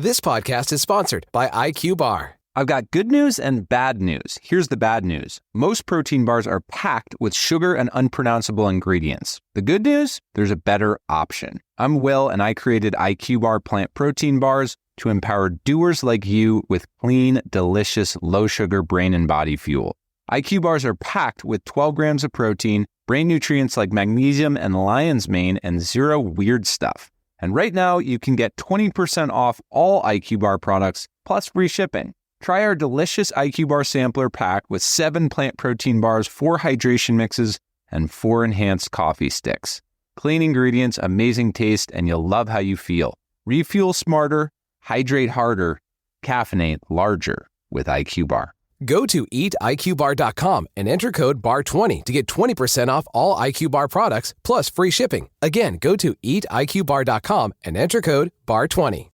This podcast is sponsored by IQ Bar. I've got good news and bad news. Here's the bad news. Most protein bars are packed with sugar and unpronounceable ingredients. The good news? There's a better option. I'm Will, and I created IQ Bar plant protein bars to empower doers like you with clean, delicious, low-sugar brain and body fuel. IQ Bars are packed with 12 grams of protein, brain nutrients like magnesium and lion's mane, and zero weird stuff. And right now, you can get 20% off all IQ Bar products, plus free shipping. Try our delicious IQ Bar sampler pack with 7 plant protein bars, 4 hydration mixes, and 4 enhanced coffee sticks. Clean ingredients, amazing taste, and you'll love how you feel. Refuel smarter, hydrate harder, caffeinate larger with IQ Bar. Go to eatiqbar.com and enter code BAR20 to get 20% off all IQ Bar products, plus free shipping. Again, go to eatiqbar.com and enter code BAR20.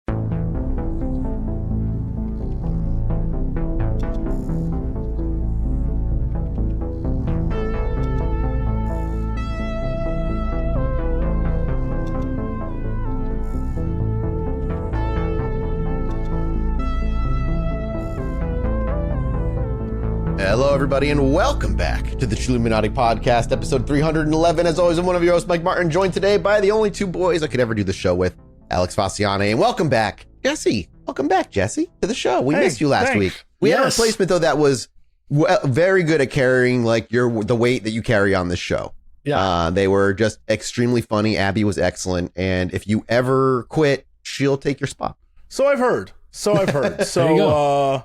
Hello, everybody, and welcome back to the Chilluminati podcast, episode 311. As always, I'm one of your hosts, Mike Martin, joined today by the only two boys I could ever do the show with, Alex Fasciane, and welcome back, Jesse. Welcome back, Jesse, to the show. We missed you last week. We had a replacement, though, that was very good at carrying like the weight that you carry on this show. Yeah, they were just extremely funny. Abby was excellent, and if you ever quit, she'll take your spot. So I've heard. So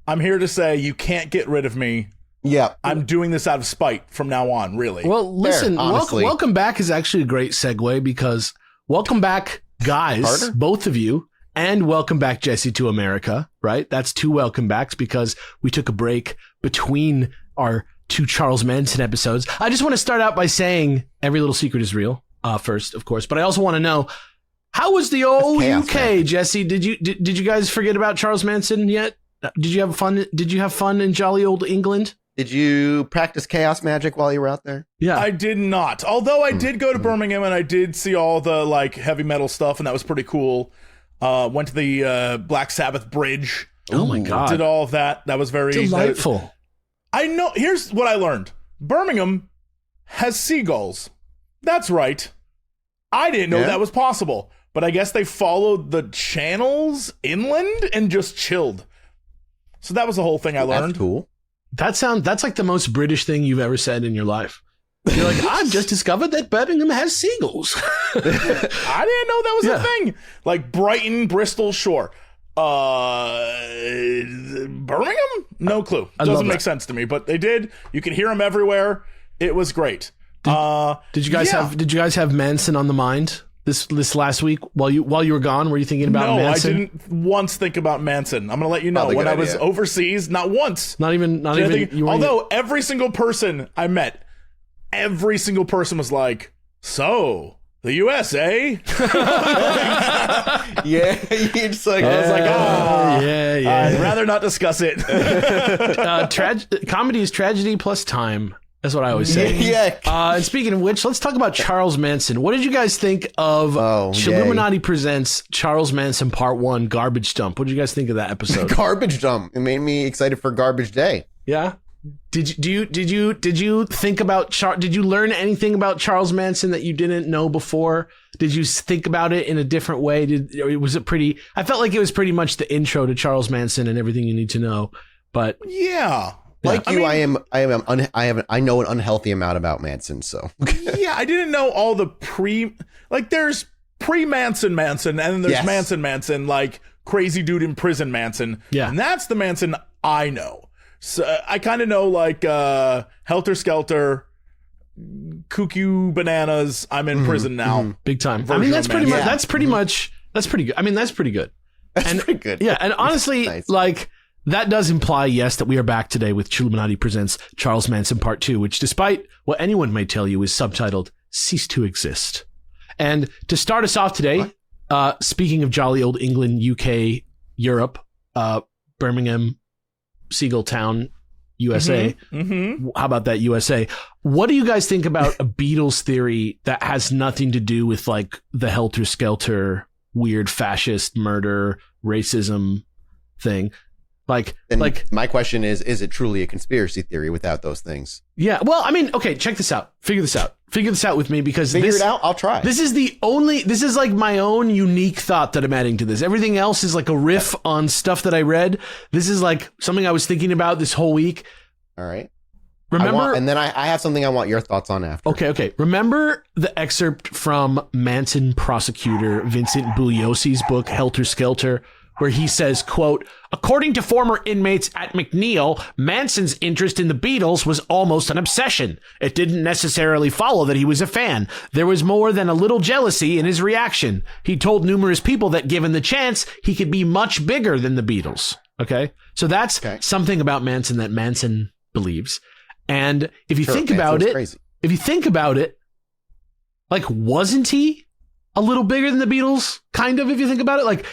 I'm here to say you can't get rid of me. Yeah. I'm doing this out of spite from now on, really. Well, listen, welcome back is actually a great segue because welcome back, guys, both of you, and welcome back, Jesse, to America, right? That's 2 welcome backs because we took a break between our 2 Charles Manson episodes. I just want to start out by saying every little secret is real, first, of course, but I also want to know, how was the old UK, man. Jesse? Did you guys forget about Charles Manson yet? Did you have fun? Did you have fun in jolly old England? Did you practice chaos magic while you were out there? Yeah, I did not. Although I did go to Birmingham and I did see all the like heavy metal stuff, and that was pretty cool. Went to the Black Sabbath bridge. Oh my god! Did all of that. That was very delightful. I know. Here's what I learned: Birmingham has seagulls. That's right. I didn't know that was possible, but I guess they followed the channels inland and just chilled. So that was the whole thing I learned. That's cool. That's like the most British thing you've ever said in your life. You're like, I've just discovered that Birmingham has seagulls. I didn't know that was a thing. Like Brighton, Bristol, sure. Birmingham? No clue. Doesn't make sense to me, but they did. You could hear them everywhere. It was great. Did you guys have Manson on the mind? This last week while you were gone, were you thinking about Manson? No, I didn't once think about Manson. I'm going to let you know. When I was overseas, not once. Not even. Although every single person I met, every single person was like, "So the USA?" Yeah, you're just like, I was like, yeah. I'd rather not discuss it. Comedy is tragedy plus time. That's what I always say. Yeah. And speaking of which, let's talk about Charles Manson. What did you guys think of Chilluminati Presents Charles Manson Part 1 Garbage Dump? What did you guys think of that episode? Garbage Dump. It made me excited for Garbage Day. Yeah. Did you think about did you learn anything about Charles Manson that you didn't know before? Did you think about it in a different way? Was it pretty? I felt like it was pretty much the intro to Charles Manson and everything you need to know. But yeah. Like I know an unhealthy amount about Manson, so. Yeah, I didn't know all the there's pre-Manson, and then there's Manson, like crazy dude in prison Manson. Yeah. And that's the Manson I know. So I kind of know like Helter Skelter, Cuckoo Bananas, I'm in prison now. Big time. I mean, that's pretty much, that's pretty good. I mean, that's pretty good. That's pretty good. Yeah, and honestly, nice. Like, that does imply, yes, that we are back today with Chilluminati Presents Charles Manson Part 2, which despite what anyone may tell you is subtitled Cease to Exist. And to start us off today, speaking of jolly old England, UK, Europe, Birmingham, Seagull Town, USA. How about that, USA? What do you guys think about a Beatles theory that has nothing to do with like the Helter Skelter weird fascist murder, racism thing. My question is it truly a conspiracy theory without those things? Yeah. Well, I mean, okay, check this out. Figure this out with me, because Figure it out. I'll try. This is like my own unique thought that I'm adding to this. Everything else is like a riff on stuff that I read. This is like something I was thinking about this whole week. All right. Remember? And then I have something I want your thoughts on after. Okay. Remember the excerpt from Manson prosecutor Vincent Bugliosi's book, Helter Skelter, where he says, quote, according to former inmates at McNeil, Manson's interest in the Beatles was almost an obsession. It didn't necessarily follow that he was a fan. There was more than a little jealousy in his reaction. He told numerous people that given the chance, he could be much bigger than the Beatles. Okay? So that's something about Manson that Manson believes. And if you think about it, like, wasn't he a little bigger than the Beatles? Kind of, if you think about it. Like,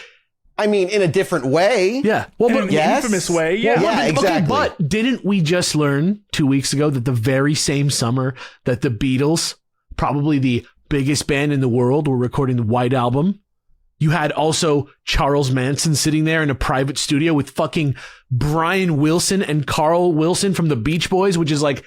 I mean, in a different way. Yeah. Well, but infamous way. Yeah. Yeah, exactly. Okay, but didn't we just learn 2 weeks ago that the very same summer that the Beatles, probably the biggest band in the world, were recording the White Album, you had also Charles Manson sitting there in a private studio with fucking Brian Wilson and Carl Wilson from the Beach Boys, which is like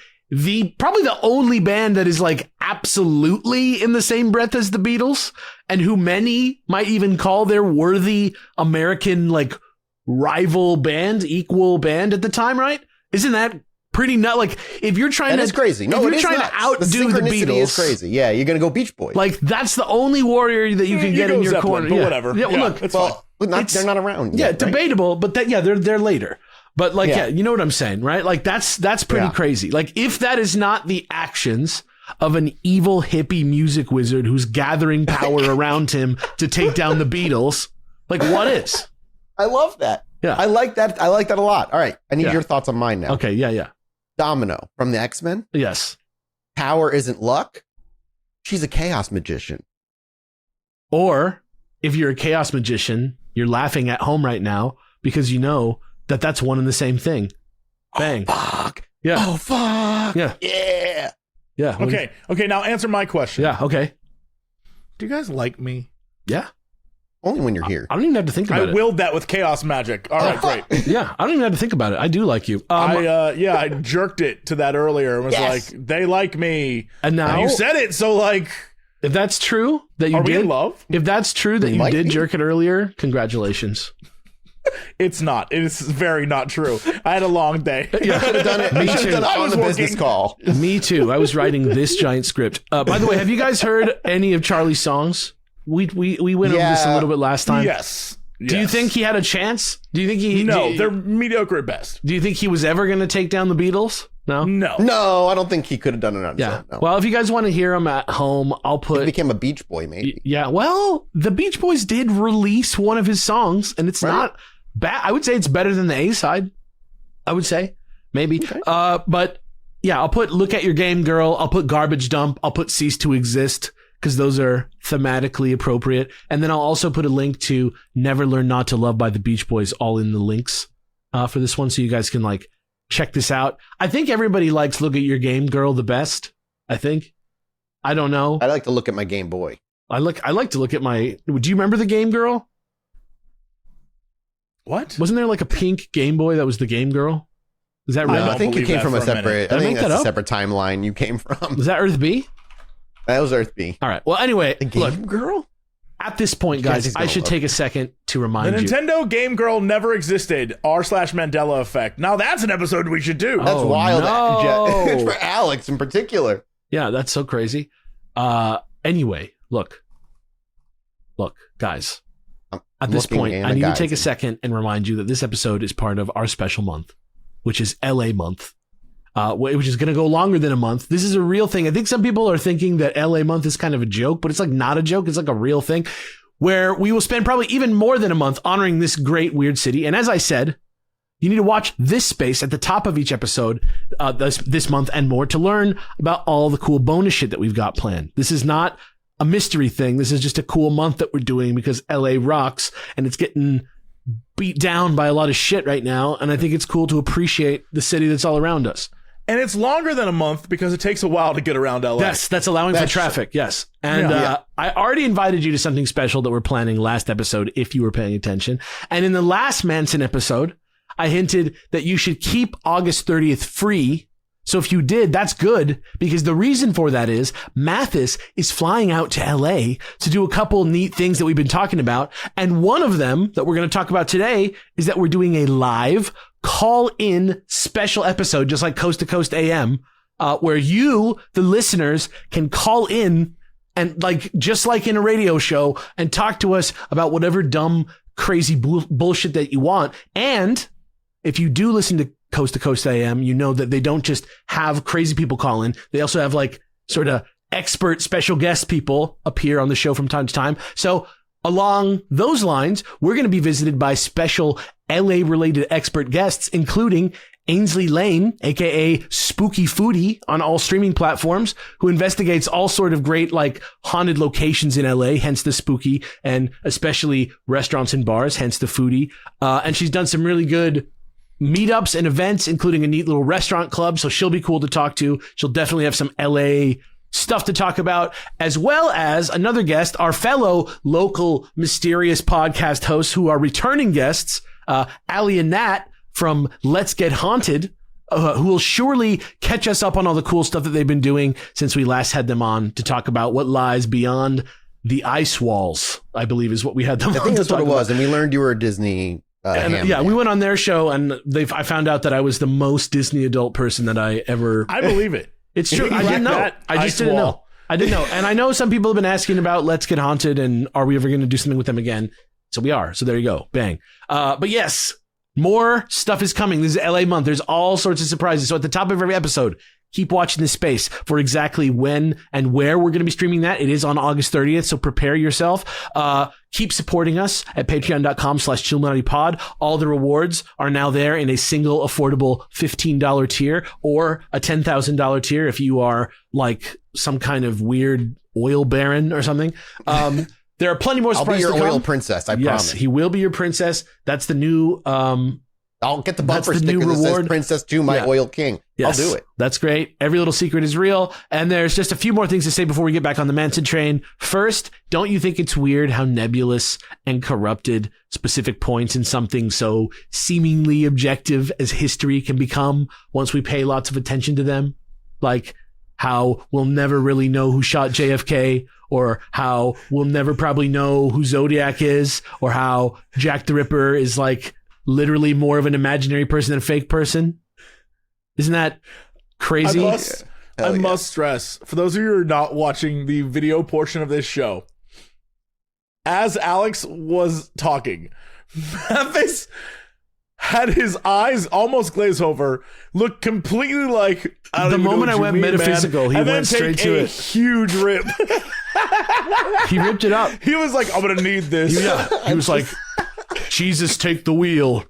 probably the only band that is like absolutely in the same breath as the Beatles, and who many might even call their worthy American like rival band, equal band at the time, right? Isn't that pretty nut? Like, if you're trying That's crazy. No, if you're trying to outdo the Beatles, is crazy. Yeah, you're gonna go Beach Boys. Like, that's the only warrior that you can get in your Zeppelin, corner. but Yeah. whatever. Yeah, Yeah, look, it's fine. They're not around. Yeah, yet, debatable, but they're later. But like, yeah, you know what I'm saying, right? Like, that's pretty crazy. Like, if that is not the actions of an evil hippie music wizard who's gathering power around him to take down the Beatles, like, what is? I love that. Yeah. I like that. I like that a lot. All right. I need your thoughts on mine now. Okay. Yeah. Domino from the X-Men. Yes. Power isn't luck. She's a chaos magician. Or if you're a chaos magician, you're laughing at home right now because you know that that's one and the same thing. Bang. Oh, fuck. Yeah. Oh, fuck. Yeah. Yeah. Yeah. Okay. Now answer my question. Yeah. Okay. Do you guys like me? Yeah. Only when you're here. I don't even have to think about it. I willed that with chaos magic. All right, great. Yeah. I don't even have to think about it. I do like you. I jerked it to that earlier and was like, they like me. And now you said it. So like, if that's true that you are did, we in love? If that's true that you did jerk it earlier, congratulations. It's not. It is very not true. I had a long day. You should have done it. Me You should too. have done it I on was the business working. call. Me too. I was writing this giant script. By the way, have you guys heard any of Charlie's songs? We went over this a little bit last time. Yes. Do you think he had a chance? Do you think he? No, they're mediocre at best. Do you think he was ever going to take down the Beatles? No. No, I don't think he could have done it on his own. No. Well, if you guys want to hear him at home, I'll put. He became a Beach Boy, maybe. Yeah. Well, the Beach Boys did release one of his songs, and it's not bad. I would say it's better than the A side. I would say maybe. Okay. But yeah, I'll put "Look at Your Game, Girl." I'll put "Garbage Dump." I'll put "Cease to Exist," because those are thematically appropriate. And then I'll also put a link to "Never Learn Not to Love" by the Beach Boys, all in the links for this one, so you guys can like check this out. I think everybody likes "Look at Your Game, Girl" the best. I think. I don't know. I like to look at my Game Boy. I like to look at my. Do you remember the Game Girl? What? Wasn't there like a pink Game Boy that was the Game Girl? Is that real? I think you came from a separate. I think that's a separate timeline you came from. Was that Earth B? That was Earth B. All right. Well, anyway, the Game Girl. At this point, guys, I should take a second to remind you. The Nintendo Game Girl never existed. r/Mandela effect. Now that's an episode we should do. That's wild. No. For Alex in particular. Yeah, that's so crazy. Anyway, look, guys. At this point, I need to take a second and remind you that this episode is part of our special month, which is LA month, which is going to go longer than a month. This is a real thing. I think some people are thinking that LA month is kind of a joke, but it's like not a joke. It's like a real thing where we will spend probably even more than a month honoring this great, weird city. And as I said, you need to watch this space at the top of each episode this month and more to learn about all the cool bonus shit that we've got planned. This is not a mystery thing. This is just a cool month that we're doing because LA rocks and it's getting beat down by a lot of shit right now. And I think it's cool to appreciate the city that's all around us. And it's longer than a month because it takes a while to get around LA. Yes, that's allowing for traffic. Yes. And I already invited you to something special that we're planning last episode, if you were paying attention. And in the last Manson episode, I hinted that you should keep August 30th free. So if you did, that's good, because the reason for that is Mathis is flying out to LA to do a couple neat things that we've been talking about. And one of them that we're going to talk about today is that we're doing a live call-in special episode, just like Coast to Coast AM, where you, the listeners, can call in and just like in a radio show and talk to us about whatever dumb, crazy bullshit that you want. And if you do listen to Coast AM, you know that they don't just have crazy people call in. They also have sort of expert special guest people appear on the show from time to time. So along those lines, we're going to be visited by special LA related expert guests, including Ainsley Lane, aka Spooky Foodie on all streaming platforms, who investigates all sort of great haunted locations in LA, hence the spooky, and especially restaurants and bars, hence the foodie. And she's done some really good meetups and events, including a neat little restaurant club. So she'll be cool to talk to. She'll definitely have some LA stuff to talk about, as well as another guest, our fellow local mysterious podcast hosts who are returning guests, Ali and Nat from Let's Get Haunted, who will surely catch us up on all the cool stuff that they've been doing since we last had them on to talk about what lies beyond the ice walls, I believe is what we had them on. I think that's what it was. And we learned you were a Disney we went on their show, and I found out that I was the most Disney adult person that I ever. I believe it. It's true. I didn't know. I just didn't know. I didn't know. And I know some people have been asking about Let's Get Haunted and are we ever going to do something with them again? So we are. So there you go. Bang. But yes, more stuff is coming. This is LA month. There's all sorts of surprises. So at the top of every episode, keep watching this space for exactly when and where we're going to be streaming that. It is on August 30th. So prepare yourself. Keep supporting us at patreon.com/ChilluminatiPod. All the rewards are now there in a single affordable $15 tier or a $10,000 tier if you are some kind of weird oil baron or something. There are plenty more surprises. I'll be your oil princess, I promise. Yes, he will be your princess. That's the new I'll get the bumper sticker that says Princess to my oil king. Yes, I'll do it. That's great. Every little secret is real. And there's just a few more things to say before we get back on the Manson train. First, don't you think it's weird how nebulous and corrupted specific points in something so seemingly objective as history can become once we pay lots of attention to them? Like how we'll never really know who shot JFK, or how we'll never probably know who Zodiac is, or how Jack the Ripper is literally more of an imaginary person than a fake person. Isn't that crazy? I must stress, for those of you who are not watching the video portion of this show, as Alex was talking, Mathis had his eyes almost glaze over, looked completely like the moment I went metaphysical, he went straight to it. Huge rip. He ripped it up. He was like, I'm gonna need this. Yeah. He was like, Jesus, take the wheel.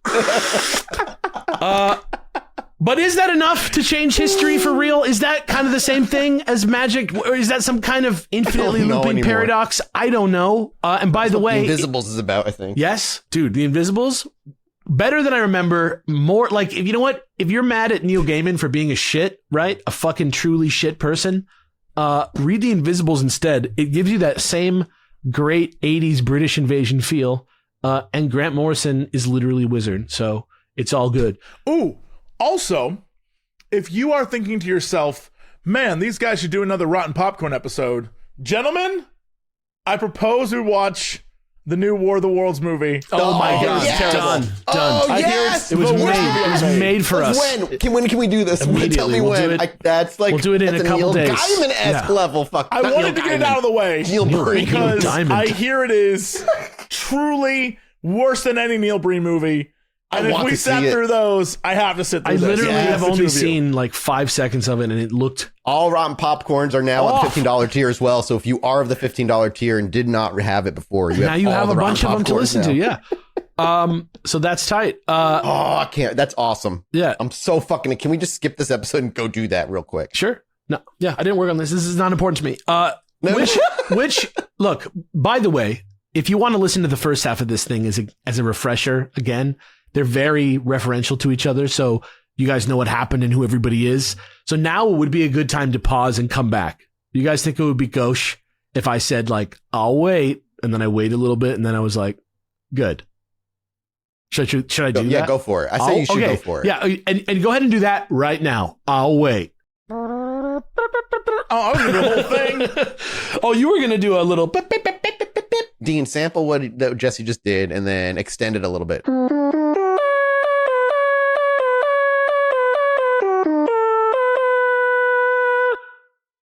But is that enough to change history for real? Is that kind of the same thing as magic? Or is that some kind of infinitely looping paradox? I don't know. And by the way, The Invisibles is about, I think. Yes, dude, The Invisibles, better than I remember. More like, if you know what? If you're mad at Neil Gaiman for being a shit, right? A fucking truly shit person, read The Invisibles instead. It gives you that same great 80s British invasion feel. And Grant Morrison is literally a wizard, so it's all good. Ooh, also, if you are thinking to yourself, man, these guys should do another Rotten Popcorn episode, gentlemen, I propose we watch the new War of the Worlds movie. Oh my God. Yes. Done. Oh, yes. It was made for us. When can we do this? Tell me when. We'll do it in a couple days. Gaiman-esque level. Fuck. I wanted to get it out of the way because I hear it is truly worse than any Neil Breen movie. And if we sat through those, I have to sit through this. I literally have only seen 5 seconds of it, and it looked... All Rotten Popcorns are now at the $15 tier as well. So if you are of the $15 tier and did not have it before, you have a bunch of them to listen to. Yeah. So that's tight. I can't. That's awesome. Yeah. I'm so fucking... Can we just skip this episode and go do that real quick? Sure. No. Yeah, I didn't work on this. This is not important to me. Which, look, by the way, if you want to listen to the first half of this thing as a refresher, again, they're very referential to each other. So You guys know what happened and who everybody is. So now would be a good time to pause and come back. You guys think it would be gauche if I said like, I'll wait, and then I wait a little bit, and then I was like, good. Should I do that? Yeah, go for it. I say you should go for it. Yeah, and go ahead and do that right now. I'll wait. Oh, I was going to do the whole thing. Oh, you were going to do a little... Dean, sample what Jesse just did and then extend it a little bit.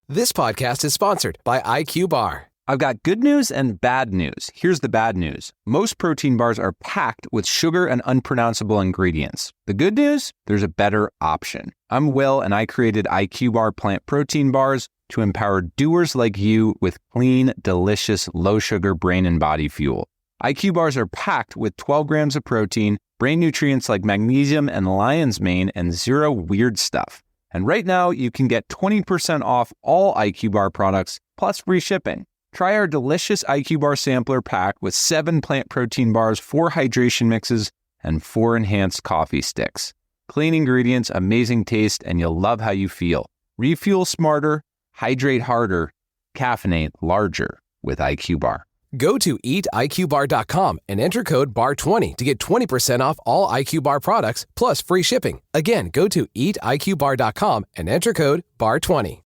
This podcast is sponsored by IQ Bar. I've got good news and bad news. Here's the bad news. Most protein bars are packed with sugar and unpronounceable ingredients. The good news? There's a better option. I'm Will, and I created IQ Bar plant protein bars to empower doers like you with clean, delicious, low-sugar brain and body fuel. IQ Bars are packed with 12 grams of protein, brain nutrients like magnesium and lion's mane, and zero weird stuff. And right now, you can get 20% off all IQ Bar products, plus free shipping. Try our delicious IQ Bar sampler pack with 7 plant protein bars, 4 hydration mixes, and 4 enhanced coffee sticks. Clean ingredients, amazing taste, and you'll love how you feel. Refuel smarter, hydrate harder, caffeinate larger with IQ Bar. Go to eatiqbar.com and enter code BAR20 to get 20% off all IQ Bar products, plus free shipping. Again, go to eatiqbar.com and enter code BAR20.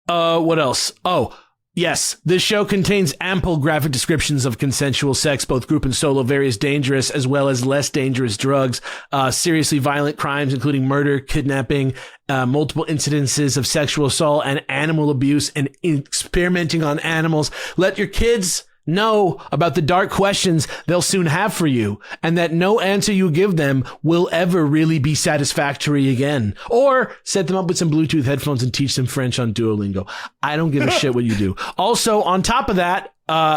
What else? Oh, yes, this show contains ample graphic descriptions of consensual sex, both group and solo, various dangerous as well as less dangerous drugs, seriously violent crimes, including murder, kidnapping, multiple incidences of sexual assault and animal abuse, and experimenting on animals. Let your kids know about the dark questions they'll soon have for you, and that no answer you give them will ever really be satisfactory again. Or set them up with some Bluetooth headphones and teach them French on Duolingo. I don't give a shit what you do. Also, on top of that,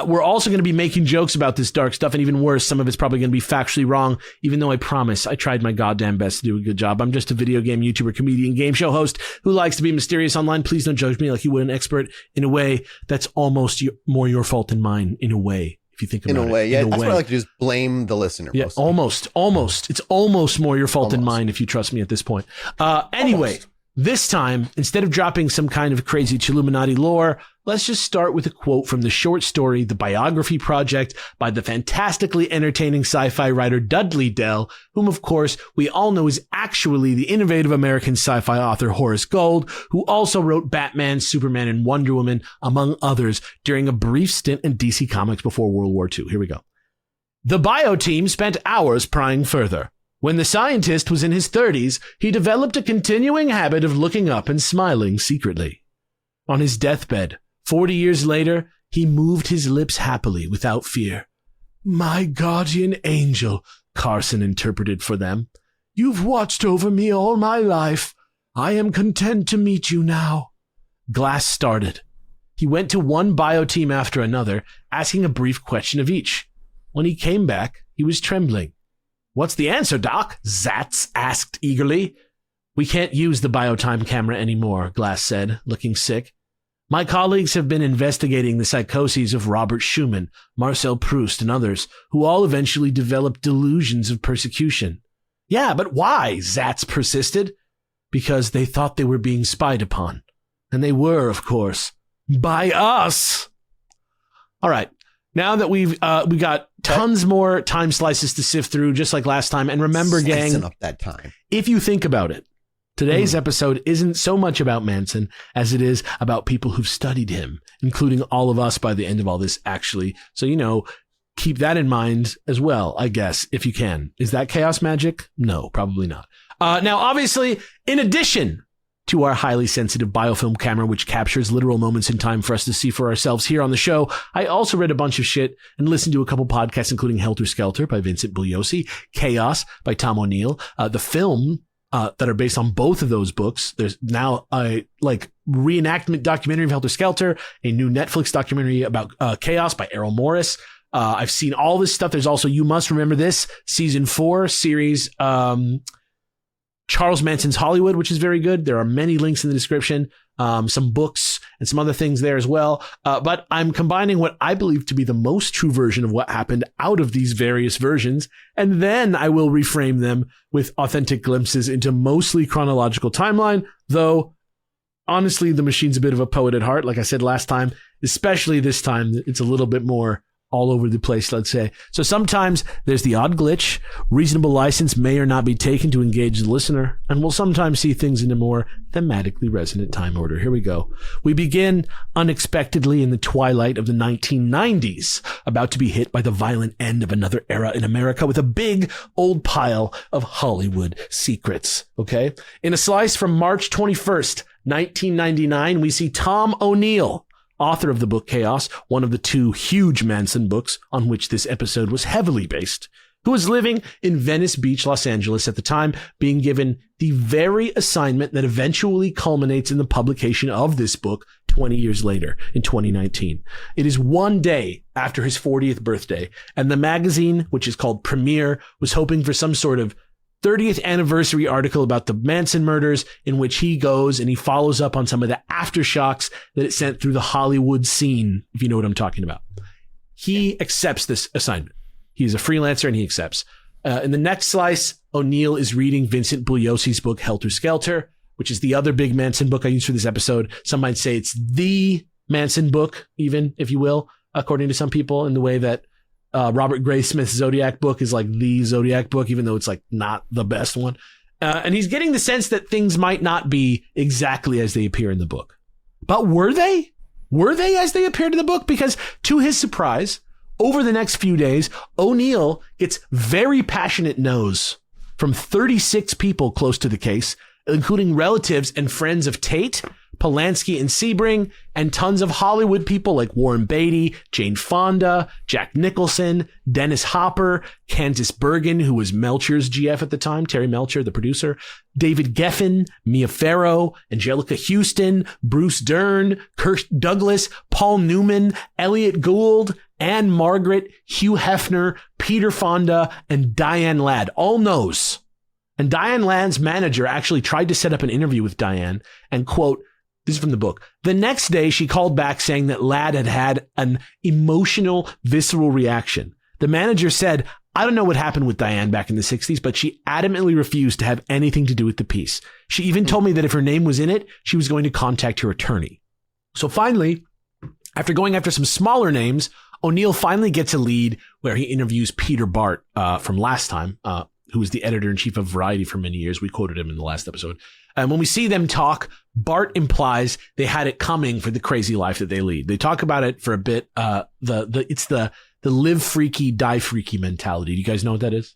we're also going to be making jokes about this dark stuff, and even worse, some of it's probably going to be factually wrong, even though I promise I tried my goddamn best to do a good job. I'm just a video game YouTuber, comedian, game show host who likes to be mysterious online. Please don't judge me like you would an expert in a way that's almost more your fault than mine, in a way, if you think about it. In a way, yeah. That's what I like to do, is blame the listener. Yeah, almost. It's almost more your fault than mine, if you trust me at this point. Anyway, this time, instead of dropping some kind of crazy Chilluminati lore, let's just start with a quote from the short story, The Biography Project, by the fantastically entertaining sci-fi writer Dudley Dell, whom, of course, we all know is actually the innovative American sci-fi author Horace Gold, who also wrote Batman, Superman, and Wonder Woman, among others, during a brief stint in DC Comics before World War II. Here we go. The bio team spent hours prying further. When the scientist was in his 30s, he developed a continuing habit of looking up and smiling secretly. On his deathbed, 40 years later, he moved his lips happily without fear. "My guardian angel," Carson interpreted for them. "You've watched over me all my life. I am content to meet you now." Glass started. He went to one bio team after another, asking a brief question of each. When he came back, he was trembling. "What's the answer, Doc?" Zatz asked eagerly. "We can't use the biotime camera anymore," Glass said, looking sick. "My colleagues have been investigating the psychoses of Robert Schumann, Marcel Proust, and others, who all eventually developed delusions of persecution." "Yeah, but why?" Zatz persisted. "Because they thought they were being spied upon. And they were, of course, by us." All right. Now that we got tons more time slices to sift through, just like last time. And remember, gang, up that time. If you think about it, today's episode isn't so much about Manson as it is about people who've studied him, including all of us by the end of all this, actually. So, keep that in mind as well, I guess, if you can. Is that chaos magic? No, probably not. Now, obviously, in addition to our highly sensitive biofilm camera, which captures literal moments in time for us to see for ourselves here on the show, I also read a bunch of shit and listened to a couple podcasts, including Helter Skelter by Vincent Bugliosi, Chaos by Tom O'Neill, the film that are based on both of those books. There's now a reenactment documentary of Helter Skelter, a new Netflix documentary about Chaos by Errol Morris. I've seen all this stuff. There's also You Must Remember This, season 4 series, Charles Manson's Hollywood, which is very good. There are many links in the description. Some books and some other things there as well. But I'm combining what I believe to be the most true version of what happened out of these various versions, and then I will reframe them with authentic glimpses into mostly chronological timeline, though honestly, the machine's a bit of a poet at heart. Like I said last time, especially this time, it's a little bit more all over the place, let's say. So sometimes there's the odd glitch. Reasonable license may or not be taken to engage the listener, and we'll sometimes see things in a more thematically resonant time order. Here we go. We begin unexpectedly in the twilight of the 1990s, about to be hit by the violent end of another era in America with a big old pile of Hollywood secrets. Okay? In a slice from March 21st, 1999, we see Tom O'Neill, author of the book Chaos, one of the two huge Manson books on which this episode was heavily based, who was living in Venice Beach, Los Angeles at the time, being given the very assignment that eventually culminates in the publication of this book 20 years later in 2019. It is one day after his 40th birthday, and the magazine, which is called Premiere, was hoping for some sort of 30th anniversary article about the Manson murders, in which he goes and he follows up on some of the aftershocks that it sent through the Hollywood scene, if you know what I'm talking about. He accepts this assignment. He's a freelancer and he accepts. In the next slice, O'Neill is reading Vincent Bugliosi's book Helter Skelter, which is the other big Manson book I used for this episode. Some might say it's the Manson book, even, if you will, according to some people, in the way that Robert Graysmith's Zodiac book is like the Zodiac book, even though it's like not the best one. And he's getting the sense that things might not be exactly as they appear in the book. But were they? Were they as they appeared in the book? Because to his surprise, over the next few days, O'Neill gets very passionate no's from 36 people close to the case, including relatives and friends of Tate, Polanski and Sebring, and tons of Hollywood people like Warren Beatty, Jane Fonda, Jack Nicholson, Dennis Hopper, Candice Bergen, who was Melcher's GF at the time, Terry Melcher, the producer, David Geffen, Mia Farrow, Angelica Houston, Bruce Dern, Kirk Douglas, Paul Newman, Elliot Gould, Anne Margaret, Hugh Hefner, Peter Fonda, and Diane Ladd. All knows. And Diane Ladd's manager actually tried to set up an interview with Diane and, quote, this is from the book, the next day she called back saying that Ladd had had an emotional, visceral reaction. The manager said, I don't know what happened with Diane back in the 60s, but she adamantly refused to have anything to do with the piece. She even told me that if her name was in it, she was going to contact her attorney. So finally, after going after some smaller names, O'Neill finally gets a lead where he interviews Peter Bart from last time, who was the editor-in-chief of Variety for many years. We quoted him in the last episode. And when we see them talk, Bart implies they had it coming for the crazy life that they lead. They talk about it for a bit. It's the live freaky, die freaky mentality. Do you guys know what that is?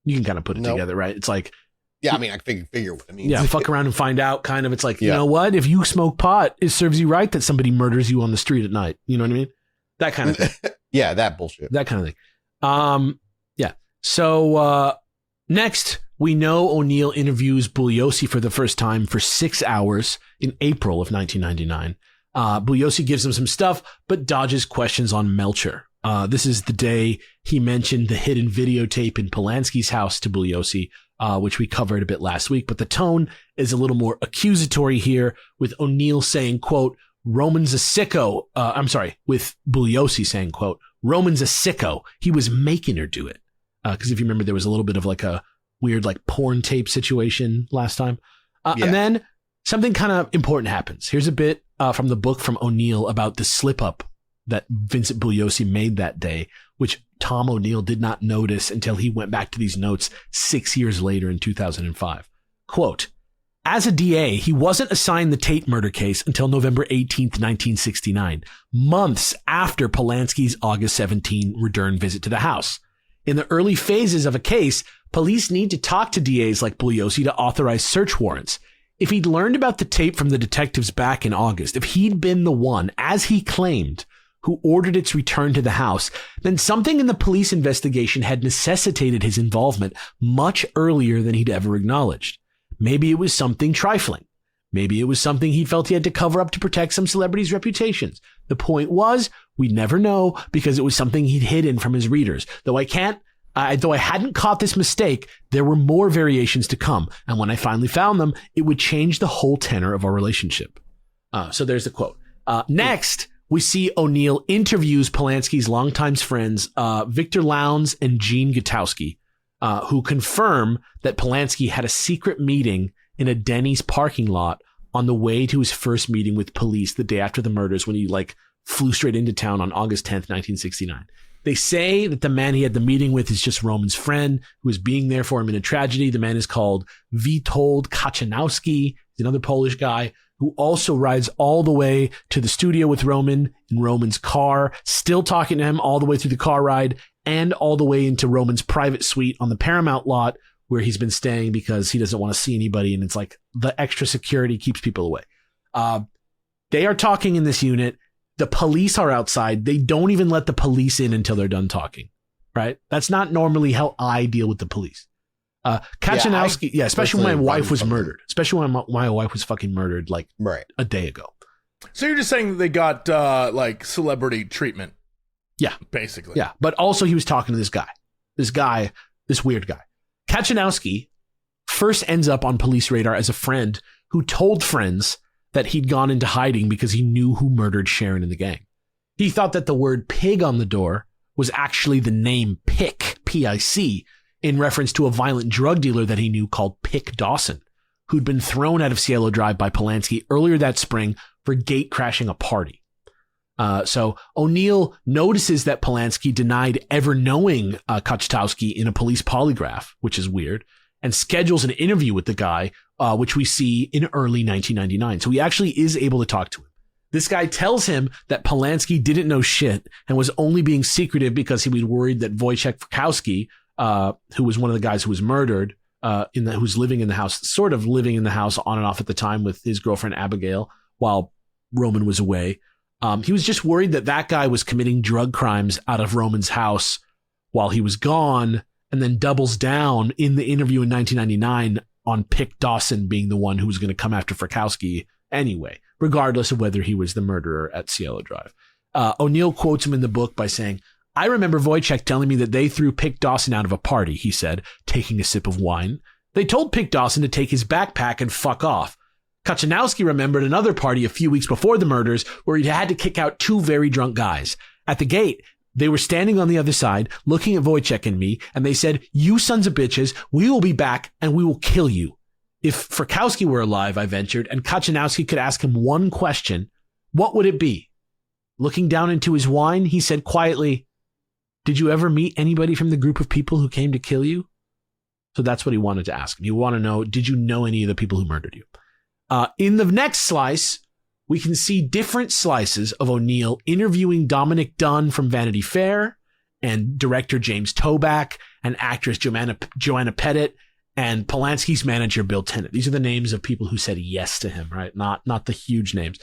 You can kind of put it together, right? It's like, yeah, I mean, I figure what it means. Yeah, fuck around and find out. Kind of. It's like, you know what? If you smoke pot, it serves you right that somebody murders you on the street at night. You know what I mean? That kind of thing. Yeah, that bullshit. That kind of thing. Yeah. So next, we know O'Neill interviews Bugliosi for the first time for 6 hours in April of 1999. Bugliosi gives him some stuff, but dodges questions on Melcher. This is the day he mentioned the hidden videotape in Polanski's house to Bugliosi, which we covered a bit last week. But the tone is a little more accusatory here, with O'Neill saying, quote, Roman's a sicko. With Bugliosi saying, quote, Roman's a sicko. He was making her do it. Because if you remember, there was a little bit of like a weird like porn tape situation last time. And then something kind of important happens. Here's a bit from the book from O'Neill about the slip up that Vincent Bugliosi made that day, which Tom O'Neill did not notice until he went back to these notes 6 years later in 2005. Quote, as a DA, he wasn't assigned the Tate murder case until November 18th, 1969, months after Polanski's August 17 return visit to the house. In the early phases of a case, police need to talk to DAs like Bugliosi to authorize search warrants. If he'd learned about the tape from the detectives back in August, if he'd been the one, as he claimed, who ordered its return to the house, then something in the police investigation had necessitated his involvement much earlier than he'd ever acknowledged. Maybe it was something trifling. Maybe it was something he felt he had to cover up to protect some celebrities' reputations. The point was, we'd never know because it was something he'd hidden from his readers. Though I hadn't caught this mistake, there were more variations to come. And when I finally found them, it would change the whole tenor of our relationship. So there's the quote. Next, we see O'Neill interviews Polanski's longtime friends, Victor Lowndes and Gene Gutowski, who confirm that Polanski had a secret meeting in a Denny's parking lot on the way to his first meeting with police the day after the murders, when he flew straight into town on August 10th, 1969. They say that the man he had the meeting with is just Roman's friend who is being there for him in a tragedy. The man is called Witold Kaczynowski. He's another Polish guy who also rides all the way to the studio with Roman in Roman's car, still talking to him all the way through the car ride and all the way into Roman's private suite on the Paramount lot where he's been staying because he doesn't want to see anybody. And it's like the extra security keeps people away. They are talking in this unit. The police are outside. They don't even let the police in until they're done talking, right? That's not normally how I deal with the police. Kaczynowski, especially when my wife was murdered. Especially when my wife was fucking murdered a day ago. So you're just saying that they got celebrity treatment? Yeah. Basically. Yeah. But also he was talking to this weird guy. Kaczynowski first ends up on police radar as a friend who told friends that he'd gone into hiding because he knew who murdered Sharon in the gang. He thought that the word pig on the door was actually the name Pick, P-I-C, in reference to a violent drug dealer that he knew called Pick Dawson, who'd been thrown out of Cielo Drive by Polanski earlier that spring for gate crashing a party. So O'Neill notices that Polanski denied ever knowing Kaczynowski in a police polygraph, which is weird, and schedules an interview with the guy, which we see in early 1999. So he actually is able to talk to him. This guy tells him that Polanski didn't know shit and was only being secretive because he was worried that Wojciech Frykowski, who was one of the guys who was murdered, who's living in the house, sort of living in the house on and off at the time with his girlfriend Abigail while Roman was away. He was just worried that guy was committing drug crimes out of Roman's house while he was gone, and then doubles down in the interview in 1999 on Pick Dawson being the one who was going to come after Frykowski anyway, regardless of whether he was the murderer at Cielo Drive. O'Neill quotes him in the book by saying, "I remember Wojciech telling me that they threw Pick Dawson out of a party," he said, taking a sip of wine. "They told Pick Dawson to take his backpack and fuck off. Kaczynowski remembered another party a few weeks before the murders where he'd had to kick out two very drunk guys. At the gate, they were standing on the other side, looking at Wojciech and me, and they said, 'You sons of bitches, we will be back and we will kill you.' If Frykowski were alive," I ventured, "and Kaczynowski could ask him one question, what would it be?" Looking down into his wine, he said quietly, "Did you ever meet anybody from the group of people who came to kill you?" So that's what he wanted to ask him. You want to know, did you know any of the people who murdered you? In the next slice, we can see different slices of O'Neill interviewing Dominic Dunn from Vanity Fair and director James Toback and actress Joanna Pettit and Polanski's manager Bill Tennant. These are the names of people who said yes to him, right? Not the huge names.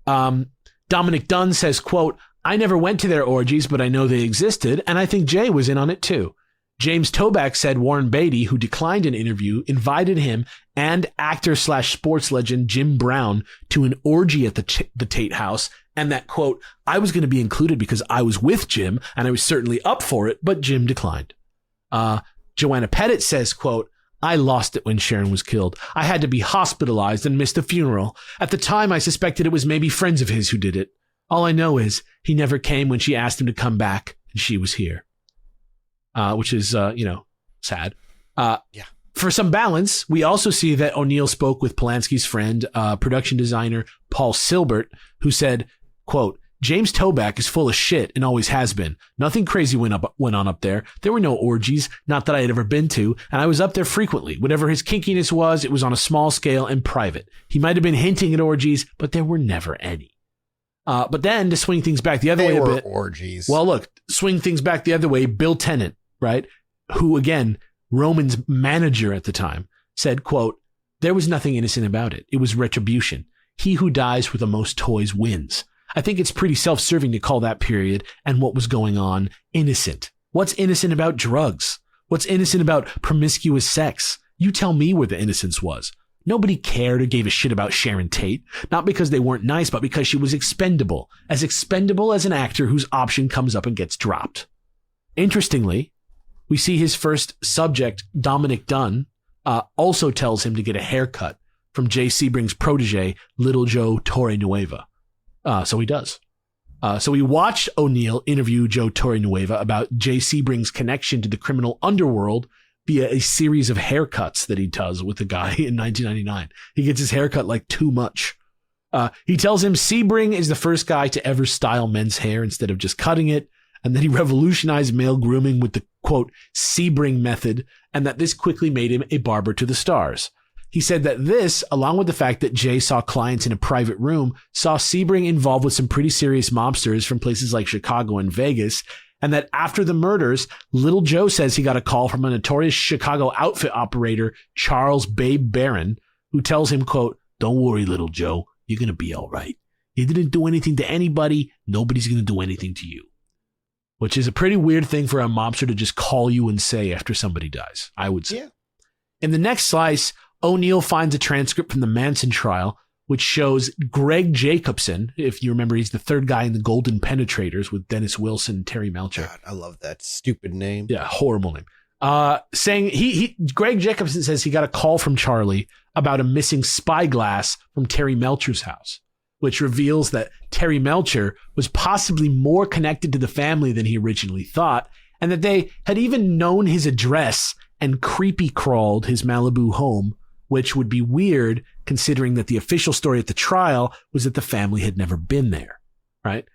Dominic Dunn says, quote, "I never went to their orgies, but I know they existed, and I think Jay was in on it too." James Toback said Warren Beatty, who declined an interview, invited him and actor/sports legend Jim Brown to an orgy at the Tate house, and that, quote, "I was going to be included because I was with Jim, and I was certainly up for it, but Jim declined." Joanna Pettit says, quote, "I lost it when Sharon was killed. I had to be hospitalized and missed the funeral. At the time, I suspected it was maybe friends of his who did it. All I know is he never came when she asked him to come back, and she was here." Which is, sad. Yeah. For some balance, we also see that O'Neill spoke with Polanski's friend, production designer Paul Silbert, who said, quote, "James Toback is full of shit and always has been. Nothing crazy went on up there. There were no orgies, not that I had ever been to, and I was up there frequently. Whatever his kinkiness was, it was on a small scale and private. He might have been hinting at orgies, but there were never any." But then to swing things back the other way a bit. Orgies. Well, look, swing things back the other way. Bill Tennant, right? Who, again, Roman's manager at the time, said, quote, "There was nothing innocent about it. It was retribution. He who dies with the most toys wins. I think it's pretty self-serving to call that period and what was going on innocent. What's innocent about drugs? What's innocent about promiscuous sex? You tell me where the innocence was. Nobody cared or gave a shit about Sharon Tate, not because they weren't nice, but because she was expendable as an actor whose option comes up and gets dropped." Interestingly, we see his first subject, Dominic Dunn, also tells him to get a haircut from Jay Sebring's protege, Little Joe Torrenueva. So he does. So we watched O'Neill interview Joe Torrenueva about Jay Sebring's connection to the criminal underworld via a series of haircuts that he does with the guy in 1999. He gets his haircut like too much. He tells him Sebring is the first guy to ever style men's hair instead of just cutting it, and that he revolutionized male grooming with the, quote, Sebring method, and that this quickly made him a barber to the stars. He said that this, along with the fact that Jay saw clients in a private room, saw Sebring involved with some pretty serious mobsters from places like Chicago and Vegas, and that after the murders, Little Joe says he got a call from a notorious Chicago outfit operator, Charles Babe Barron, who tells him, quote, "Don't worry, Little Joe, you're going to be all right. You didn't do anything to anybody, nobody's going to do anything to you." Which is a pretty weird thing for a mobster to just call you and say after somebody dies, I would say. Yeah. In the next slice, O'Neill finds a transcript from the Manson trial, which shows Greg Jacobson. If you remember, he's the third guy in the Golden Penetrators with Dennis Wilson and Terry Melcher. God, I love that stupid name. Yeah, horrible name. Saying Greg Jacobson says he got a call from Charlie about a missing spyglass from Terry Melcher's house, which reveals that Terry Melcher was possibly more connected to the family than he originally thought, and that they had even known his address and creepy crawled his Malibu home, which would be weird considering that the official story at the trial was that the family had never been there, right?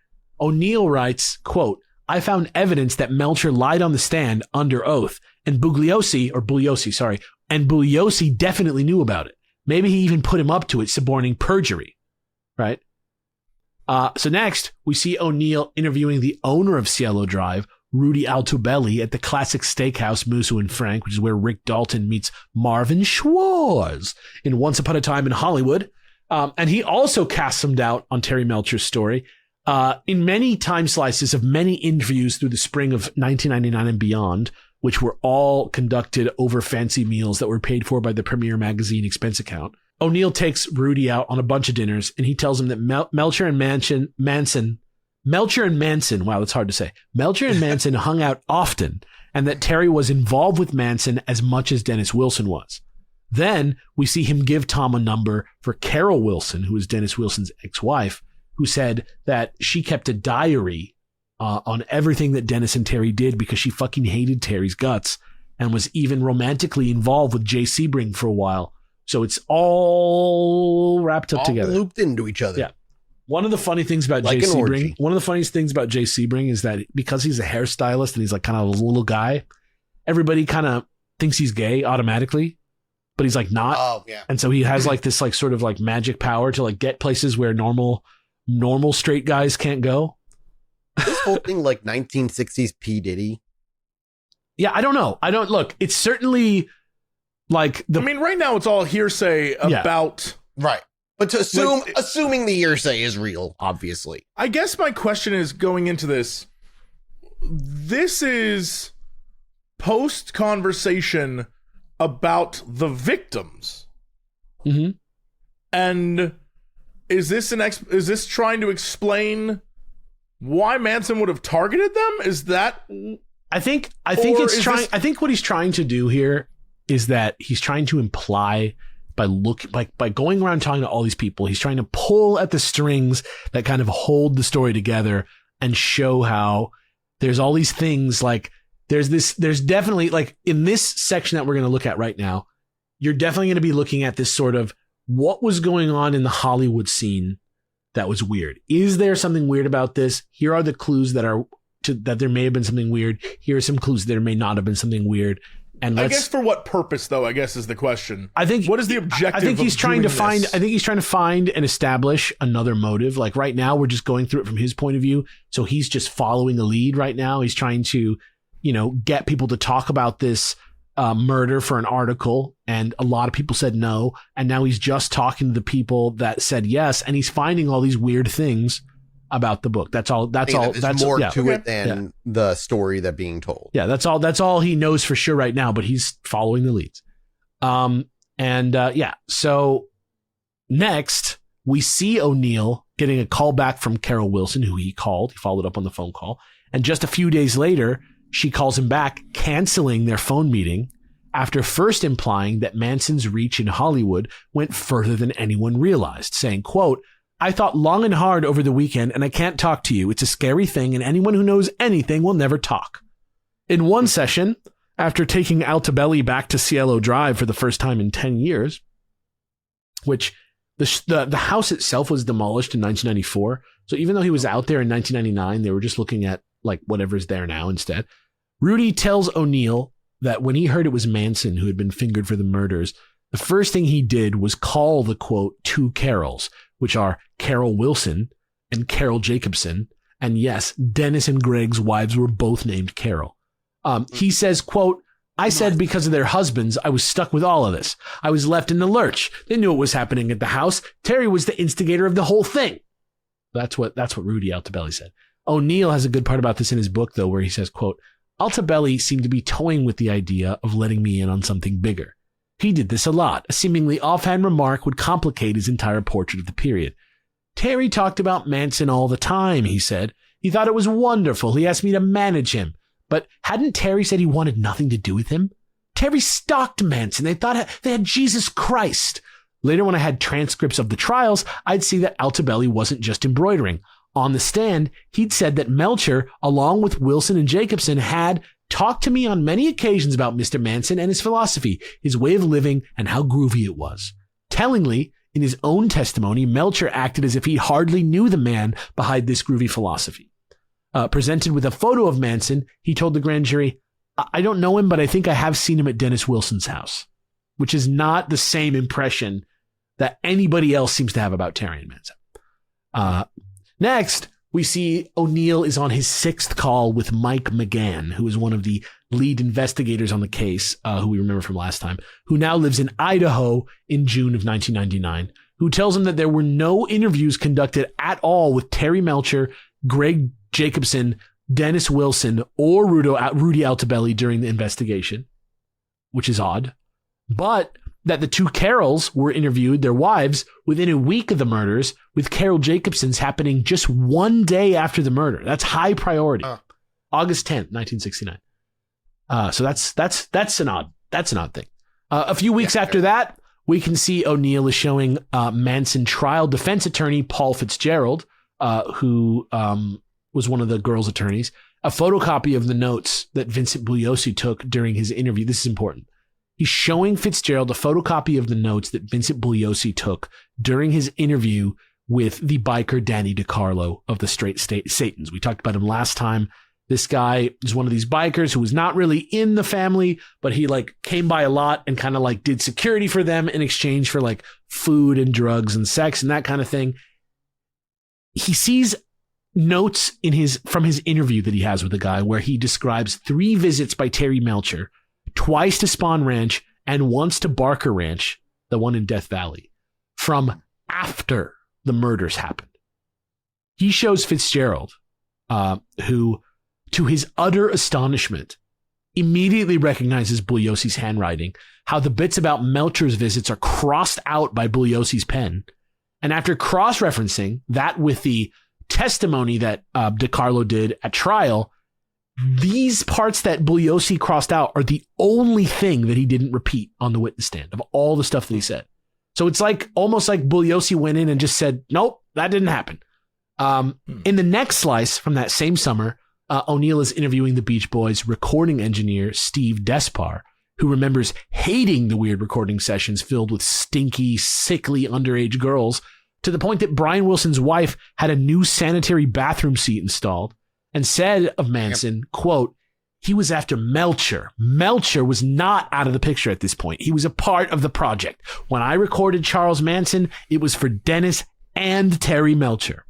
O'Neill writes, quote, "I found evidence that Melcher lied on the stand under oath, and Bugliosi definitely knew about it. Maybe he even put him up to it, suborning perjury," right? So next, we see O'Neill interviewing the owner of Cielo Drive, Rudy Altobelli, at the classic steakhouse Musso and Frank, which is where Rick Dalton meets Marvin Schwartz in Once Upon a Time in Hollywood. And he also casts some doubt on Terry Melcher's story. In many time slices of many interviews through the spring of 1999 and beyond, which were all conducted over fancy meals that were paid for by the Premiere Magazine expense account, O'Neill takes Rudy out on a bunch of dinners, and he tells him that Melcher and Manson, wow, that's hard to say. Melcher and Manson hung out often, and that Terry was involved with Manson as much as Dennis Wilson was. Then we see him give Tom a number for Carol Wilson, who is Dennis Wilson's ex-wife, who said that she kept a diary on everything that Dennis and Terry did because she fucking hated Terry's guts and was even romantically involved with Jay Sebring for a while. So it's all wrapped up together. Looped into each other. Yeah. One of the funny things about Jay Sebring is that because he's a hairstylist and he's like kind of a little guy, everybody kind of thinks he's gay automatically, but he's like not. Oh, yeah. And so he has like this like sort of like magic power to like get places where normal straight guys can't go. This whole thing like 1960s P. Diddy. Yeah, I don't know. Look, it's certainly like right now it's all hearsay about. Right. But to assuming the hearsay is real, obviously. I guess my question is going into this is post-conversation about the victims. Mm-hmm. And is this trying to explain why Manson would have targeted them? Is that... I think what he's trying to do here is that he's trying to imply by going around talking to all these people, he's trying to pull at the strings that kind of hold the story together and show how there's all these things like there's definitely like in this section that we're going to look at right now, you're definitely going to be looking at this sort of what was going on in the Hollywood scene that was weird. Is there something weird about this? Here are the clues that there may have been something weird. Here are some clues that there may not have been something weird. And I guess for what purpose, though, I guess is the question. I think what is the objective? I think he's trying to find and establish another motive. Like right now, we're just going through it from his point of view. So he's just following a lead right now. He's trying to, get people to talk about this murder for an article. And a lot of people said no. And now he's just talking to the people that said yes. And he's finding all these weird things about the book. That's all. That's more to it than the story that being told. Yeah, that's all he knows for sure right now. But he's following the leads. So next we see O'Neill getting a call back from Carol Wilson, who he called. He followed up on the phone call, and just a few days later, she calls him back, canceling their phone meeting after first implying that Manson's reach in Hollywood went further than anyone realized, saying, quote, I thought long and hard over the weekend, and I can't talk to you. It's a scary thing, and anyone who knows anything will never talk. In one session, after taking Altobelli back to Cielo Drive for the first time in 10 years, which the house itself was demolished in 1994, so even though he was out there in 1999, they were just looking at like whatever's there now instead. Rudy tells O'Neill that when he heard it was Manson who had been fingered for the murders, the first thing he did was call the, quote, two Carols, which are Carol Wilson and Carol Jacobson. And yes, Dennis and Greg's wives were both named Carol. He says, quote, I said because of their husbands, I was stuck with all of this. I was left in the lurch. They knew what was happening at the house. Terry was the instigator of the whole thing. That's what Rudy Altobelli said. O'Neill has a good part about this in his book, though, where he says, quote, Altobelli seemed to be toying with the idea of letting me in on something bigger. He did this a lot. A seemingly offhand remark would complicate his entire portrait of the period. Terry talked about Manson all the time, he said. He thought it was wonderful. He asked me to manage him. But hadn't Terry said he wanted nothing to do with him? Terry stalked Manson. They thought they had Jesus Christ. Later, when I had transcripts of the trials, I'd see that Altobelli wasn't just embroidering. On the stand, he'd said that Melcher, along with Wilson and Jacobson, had talked to me on many occasions about Mr. Manson and his philosophy, his way of living, and how groovy it was. Tellingly, in his own testimony, Melcher acted as if he hardly knew the man behind this groovy philosophy. Presented with a photo of Manson, he told the grand jury, I don't know him, but I think I have seen him at Dennis Wilson's house, which is not the same impression that anybody else seems to have about Terry and Manson. Next, we see O'Neill is on his sixth call with Mike McGann, who is one of the lead investigators on the case, who we remember from last time, who now lives in Idaho in June of 1999, who tells him that there were no interviews conducted at all with Terry Melcher, Greg Jacobson, Dennis Wilson, or Rudy Altobelli during the investigation, which is odd, but that the two Carols were interviewed, their wives, within a week of the murders, with Carol Jacobson's happening just one day after the murder. That's high priority. August 10th, 1969. So that's an odd thing. A few weeks after that, we can see O'Neill is showing Manson trial defense attorney Paul Fitzgerald, who was one of the girls' attorneys, a photocopy of the notes that Vincent Bugliosi took during his interview. This is important. He's showing Fitzgerald a photocopy of the notes that Vincent Bugliosi took during his interview with the biker Danny DiCarlo of the Straight Satans. We talked about him last time. This guy is one of these bikers who was not really in the family, but he like came by a lot and kind of like did security for them in exchange for like food and drugs and sex and that kind of thing. He sees notes from his interview that he has with the guy where he describes 3 visits by Terry Melcher, twice to Spawn Ranch and once to Barker Ranch, the one in Death Valley, from after the murders happened. He shows Fitzgerald, who, to his utter astonishment, immediately recognizes Bugliosi's handwriting, how the bits about Melcher's visits are crossed out by Bugliosi's pen. And after cross-referencing that with the testimony that DiCarlo did at trial, these parts that Bugliosi crossed out are the only thing that he didn't repeat on the witness stand of all the stuff that he said. So it's like almost like Bugliosi went in and just said, nope, that didn't happen. In the next slice from that same summer, O'Neill is interviewing the Beach Boys recording engineer Steve Despar, who remembers hating the weird recording sessions filled with stinky, sickly underage girls, to the point that Brian Wilson's wife had a new sanitary bathroom seat installed, and said of Manson, quote, he was after Melcher. Melcher was not out of the picture at this point. He was a part of the project. When I recorded Charles Manson, it was for Dennis and Terry Melcher.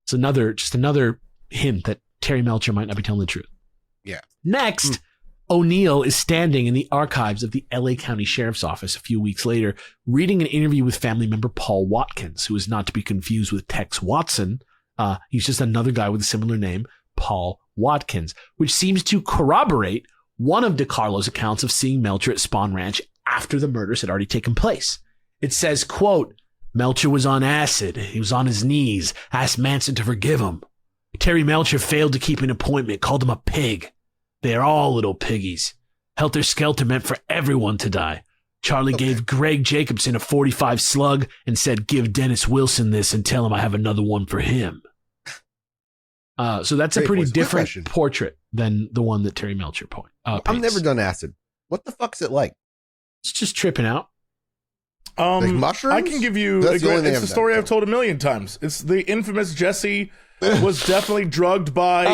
It's another hint that Terry Melcher might not be telling the truth. Yeah. Next, O'Neill is standing in the archives of the LA County Sheriff's Office a few weeks later, reading an interview with family member Paul Watkins, who is not to be confused with Tex Watson. He's just another guy with a similar name, Paul Watkins, which seems to corroborate one of DiCarlo's accounts of seeing Melcher at Spawn Ranch after the murders had already taken place. It says, quote, Melcher was on acid. He was on his knees, asked Manson to forgive him. Terry Melcher failed to keep an appointment, called him a pig. They are all little piggies. Helter Skelter meant for everyone to die. Charlie gave Greg Jacobson a .45 slug and said, give Dennis Wilson this and tell him I have another one for him. So that's a pretty different portrait than the one that Terry Melcher paints. I've never done acid. What the fuck's it like? It's just tripping out. Like mushrooms? I can give you it's the story I've told a million times. It's the infamous Jesse was definitely drugged by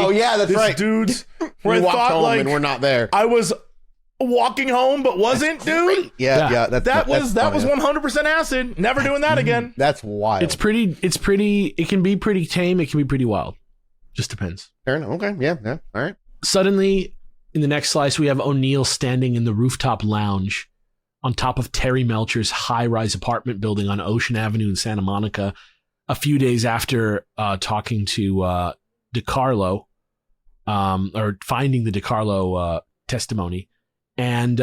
this dudes where I thought home and we're not there. I was walking home but wasn't, dude. Yeah. That was 100% acid. Never doing that again. That's wild. It can be pretty tame, it can be pretty wild. Just depends. Fair enough. Okay. Yeah. All right. Suddenly, in the next slice, we have O'Neill standing in the rooftop lounge on top of Terry Melcher's high-rise apartment building on Ocean Avenue in Santa Monica a few days after talking to DiCarlo, or finding the DiCarlo testimony. And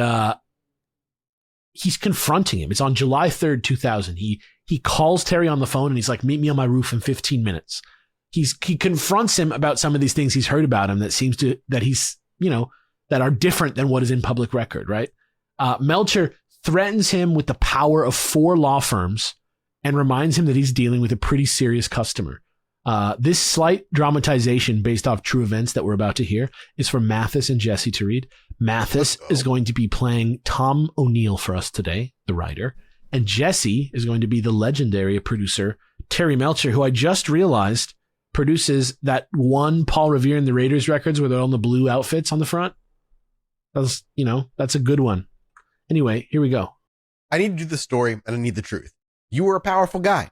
he's confronting him. It's on July 3rd, 2000. He calls Terry on the phone and he's like, meet me on my roof in 15 minutes. He confronts him about some of these things he's heard about him that are different than what is in public record, right? Melcher threatens him with the power of 4 law firms and reminds him that he's dealing with a pretty serious customer. This slight dramatization based off true events that we're about to hear is for Mathis and Jesse to read. Mathis is going to be playing Tom O'Neill for us today, the writer, and Jesse is going to be the legendary producer Terry Melcher, who I just realized produces that one Paul Revere and the Raiders records where they're on the blue outfits on the front. That's a good one. Anyway, here we go. I need to do the story and I need the truth. You were a powerful guy.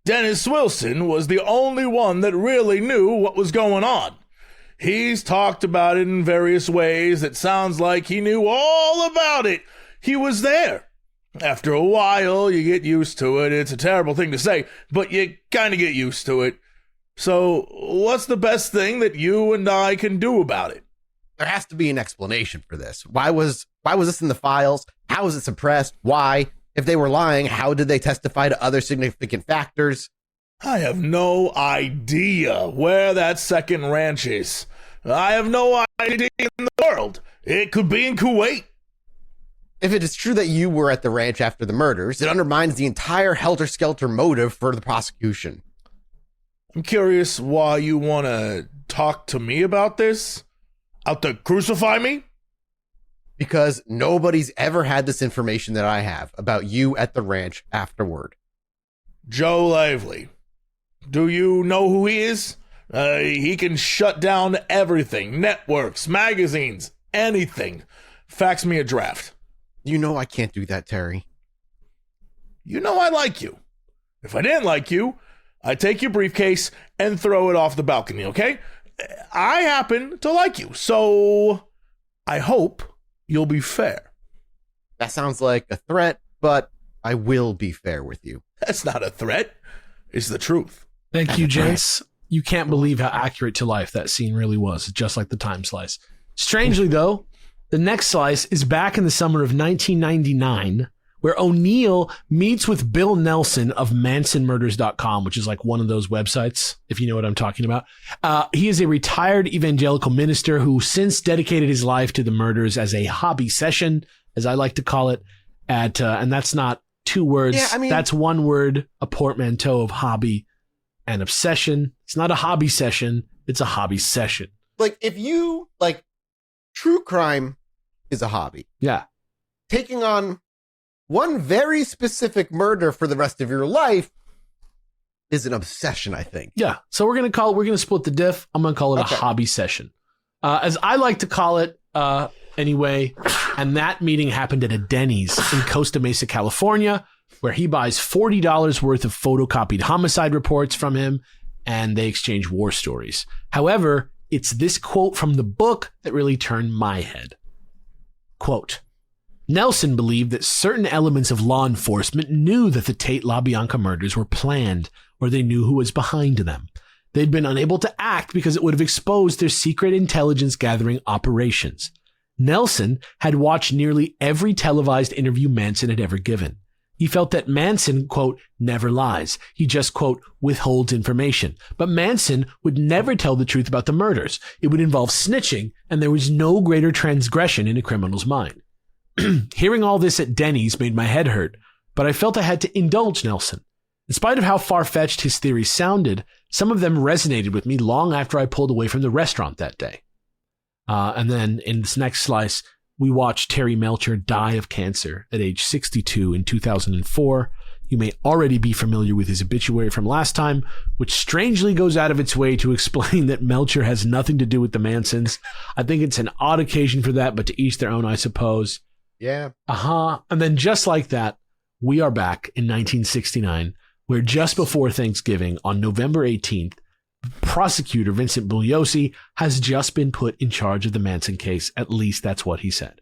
Dennis Wilson was the only one that really knew what was going on. He's talked about it in various ways. It sounds like he knew all about it. He was there. After a while, you get used to it. It's a terrible thing to say, but you kind of get used to it. So what's the best thing that you and I can do about it? There has to be an explanation for this. Why was this in the files? How was it suppressed? Why? If they were lying, how did they testify to other significant factors? I have no idea where that second ranch is. I have no idea in the world. It could be in Kuwait. If it is true that you were at the ranch after the murders, it undermines the entire helter-skelter motive for the prosecution. I'm curious why you want to talk to me about this? Out to crucify me? Because nobody's ever had this information that I have about you at the ranch afterward. Joe Lively. Do you know who he is? He can shut down everything. Networks, magazines, anything. Fax me a draft. You know I can't do that, Terry. You know I like you. If I didn't like you, I'd take your briefcase and throw it off the balcony, okay? I happen to like you, so I hope you'll be fair. That sounds like a threat, but I will be fair with you. That's not a threat. It's the truth. Thank you, gents. You can't believe how accurate to life that scene really was, just like the time slice. Strangely, though, the next slice is back in the summer of 1999, where O'Neill meets with Bill Nelson of MansonMurders.com, which is like one of those websites, if you know what I'm talking about. He is a retired evangelical minister who since dedicated his life to the murders as a hobby session, as I like to call it. And that's not 2 words. Yeah, I mean, that's 1 word, a portmanteau of hobby and obsession. It's not a hobby session. It's a hobby session. Like, if you, true crime is a hobby. Yeah. Taking on one very specific murder for the rest of your life is an obsession, I think. Yeah. So we're going to split the diff. I'm going to call it a hobby session. As I like to call it, anyway. And that meeting happened at a Denny's in Costa Mesa, California, where he buys $40 worth of photocopied homicide reports from him, and they exchange war stories. However, it's this quote from the book that really turned my head. Quote, Nelson believed that certain elements of law enforcement knew that the Tate LaBianca murders were planned, or they knew who was behind them. They'd been unable to act because it would have exposed their secret intelligence gathering operations. Nelson had watched nearly every televised interview Manson had ever given. He felt that Manson, quote, never lies. He just, quote, withholds information. But Manson would never tell the truth about the murders. It would involve snitching, and there was no greater transgression in a criminal's mind. Hearing all this at Denny's made my head hurt, but I felt I had to indulge Nelson. In spite of how far-fetched his theories sounded, some of them resonated with me long after I pulled away from the restaurant that day. And then in this next slice, we watched Terry Melcher die of cancer at age 62 in 2004. You may already be familiar with his obituary from last time, which strangely goes out of its way to explain that Melcher has nothing to do with the Mansons. I think it's an odd occasion for that, but to each their own, I suppose. Yeah. And then just like that, we are back in 1969, where just before Thanksgiving, on November 18th, prosecutor Vincent Bugliosi has just been put in charge of the Manson case. At least that's what he said.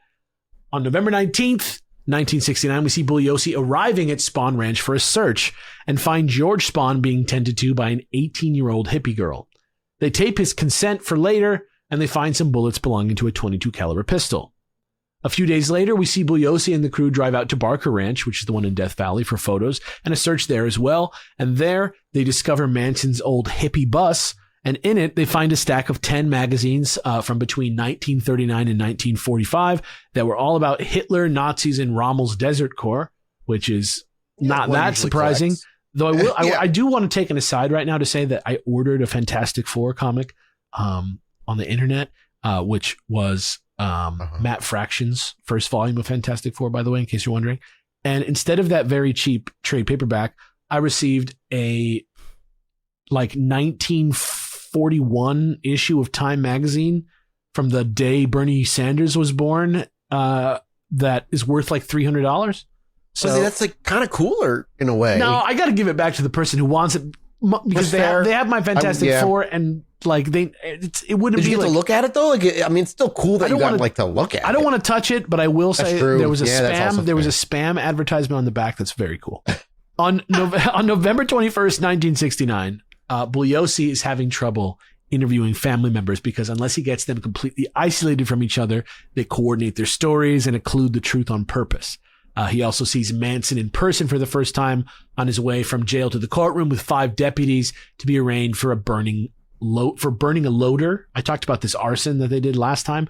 On November 19th, 1969, we see Bugliosi arriving at Spahn Ranch for a search and find George Spahn being tended to by an 18-year-old hippie girl. They tape his consent for later, and they find some bullets belonging to a .22 caliber pistol. A few days later, we see Bugliosi and the crew drive out to Barker Ranch, which is the one in Death Valley, for photos, and a search there as well. And there, they discover Manson's old hippie bus, and in it, they find a stack of 10 magazines from between 1939 and 1945 that were all about Hitler, Nazis, and Rommel's Desert Corps, which is not that surprising. Collects. Though I do want to take an aside right now to say that I ordered a Fantastic Four comic on the internet, which was Matt Fraction's first volume of Fantastic Four, by the way, in case you're wondering. And instead of that very cheap trade paperback, I received a 1941 issue of Time magazine from the day Bernie Sanders was born that is worth like $300. So see, that's kind of cooler in a way. No, I got to give it back to the person who wants it because they have my Fantastic Four, and it wouldn't Did be you get to look at it though? It's still cool that you got to look at it. I don't want to touch it, but I will say there was a spam. There was a spam spam advertisement on the back that's very cool. On November 21st, 1969, Bugliosi is having trouble interviewing family members because unless he gets them completely isolated from each other, they coordinate their stories and occlude the truth on purpose. He also sees Manson in person for the first time on his way from jail to the courtroom with 5 deputies to be arraigned for burning a loader. I talked about this arson that they did last time.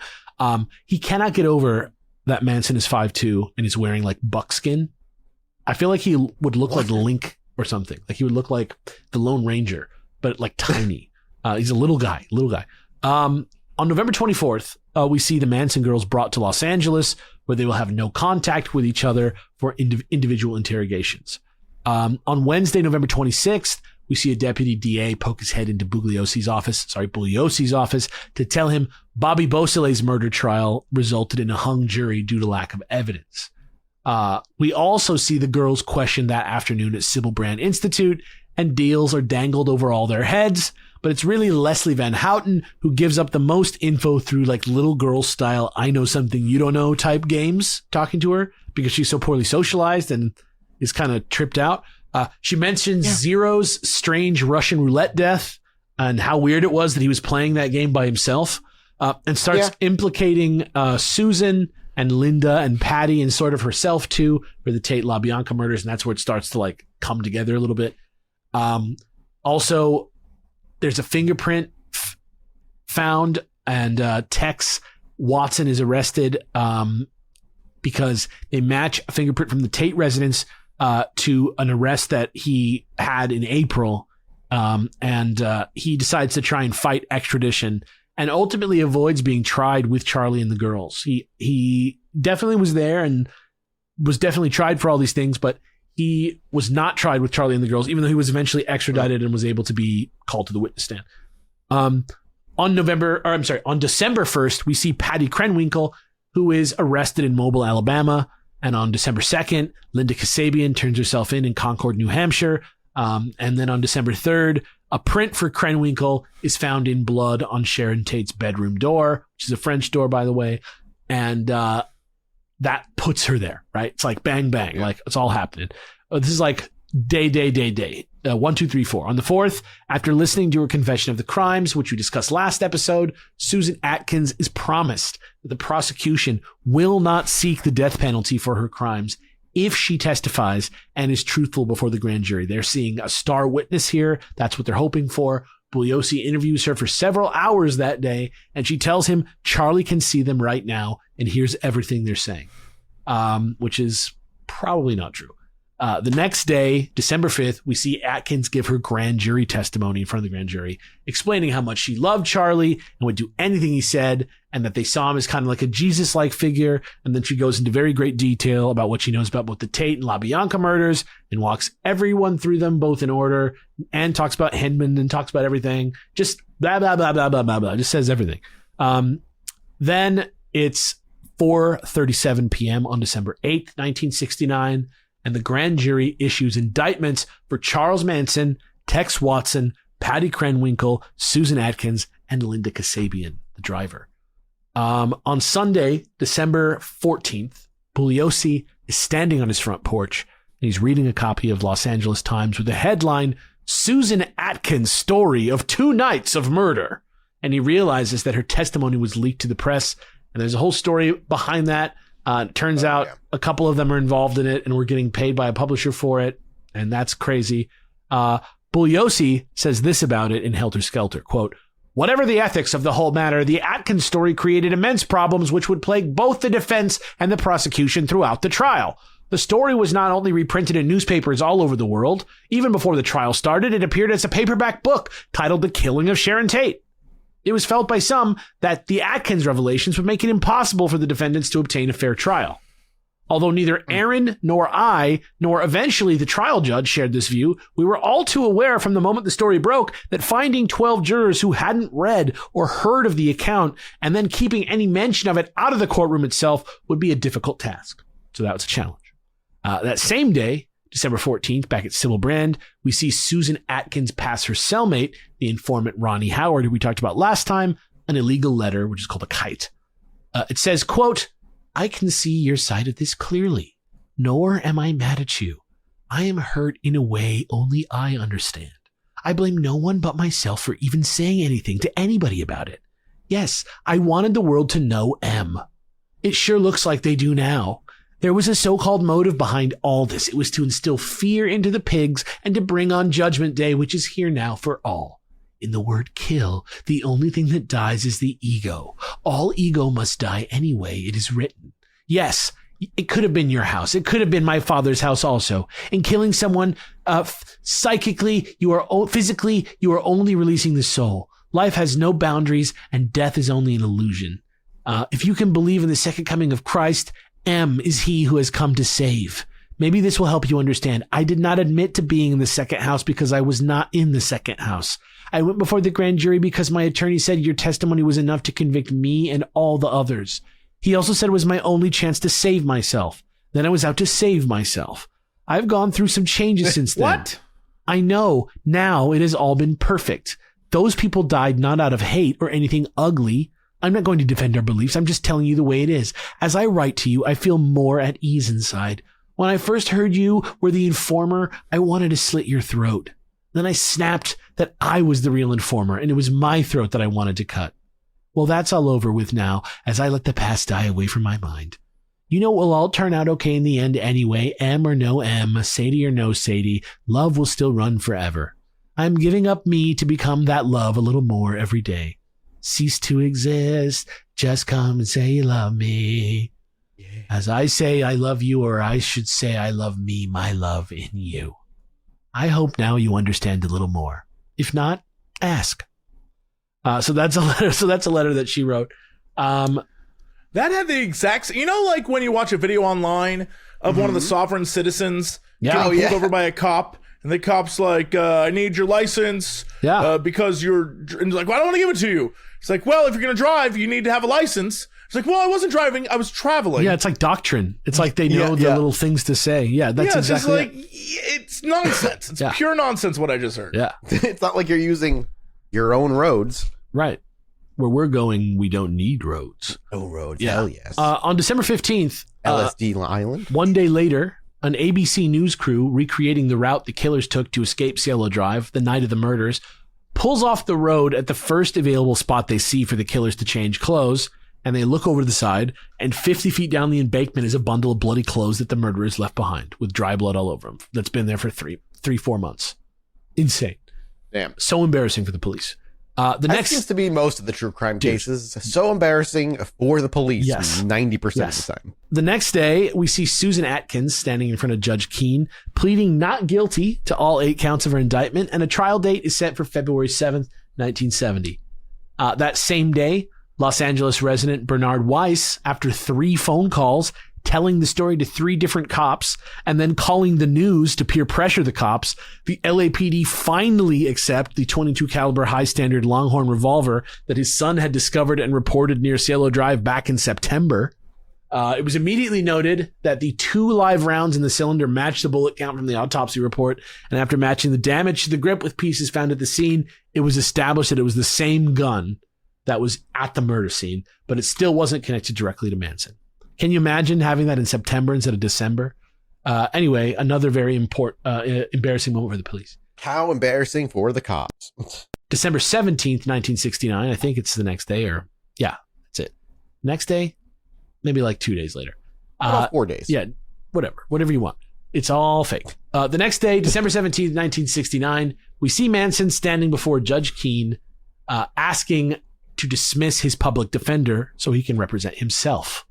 He cannot get over that Manson is 5'2" and is wearing buckskin. I feel like he would look like Link or something. Like he would look like the Lone Ranger, but tiny. He's a little guy. On November 24th, we see the Manson girls brought to Los Angeles, where they will have no contact with each other for individual interrogations. On Wednesday, November 26th, we see a deputy DA poke his head into Bugliosi's office to tell him Bobby Beausoleil's murder trial resulted in a hung jury due to lack of evidence. We also see the girls questioned that afternoon at Sybil Brand Institute, and deals are dangled over all their heads. But it's really Leslie Van Houten who gives up the most info through little girl style I know something you don't know type games talking to her because she's so poorly socialized and is kind of tripped out. She mentions Zero's strange Russian roulette death and how weird it was that he was playing that game by himself, and starts implicating Susan and Linda and Patty and sort of herself too for the Tate LaBianca murders. And that's where it starts to come together a little bit. Also, there's a fingerprint found, and Tex Watson is arrested because they match a fingerprint from the Tate residence to an arrest that he had in April. And he decides to try and fight extradition and ultimately avoids being tried with Charlie and the girls. He definitely was there and was definitely tried for all these things, but he was not tried with Charlie and the girls, even though he was eventually extradited and was able to be called to the witness stand. On December 1st, we see Patty Krenwinkel, who is arrested in Mobile, Alabama. And on December 2nd, Linda Kasabian turns herself in Concord, New Hampshire. And then on December 3rd, a print for Krenwinkel is found in blood on Sharon Tate's bedroom door, which is a French door, by the way. And that puts her there, right? It's bang, bang, it's all happening. This is day. 1, 2, 3, 4. On the 4th, after listening to her confession of the crimes, which we discussed last episode, Susan Atkins is promised that the prosecution will not seek the death penalty for her crimes, if she testifies and is truthful before the grand jury. They're seeing a star witness here. That's what they're hoping for. Bugliosi interviews her for several hours that day, and she tells him Charlie can see them right now and hears everything they're saying, which is probably not true. The next day, December 5th, we see Atkins give her grand jury testimony in front of the grand jury, explaining how much she loved Charlie and would do anything he said, and that they saw him as kind of like a Jesus-like figure. And then she goes into very great detail about what she knows about both the Tate and LaBianca murders and walks everyone through them both in order, and talks about Hedman and talks about everything. Just blah, blah, blah, blah, blah, blah, blah. Just says everything. Then it's 4:37 p.m. on December 8th, 1969. And the grand jury issues indictments for Charles Manson, Tex Watson, Patty Krenwinkel, Susan Atkins, and Linda Kasabian, the driver. On Sunday, December 14th, Bugliosi is standing on his front porch, and he's reading a copy of Los Angeles Times with the headline, Susan Atkins' Story of 2 Nights of Murder. And he realizes that her testimony was leaked to the press, and there's a whole story behind that. It turns out a couple of them are involved in it and we're getting paid by a publisher for it. And that's crazy. Bugliosi says this about it in Helter Skelter, quote, whatever the ethics of the whole matter, the Atkins story created immense problems which would plague both the defense and the prosecution throughout the trial. The story was not only reprinted in newspapers all over the world, even before the trial started, it appeared as a paperback book titled The Killing of Sharon Tate. It was felt by some that the Atkins revelations would make it impossible for the defendants to obtain a fair trial. Although neither Aaron nor I, nor eventually the trial judge shared this view, we were all too aware from the moment the story broke that finding 12 jurors who hadn't read or heard of the account and then keeping any mention of it out of the courtroom itself would be a difficult task. So that was a challenge. That same day, December 14th, back at Sybil Brand, we see Susan Atkins pass her cellmate, the informant Ronnie Howard, who we talked about last time, an illegal letter, which is called a kite. It says, quote, I can see your side of this clearly, nor am I mad at you. I am hurt in a way only I understand. I blame no one but myself for even saying anything to anybody about it. Yes, I wanted the world to know M. It sure looks like they do now. There was a so-called motive behind all this. It was to instill fear into the pigs and to bring on Judgment Day, which is here now for all. In the word kill, the only thing that dies is the ego. All ego must die anyway, it is written. Yes, it could have been your house. It could have been my father's house also. In killing someone, physically, you are only releasing the soul. Life has no boundaries and death is only an illusion. If you can believe in the second coming of Christ, M is he who has come to save. Maybe this will help you understand. I did not admit to being in the second house because I was not in the second house. I went before the grand jury because my attorney said your testimony was enough to convict me and all the others. He also said it was my only chance to save myself. Then I was out to save myself. I've gone through some changes since then. What? I know. Now it has all been perfect. Those people died not out of hate or anything ugly. I'm not going to defend our beliefs. I'm just telling you the way it is. As I write to you, I feel more at ease inside. When I first heard you were the informer, I wanted to slit your throat. Then I snapped that I was the real informer, and it was my throat that I wanted to cut. Well, that's all over with now, as I let the past die away from my mind. You know it will all turn out okay in the end anyway, M or no M, Sadie or no Sadie, love will still run forever. I'm giving up me to become that love a little more every day. Cease to exist, just come and say you love me. Yeah. As I say I love you, or I should say I love me, my love in you. I hope now you understand a little more. If not, ask. So that's a letter. So that's a letter that she wrote. That had the exact, like when you watch a video online of one of the sovereign citizens getting pulled over by a cop, and the cop's like, I need your license because and he's like, well, I don't want to give it to you. It's like, well, if you're going to drive, you need to have a license. It's like, well, I wasn't driving. I was traveling. Yeah, it's like doctrine. It's like they know the little things to say. Yeah, that's exactly it. It's nonsense. It's pure nonsense what I just heard. Yeah. It's not like you're using your own roads. Right. Where we're going, we don't need roads. No roads. Yeah. Hell yes. On December 15th. LSD Island. One day later, an ABC News crew recreating the route the killers took to escape Cielo Drive the night of the murders pulls off the road at the first available spot they see for the killers to change clothes, and they look over to the side, and 50 feet down the embankment is a bundle of bloody clothes that the murderers left behind with dry blood all over them. That's been there for 4 months. Insane. Damn. So embarrassing for the police. That seems to be most of the true crime cases. So embarrassing for the police. Yes. 90% of the time. The next day, we see Susan Atkins standing in front of Judge Keene, pleading not guilty to all 8 counts of her indictment, and a trial date is set for February 7th, 1970. That same day, Los Angeles resident Bernard Weiss, after 3 phone calls, telling the story to 3 different cops and then calling the news to peer pressure the cops, the LAPD finally accept the 22 caliber high standard Longhorn revolver that his son had discovered and reported near Cielo Drive back in September. It was immediately noted that the 2 live rounds in the cylinder matched the bullet count from the autopsy report, and after matching the damage to the grip with pieces found at the scene, it was established that it was the same gun that was at the murder scene, but it still wasn't connected directly to Manson. Can you imagine having that in September instead of December? Anyway, another very embarrassing moment for the police. How embarrassing for the cops. December 17th, 1969. I think it's the next day, or yeah, that's it. Next day, maybe like 2 days later. 4 days. Yeah, whatever you want. It's all fake. The next day, December 17th, 1969, we see Manson standing before Judge Keene, asking to dismiss his public defender so he can represent himself.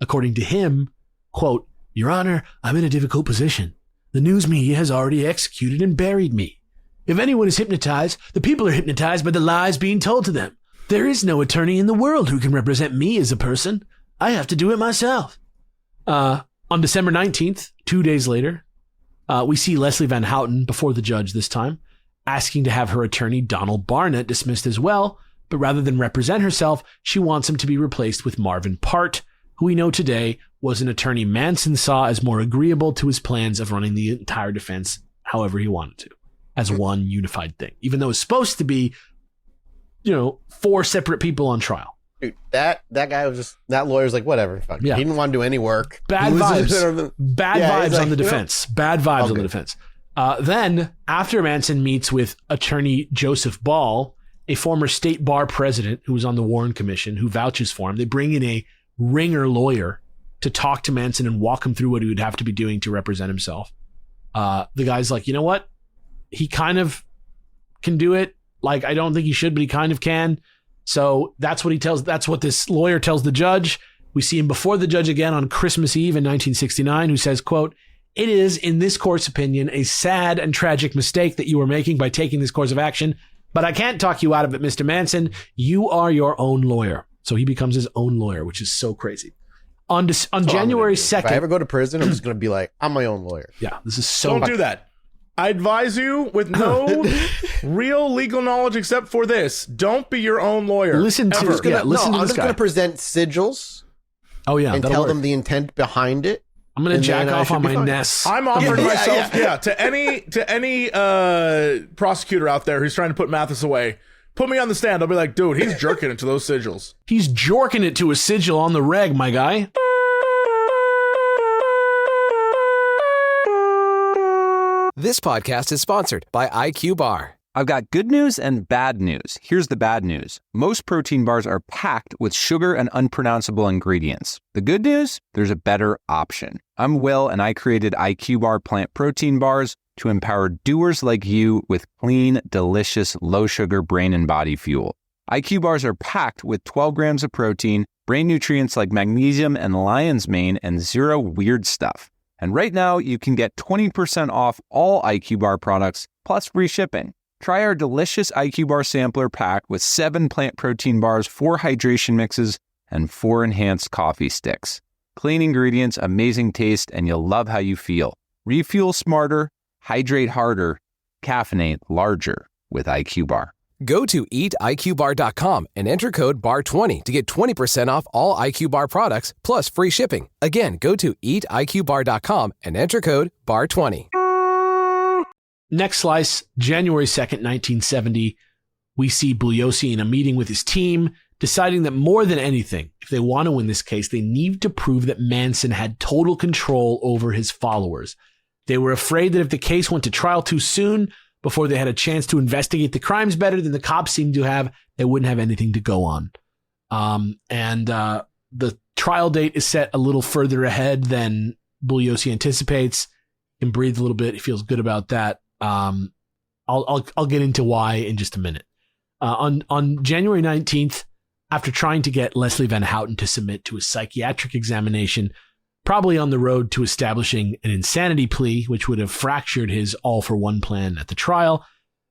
According to him, quote, "Your Honor, I'm in a difficult position. The news media has already executed and buried me. If anyone is hypnotized, the people are hypnotized by the lies being told to them. There is no attorney in the world who can represent me as a person. I have to do it myself." On December 19th, 2 days later, we see Leslie Van Houten before the judge this time, asking to have her attorney, Donald Barnett, dismissed as well, but rather than represent herself, she wants him to be replaced with Marvin Part, who we know today was an attorney Manson saw as more agreeable to his plans of running the entire defense however he wanted to, as one unified thing, even though it's supposed to be, 4 separate people on trial. Dude, that guy was just, that lawyer's like, whatever, fuck. Yeah. He didn't want to do any work. Bad vibes. Bad vibes on the defense. Bad vibes on the defense. Then, after Manson meets with attorney Joseph Ball, a former state bar president who was on the Warren Commission, who vouches for him, they bring in a ringer lawyer to talk to Manson and walk him through what he would have to be doing to represent himself. The guy's like, you know what? He kind of can do it. Like, I don't think he should, but he kind of can. So that's what this lawyer tells the judge. We see him before the judge again on Christmas Eve in 1969, who says, quote, "It is, in this court's opinion, a sad and tragic mistake that you are making by taking this course of action, but I can't talk you out of it, Mr. Manson. You are your own lawyer." So he becomes his own lawyer, which is so crazy. On January 2nd. If I ever go to prison, I'm just going to be like, I'm my own lawyer. Yeah, this is so. Don't do that. I advise you, with no real legal knowledge except for this, don't be your own lawyer. I'm just going to present sigils. Oh, yeah. And tell them the intent behind it. I'm going to jack off on my nest. I'm offering myself to any prosecutor out there who's trying to put Mathis away. Put me on the stand. I'll be like, dude, he's jerking it to those sigils. He's jorking it to a sigil on the reg, my guy. This podcast is sponsored by IQ Bar. I've got good news and bad news. Here's the bad news. Most protein bars are packed with sugar and unpronounceable ingredients. The good news? There's a better option. I'm Will, and I created IQ Bar plant protein bars to empower doers like you with clean, delicious, low-sugar brain and body fuel. IQ Bars are packed with 12 grams of protein, brain nutrients like magnesium and lion's mane, and 0 weird stuff. And right now, you can get 20% off all IQ Bar products, plus free shipping. Try our delicious IQ Bar sampler pack with 7 plant protein bars, 4 hydration mixes, and 4 enhanced coffee sticks. Clean ingredients, amazing taste, and you'll love how you feel. Refuel smarter, hydrate harder, caffeinate larger with IQ Bar. Go to eatiqbar.com and enter code BAR20 to get 20% off all IQ Bar products plus free shipping. Again, go to eatiqbar.com and enter code BAR20. Next slice, January 2nd, 1970. We see Bugliosi in a meeting with his team, deciding that more than anything, if they want to win this case, they need to prove that Manson had total control over his followers. They were afraid that if the case went to trial too soon, before they had a chance to investigate the crimes better than the cops seemed to have, they wouldn't have anything to go on. The trial date is set a little further ahead than Bugliosi anticipates. He can breathe a little bit. He feels good about that. I'll get into why in just a minute. On January 19th, after trying to get Leslie Van Houten to submit to a psychiatric examination, probably on the road to establishing an insanity plea, which would have fractured his all-for-one plan at the trial,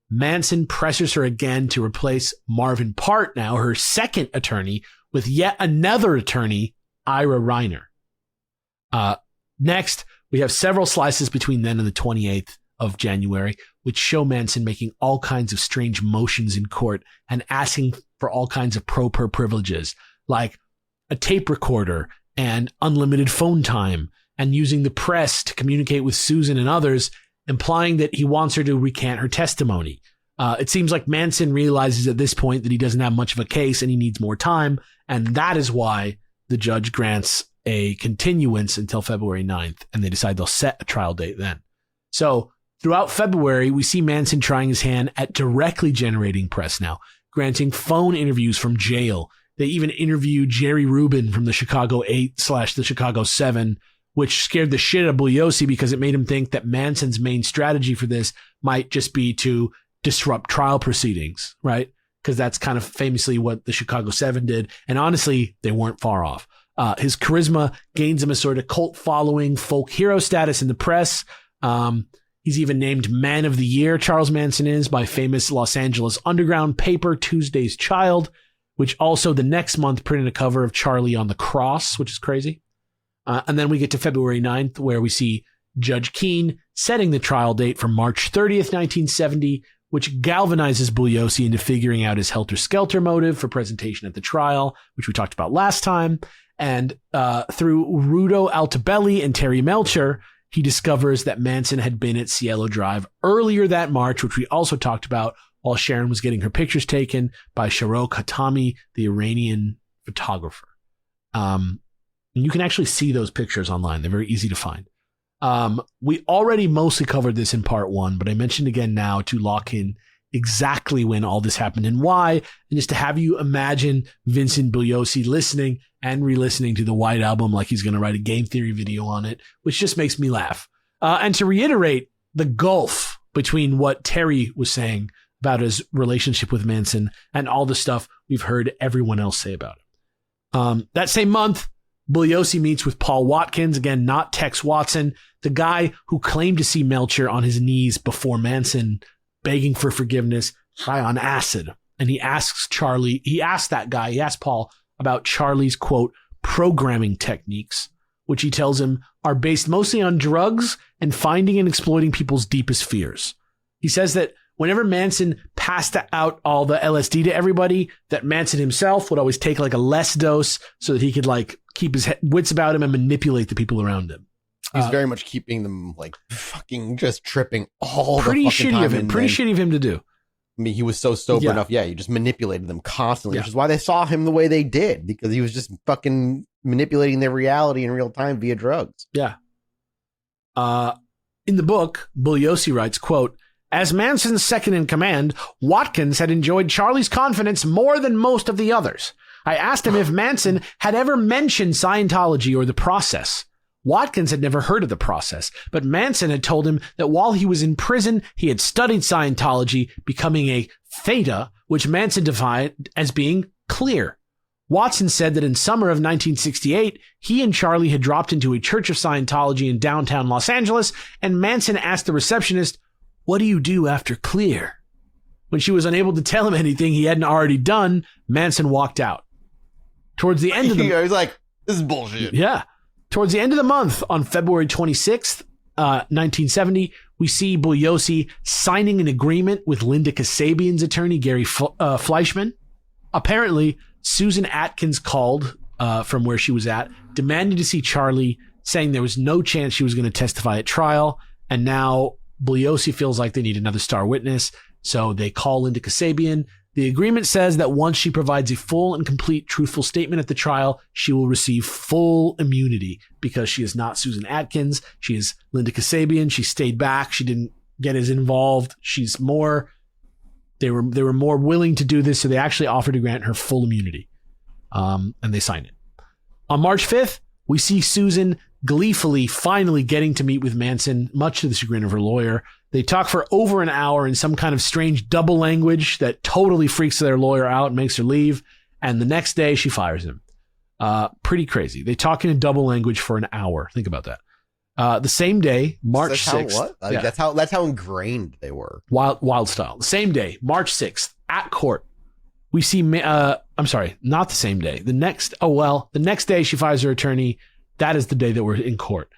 Manson pressures her again to replace Marvin Part, now her second attorney, with yet another attorney, Ira Reiner. Next, we have several slices between then and the 28th of January, which show Manson making all kinds of strange motions in court and asking for all kinds of pro per privileges, like a tape recorder and unlimited phone time, and using the press to communicate with Susan and others, implying that he wants her to recant her testimony. It seems like Manson realizes at this point that he doesn't have much of a case and he needs more time, and that is why the judge grants a continuance until February 9th, and they decide they'll set a trial date then. So throughout February, we see Manson trying his hand at directly generating press now, granting phone interviews from jail. They even interviewed Jerry Rubin from the Chicago 8/the Chicago 7, which scared the shit out of Bugliosi because it made him think that Manson's main strategy for this might just be to disrupt trial proceedings, right? Because that's kind of famously what the Chicago 7 did. And honestly, they weren't far off. His charisma gains him a sort of cult following, folk hero status in the press. He's even named Man of the Year, Charles Manson is, by famous Los Angeles underground paper Tuesday's Child, which also the next month printed a cover of Charlie on the Cross, which is crazy. And then we get to February 9th, where we see Judge Keene setting the trial date for March 30th, 1970, which galvanizes Bugliosi into figuring out his helter-skelter motive for presentation at the trial, which we talked about last time. And through Rudo Altobelli and Terry Melcher, he discovers that Manson had been at Cielo Drive earlier that March, which we also talked about, while Sharon was getting her pictures taken by Sharo Khatami, the Iranian photographer. And you can actually see those pictures online. They're very easy to find. We already mostly covered this in part one, but I mentioned again now to lock in exactly when all this happened and why, and just to have you imagine Vincent Bugliosi listening and re-listening to the White Album like he's going to write a game theory video on it, which just makes me laugh. And to reiterate the gulf between what Terry was saying about his relationship with Manson and all the stuff we've heard everyone else say about it. That same month, Bugliosi meets with Paul Watkins, again, not Tex Watson, the guy who claimed to see Melcher on his knees before Manson, begging for forgiveness, high on acid. And he asks Paul about Charlie's, quote, programming techniques, which he tells him are based mostly on drugs and finding and exploiting people's deepest fears. He says that whenever Manson passed out all the LSD to everybody, that Manson himself would always take like a less dose so that he could like keep his wits about him and manipulate the people around him. He's very much keeping them like fucking just tripping all the pretty fucking shitty time. of him. Pretty shitty of him to do. I mean, he was so sober enough. Yeah, he just manipulated them constantly, which is why they saw him the way they did, because he was just fucking manipulating their reality in real time via drugs. Yeah. In the book, Bugliosi writes, quote, as Manson's second in command, Watkins had enjoyed Charlie's confidence more than most of the others. I asked him if Manson had ever mentioned Scientology or the process. Watkins had never heard of the process, but Manson had told him that while he was in prison, he had studied Scientology, becoming a theta, which Manson defined as being clear. Watson said that in summer of 1968, he and Charlie had dropped into a Church of Scientology in downtown Los Angeles, and Manson asked the receptionist, what do you do after clear? When she was unable to tell him anything he hadn't already done, Manson walked out. Towards the end of the... He was like, this is bullshit. Yeah. Towards the end of the month, on February 26th, 1970, we see Bugliosi signing an agreement with Linda Kasabian's attorney, Gary Fleischman. Apparently, Susan Atkins called from where she was at, demanding to see Charlie, saying there was no chance she was going to testify at trial. And now Bugliosi feels like they need another star witness, so they call Linda Kasabian. The agreement says that once she provides a full and complete truthful statement at the trial, she will receive full immunity because she is not Susan Atkins. She is Linda Kasabian. She stayed back. She didn't get as involved. She's more... They were more willing to do this, so they actually offered to grant her full immunity. And they sign it. On March 5th, we see Susan gleefully finally getting to meet with Manson, much to the chagrin of her lawyer. They talk for over an hour in some kind of strange double language that totally freaks their lawyer out and makes her leave. And the next day, she fires him. Pretty crazy. They talk in a double language for an hour. Think about that. The same day, March 6th. What? Yeah. That's how ingrained they were. Wild style. The same day, March 6th, at court, we see, I'm sorry, not the same day. The next day she fires her attorney. That is the day that we're in court.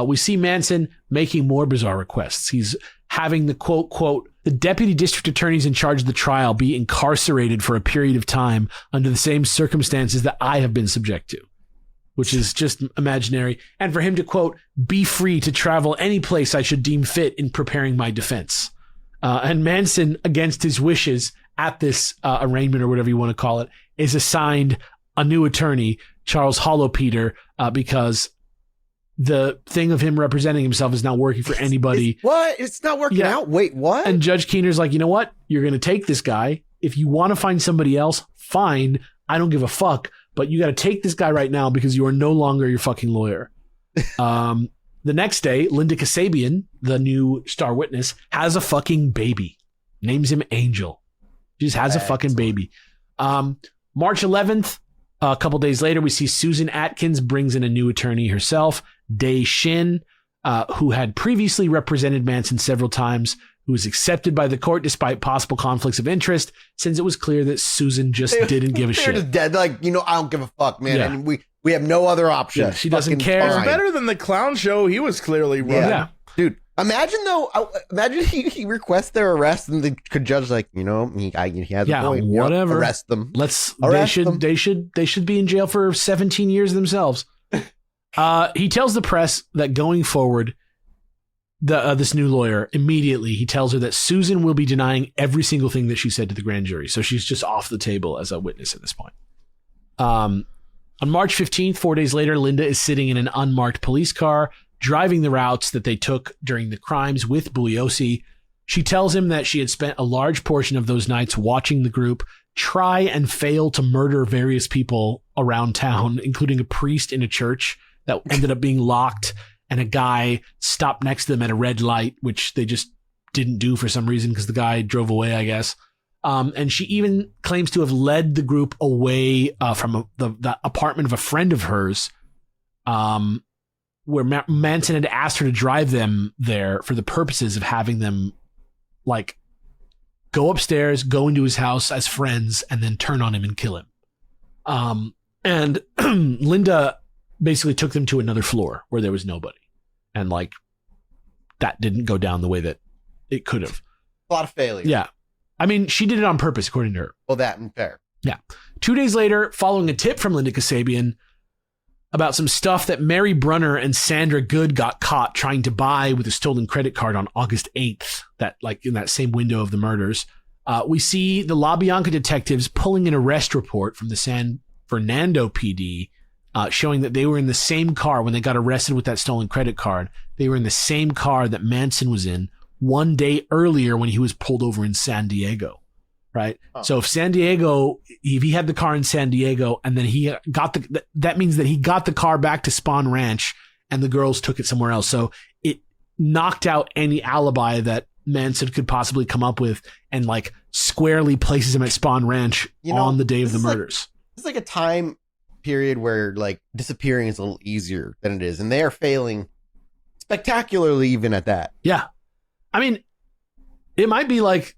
We see Manson making more bizarre requests. He's having the quote, the deputy district attorneys in charge of the trial be incarcerated for a period of time under the same circumstances that I have been subject to, which is just imaginary. And for him to, quote, be free to travel any place I should deem fit in preparing my defense. And Manson, against his wishes at this arraignment or whatever you want to call it, is assigned a new attorney, Charles Peter, because the thing of him representing himself is not working for anybody. What? It's not working out? Wait, what? And Judge Keener's like, you know what? You're going to take this guy. If you want to find somebody else, fine. I don't give a fuck. But you got to take this guy right now because you are no longer your fucking lawyer. The next day, Linda Kasabian, the new star witness, has a fucking baby. Names him Angel. She just has a fucking baby. March 11th, a couple days later, we see Susan Atkins brings in a new attorney herself, Dae Shin, who had previously represented Manson several times, who was accepted by the court despite possible conflicts of interest, since it was clear that Susan just didn't give a shit. They're just dead. Like, I don't give a fuck, man. Yeah. And we have no other option. Yeah, she doesn't care. It's better than the clown show he was clearly running. Yeah. Dude, imagine he requests their arrest and the judge like, he has a point. Whatever. Arrest them. They should be in jail for 17 years themselves. He tells the press that going forward, this new lawyer, immediately he tells her that Susan will be denying every single thing that she said to the grand jury. So she's just off the table as a witness at this point. On March 15th, 4 days later, Linda is sitting in an unmarked police car, driving the routes that they took during the crimes with Bugliosi. She tells him that she had spent a large portion of those nights watching the group try and fail to murder various people around town, including a priest in a church that ended up being locked, and a guy stopped next to them at a red light, which they just didn't do for some reason because the guy drove away, I guess. And she even claims to have led the group away from the apartment of a friend of hers, where Manson had asked her to drive them there for the purposes of having them, like, go upstairs, go into his house as friends, and then turn on him and kill him. And Linda basically took them to another floor where there was nobody. And, like, that didn't go down the way that it could have. A lot of failure. Yeah. I mean, she did it on purpose, according to her. Well, that and fair. Yeah. 2 days later, following a tip from Linda Kasabian about some stuff that Mary Brunner and Sandra Good got caught trying to buy with a stolen credit card on August 8th, in that same window of the murders, we see the La Bianca detectives pulling an arrest report from the San Fernando PD, showing that they were in the same car when they got arrested with that stolen credit card. They were in the same car that Manson was in 1 day earlier when he was pulled over in San Diego. Right. Oh. So if he had the car in San Diego and then he got that means that he got the car back to Spawn Ranch and the girls took it somewhere else. So it knocked out any alibi that Manson could possibly come up with and, like, squarely places him at Spawn Ranch on the day of the murders. It's like a time period where, like, disappearing is a little easier than it is. And they are failing spectacularly even at that. Yeah. I mean, it might be like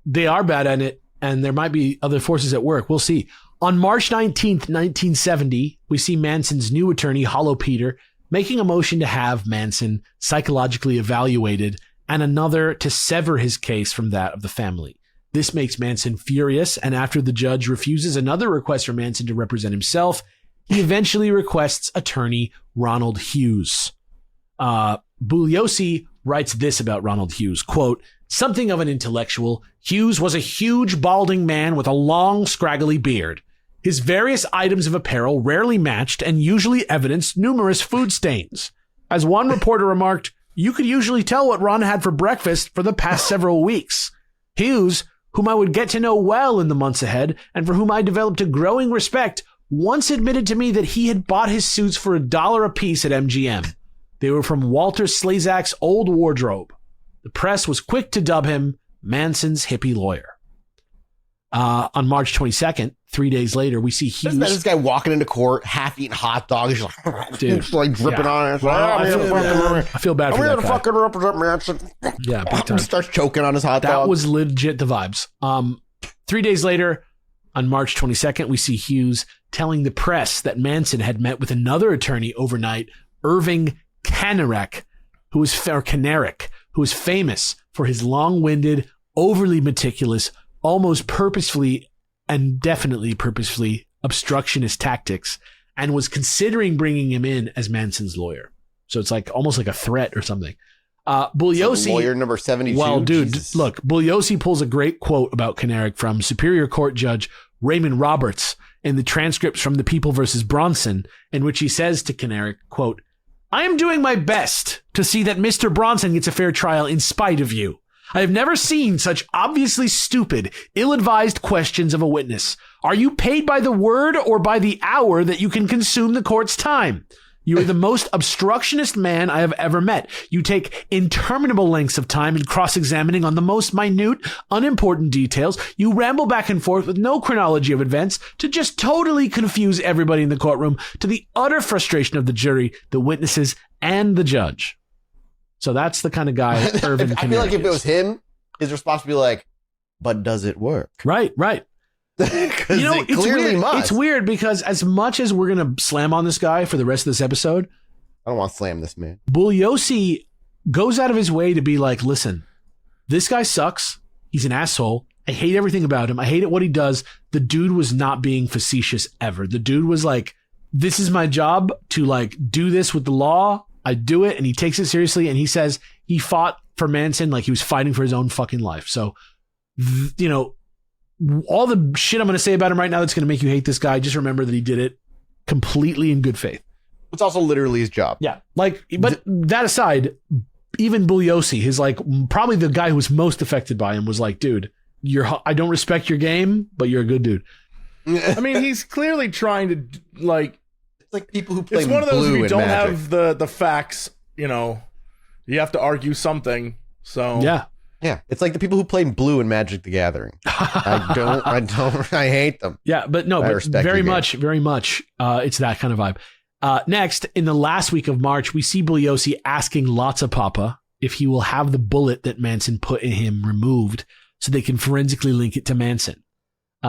they are bad at it and there might be other forces at work. We'll see. On March 19th, 1970, we see Manson's new attorney, Hollow Peter, making a motion to have Manson psychologically evaluated and another to sever his case from that of the family. This makes Manson furious, and after the judge refuses another request for Manson to represent himself, he eventually requests attorney Ronald Hughes. Bugliosi writes this about Ronald Hughes, quote, "Something of an intellectual, Hughes was a huge balding man with a long, scraggly beard. His various items of apparel rarely matched and usually evidenced numerous food stains. As one reporter remarked, you could usually tell what Ron had for breakfast for the past several weeks. Hughes, whom I would get to know well in the months ahead and for whom I developed a growing respect, once admitted to me that he had bought his suits for $1 a piece at MGM. They were from Walter Slezak's old wardrobe. The press was quick to dub him Manson's hippie lawyer. On March 22nd, 3 days later, we see Hughes. This guy walking into court, half-eating hot dog. He's like, dude, like dripping on it. I feel bad for that guy. I'm here to fucking represent Manson. Yeah, big time. Starts choking on his hot dog. That was legit the vibes. 3 days later, on March 22nd, we see Hughes telling the press that Manson had met with another attorney overnight, Irving Kanarek, who was famous for his long-winded, overly meticulous, almost purposefully and definitely purposefully obstructionist tactics, and was considering bringing him in as Manson's lawyer. So it's like almost like a threat or something. Bugliosi, lawyer number 72. Well, dude, Jesus. Look, Bugliosi pulls a great quote about Kanarek from Superior Court Judge Raymond Roberts in the transcripts from The People versus Bronson, in which he says to Kanarek, quote, "I am doing my best to see that Mr. Bronson gets a fair trial in spite of you. I have never seen such obviously stupid, ill-advised questions of a witness. Are you paid by the word or by the hour that you can consume the court's time? You are the most obstructionist man I have ever met. You take interminable lengths of time in cross-examining on the most minute, unimportant details. You ramble back and forth with no chronology of events to just totally confuse everybody in the courtroom, to the utter frustration of the jury, the witnesses, and the judge." So that's the kind of guy Irvin I feel like if it was him, his response would be like, "But does it work?" Right. Because it it's clearly weird. must. It's weird because as much as we're going to slam on this guy for the rest of this episode, I don't want to slam this man. Bugliosi goes out of his way to be like, listen, this guy sucks. He's an asshole. I hate everything about him. I hate it what he does. The dude was not being facetious ever. The dude was like, this is my job to like do this with the law. I do it. And he takes it seriously. And he says he fought for Manson like he was fighting for his own fucking life. So, you know, all the shit I'm going to say about him right now that's going to make you hate this guy, just remember that he did it completely in good faith. It's also literally his job. Yeah. Like, but that aside, even Bugliosi, his like probably the guy who was most affected by him was like, dude, I don't respect your game, but you're a good dude. I mean, he's clearly trying to like, it's like people who play it's one of those, if Blue you in don't Magic. have the facts, you know, you have to argue something. So Yeah, it's like the people who play Blue in Magic the Gathering. I hate them. Yeah, but no, I but respect very your much, it's that kind of vibe. Next, in the last week of March, we see Bugliosi asking Lotsa Papa if he will have the bullet that Manson put in him removed so they can forensically link it to Manson.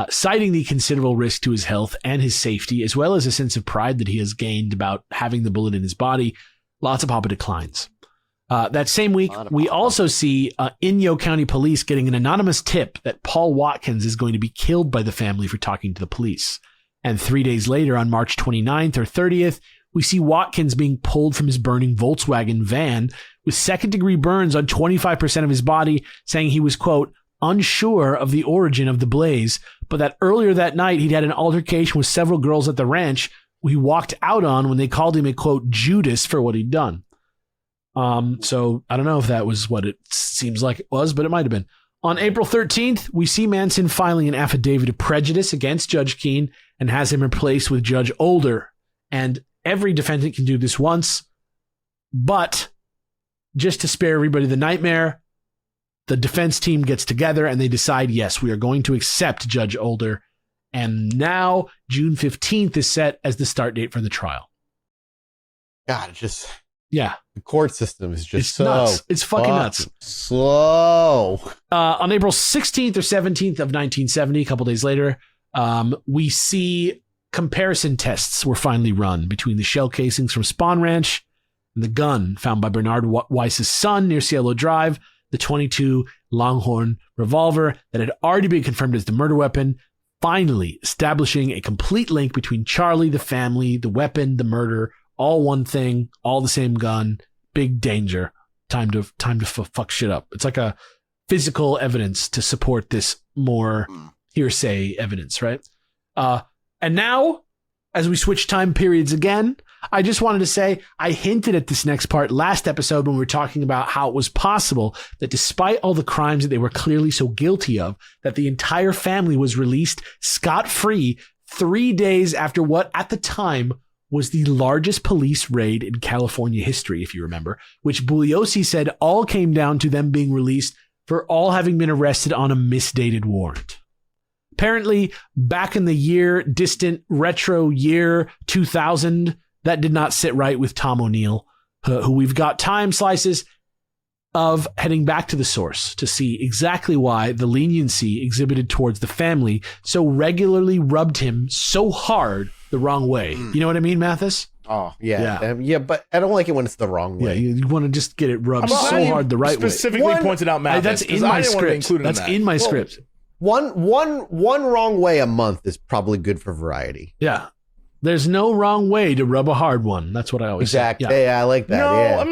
Citing the considerable risk to his health and his safety, as well as a sense of pride that he has gained about having the bullet in his body, Lotsa Papa declines. That same week, we also see Inyo County Police getting an anonymous tip that Paul Watkins is going to be killed by the family for talking to the police. And 3 days later, on March 29th or 30th, we see Watkins being pulled from his burning Volkswagen van with second-degree burns on 25% of his body, saying he was, quote, unsure of the origin of the blaze, but that earlier that night he'd had an altercation with several girls at the ranch who he walked out on when they called him a, quote, Judas for what he'd done. So I don't know if that was what it seems like it was, but it might have been. On April 13th, we see Manson filing an affidavit of prejudice against Judge Keene and has him replaced with Judge Older. And every defendant can do this once, but just to spare everybody the nightmare, the defense team gets together and they decide, yes, we are going to accept Judge Older. And now June 15th is set as the start date for the trial. God, it's just... Yeah. The court system is just so nuts. It's fucking nuts. Slow. On April 16th or 17th of 1970, a couple days later, we see comparison tests were finally run between the shell casings from Spawn Ranch and the gun found by Bernard Weiss's son near Cielo Drive, the .22 Longhorn revolver that had already been confirmed as the murder weapon, finally establishing a complete link between Charlie, the family, the weapon, the murder, all one thing, all the same gun, big danger, time to fuck shit up. It's like a physical evidence to support this more hearsay evidence, right? And now, as we switch time periods again, I just wanted to say, I hinted at this next part last episode when we were talking about how it was possible that despite all the crimes that they were clearly so guilty of, that the entire family was released scot-free 3 days after what at the time was the largest police raid in California history, if you remember, which Bugliosi said all came down to them being released for all having been arrested on a misdated warrant. Apparently, back in the distant retro year 2000, that did not sit right with Tom O'Neill, who we've got time slices of heading back to the source to see exactly why the leniency exhibited towards the family so regularly rubbed him so hard the wrong way. You know what I mean, Mathis? Oh, yeah. Yeah, but I don't like it when it's the wrong way. Yeah, you want to just get it rubbed so hard the right way. Specifically pointed out Mathis. That's in my script. That's in my script. One wrong way a month is probably good for variety. Yeah. There's no wrong way to rub a hard one. That's what I always say. Exactly. Yeah, I like that.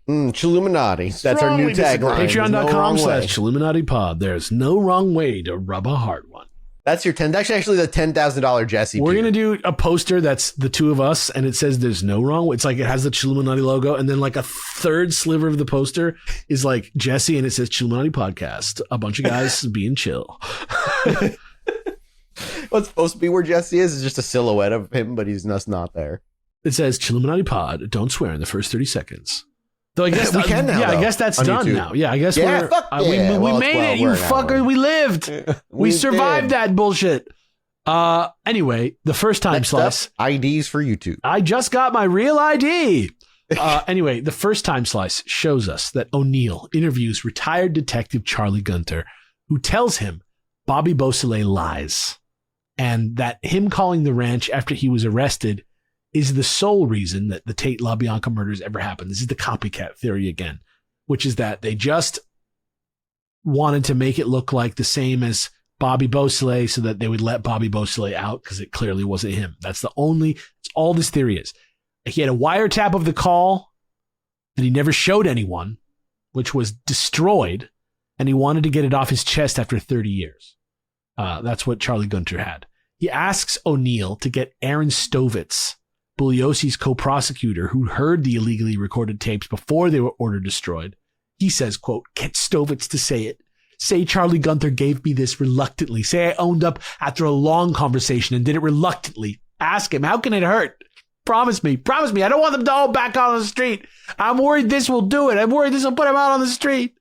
Chilluminati. That's our new tagline. Patreon.com/Chilluminati pod. There's no wrong way to rub a hard one. That's your actually the $10,000 Jesse. We're going to do a poster that's the two of us, and it says there's no wrong way. It's like it has the Chilluminati logo, and then like a third sliver of the poster is like Jesse, and it says Chilluminati podcast. A bunch of guys being chill. What's supposed to be where Jesse is just a silhouette of him, but he's just not there. It says Chilluminati pod. Don't swear in the first 30 seconds. Though I guess we can now. Yeah, I guess that's done YouTube. Now. Yeah, I guess we made it. You fucker. We lived. We survived that bullshit. Anyway, the first time slice. IDs for YouTube. I just got my real ID. Anyway, the first time slice shows us that O'Neill interviews retired detective Charlie Gunter, who tells him Bobby Beausoleil lies, and that him calling the ranch after he was arrested is the sole reason that the Tate LaBianca murders ever happened. This is the copycat theory again, which is that they just wanted to make it look like the same as Bobby Beausoleil so that they would let Bobby Beausoleil out because it clearly wasn't him. It's all this theory is. He had a wiretap of the call that he never showed anyone, which was destroyed, and he wanted to get it off his chest after 30 years. That's what Charlie Gunter had. He asks O'Neill to get Aaron Stovitz, Bugliosi's co-prosecutor who heard the illegally recorded tapes before they were ordered destroyed. He says, quote, get Stovitz to say it. Say Charlie Gunter gave me this reluctantly. Say I owned up after a long conversation and did it reluctantly. Ask him, how can it hurt? Promise me. I don't want them to all back out on the street. I'm worried this will do it. I'm worried this will put him out on the street.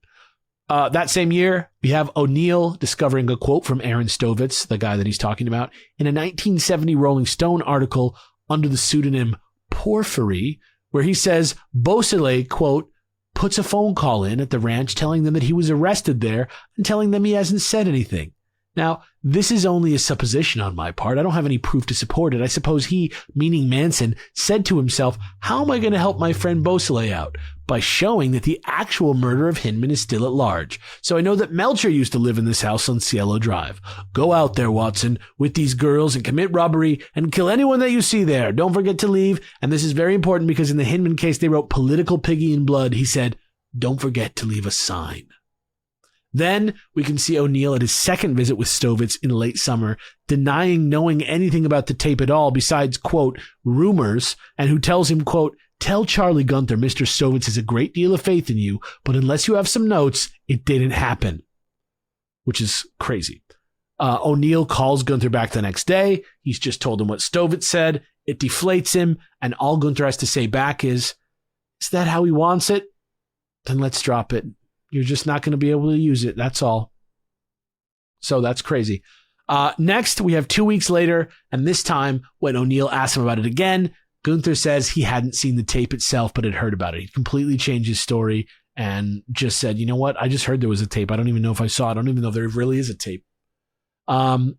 That same year, we have O'Neill discovering a quote from Aaron Stovitz, the guy that he's talking about, in a 1970 Rolling Stone article under the pseudonym Porphyry, where he says Beausoleil, quote, puts a phone call in at the ranch telling them that he was arrested there and telling them he hasn't said anything. Now, this is only a supposition on my part. I don't have any proof to support it. I suppose he, meaning Manson, said to himself, how am I going to help my friend Beausoleil out? By showing that the actual murder of Hinman is still at large. So I know that Melcher used to live in this house on Cielo Drive. Go out there, Watson, with these girls and commit robbery and kill anyone that you see there. Don't forget to leave. And this is very important because in the Hinman case, they wrote political piggy in blood. He said, don't forget to leave a sign. Then we can see O'Neill at his second visit with Stovitz in late summer, denying knowing anything about the tape at all besides, quote, rumors, and who tells him, quote, tell Charlie Gunter Mr. Stovitz has a great deal of faith in you, but unless you have some notes, it didn't happen. Which is crazy. O'Neill calls Gunter back the next day. He's just told him what Stovitz said. It deflates him, and all Gunter has to say back is that how he wants it? Then let's drop it. You're just not going to be able to use it. That's all. So that's crazy. Next, we have 2 weeks later, and this time, when O'Neill asks him about it again, Gunter says he hadn't seen the tape itself, but had heard about it. He completely changed his story and just said, you know what? I just heard there was a tape. I don't even know if I saw it. I don't even know if there really is a tape. Then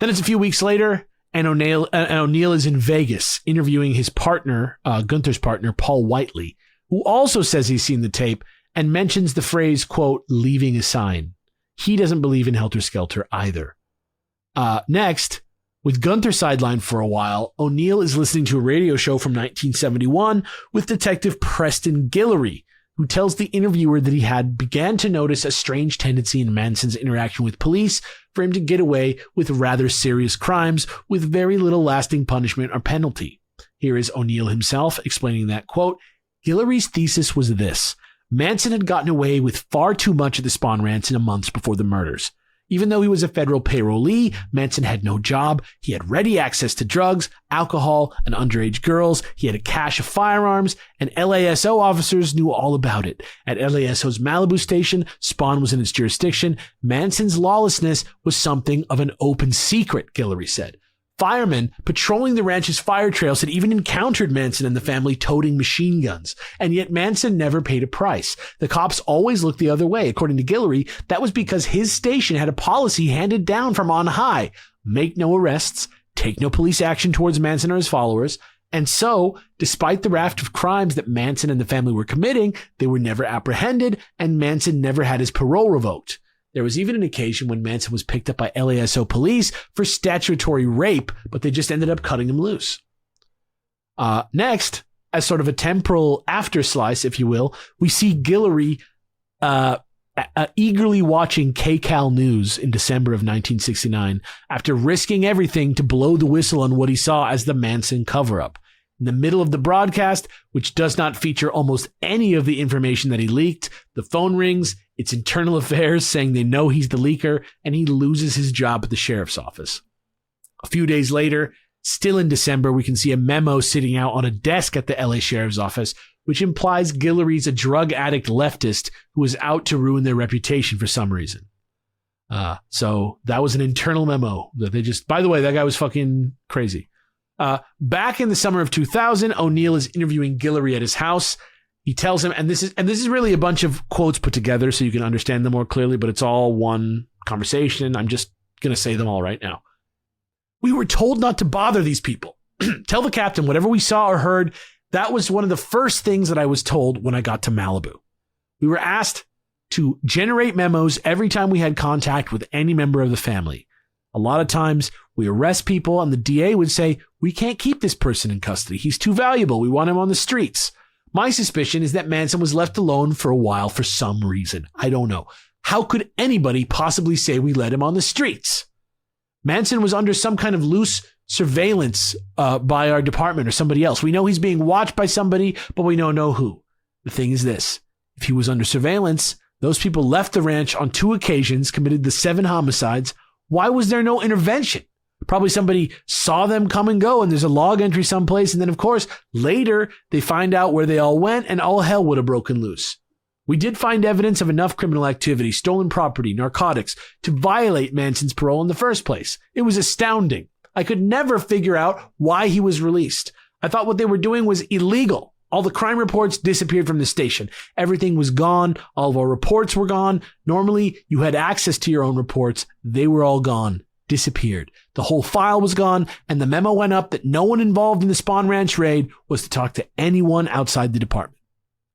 it's a few weeks later, and O'Neill is in Vegas interviewing his partner, Gunter's partner, Paul Whiteley, who also says he's seen the tape and mentions the phrase, quote, leaving a sign. He doesn't believe in Helter Skelter either. Next, with Gunter sidelined for a while, O'Neill is listening to a radio show from 1971 with Detective Preston Guillory, who tells the interviewer that he had began to notice a strange tendency in Manson's interaction with police for him to get away with rather serious crimes with very little lasting punishment or penalty. Here is O'Neill himself explaining that, quote, Guillory's thesis was this. Manson had gotten away with far too much at the Spawn Ranch in the months before the murders. Even though he was a federal parolee, Manson had no job. He had ready access to drugs, alcohol, and underage girls. He had a cache of firearms, and LASO officers knew all about it. At LASO's Malibu station, Spawn was in its jurisdiction. Manson's lawlessness was something of an open secret, Guillory said. Firemen patrolling the ranch's fire trails had even encountered Manson and the family toting machine guns, and yet Manson never paid a price. The cops always looked the other way. According to Guillory, that was because his station had a policy handed down from on high: make no arrests, take no police action towards Manson or his followers. And so, despite the raft of crimes that Manson and the family were committing, they were never apprehended, and Manson never had his parole revoked. There was even an occasion when Manson was picked up by LASO police for statutory rape, but they just ended up cutting him loose. Next, as sort of a temporal afterslice, if you will, we see Guillory eagerly watching KCAL News in December of 1969 after risking everything to blow the whistle on what he saw as the Manson cover-up. In the middle of the broadcast, which does not feature almost any of the information that he leaked, the phone rings. It's Internal Affairs saying they know he's the leaker, and he loses his job at the sheriff's office. A few days later, still in December, we can see a memo sitting out on a desk at the LA sheriff's office, which implies Guillory's a drug addict leftist who is out to ruin their reputation for some reason. So that was an internal memo that they just, by the way, that guy was fucking crazy. Back in the summer of 2000, O'Neill is interviewing Guillory at his house. He tells him, and this is really a bunch of quotes put together so you can understand them more clearly, but it's all one conversation. I'm just going to say them all right now. We were told not to bother these people. Tell the captain whatever we saw or heard. That was one of the first things that I was told when I got to Malibu. We were asked to generate memos every time we had contact with any member of the family. A lot of times we arrest people and the DA would say, we can't keep this person in custody. He's too valuable. We want him on the streets. My suspicion is that Manson was left alone for a while for some reason. I don't know. How could anybody possibly say we let him on the streets? Manson was under some kind of loose surveillance by our department or somebody else. We know he's being watched by somebody, but we don't know who. The thing is this. If he was under surveillance, those people left the ranch on 2 occasions, committed the 7 homicides. Why was there no intervention? Probably somebody saw them come and go, and there's a log entry someplace. And then, of course, later they find out where they all went, and all hell would have broken loose. We did find evidence of enough criminal activity, stolen property, narcotics, to violate Manson's parole in the first place. It was astounding. I could never figure out why he was released. I thought what they were doing was illegal. All the crime reports disappeared from the station. Everything was gone. All of our reports were gone. Normally, you had access to your own reports. They were all gone. Disappeared. The whole file was gone, and the memo went up that no one involved in the Spawn Ranch raid was to talk to anyone outside the department.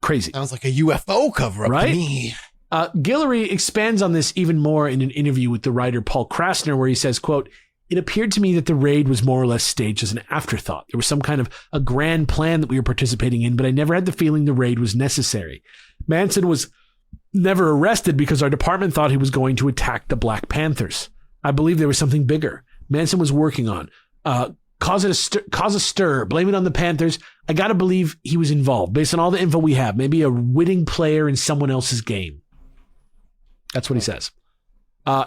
Crazy. Sounds like a UFO cover-up right? to me. Guillory expands on this even more in an interview with the writer Paul Krasner, where he says, quote, "It appeared to me that the raid was more or less staged as an afterthought. There was some kind of a grand plan that we were participating in, but I never had the feeling the raid was necessary. Manson was never arrested because our department thought he was going to attack the Black Panthers. I believe there was something bigger Manson was working on. Cause a stir, blame it on the Panthers. I got to believe he was involved based on all the info we have. Maybe a witting player in someone else's game." That's what he says.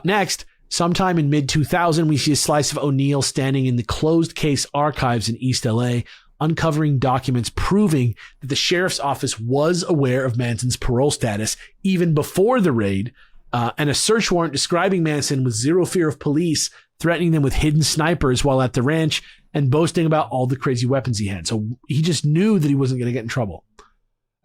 Next, sometime in mid-2000, we see a slice of O'Neill standing in the closed case archives in East LA, uncovering documents proving that the sheriff's office was aware of Manson's parole status even before the raid, and a search warrant describing Manson with zero fear of police, threatening them with hidden snipers while at the ranch, and boasting about all the crazy weapons he had. So he just knew that he wasn't going to get in trouble.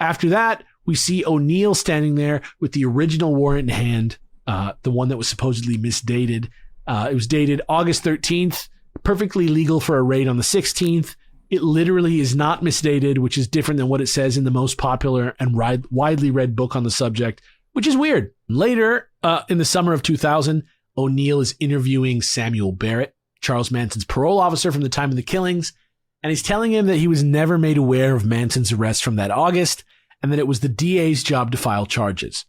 After that, we see O'Neill standing there with the original warrant in hand, the one that was supposedly misdated. It was dated August 13th, perfectly legal for a raid on the 16th. It literally is not misdated, which is different than what it says in the most popular and widely read book on the subject, which is weird. Later, in the summer of 2000, O'Neill is interviewing Samuel Barrett, Charles Manson's parole officer from the time of the killings, and he's telling him that he was never made aware of Manson's arrest from that August, and that it was the DA's job to file charges.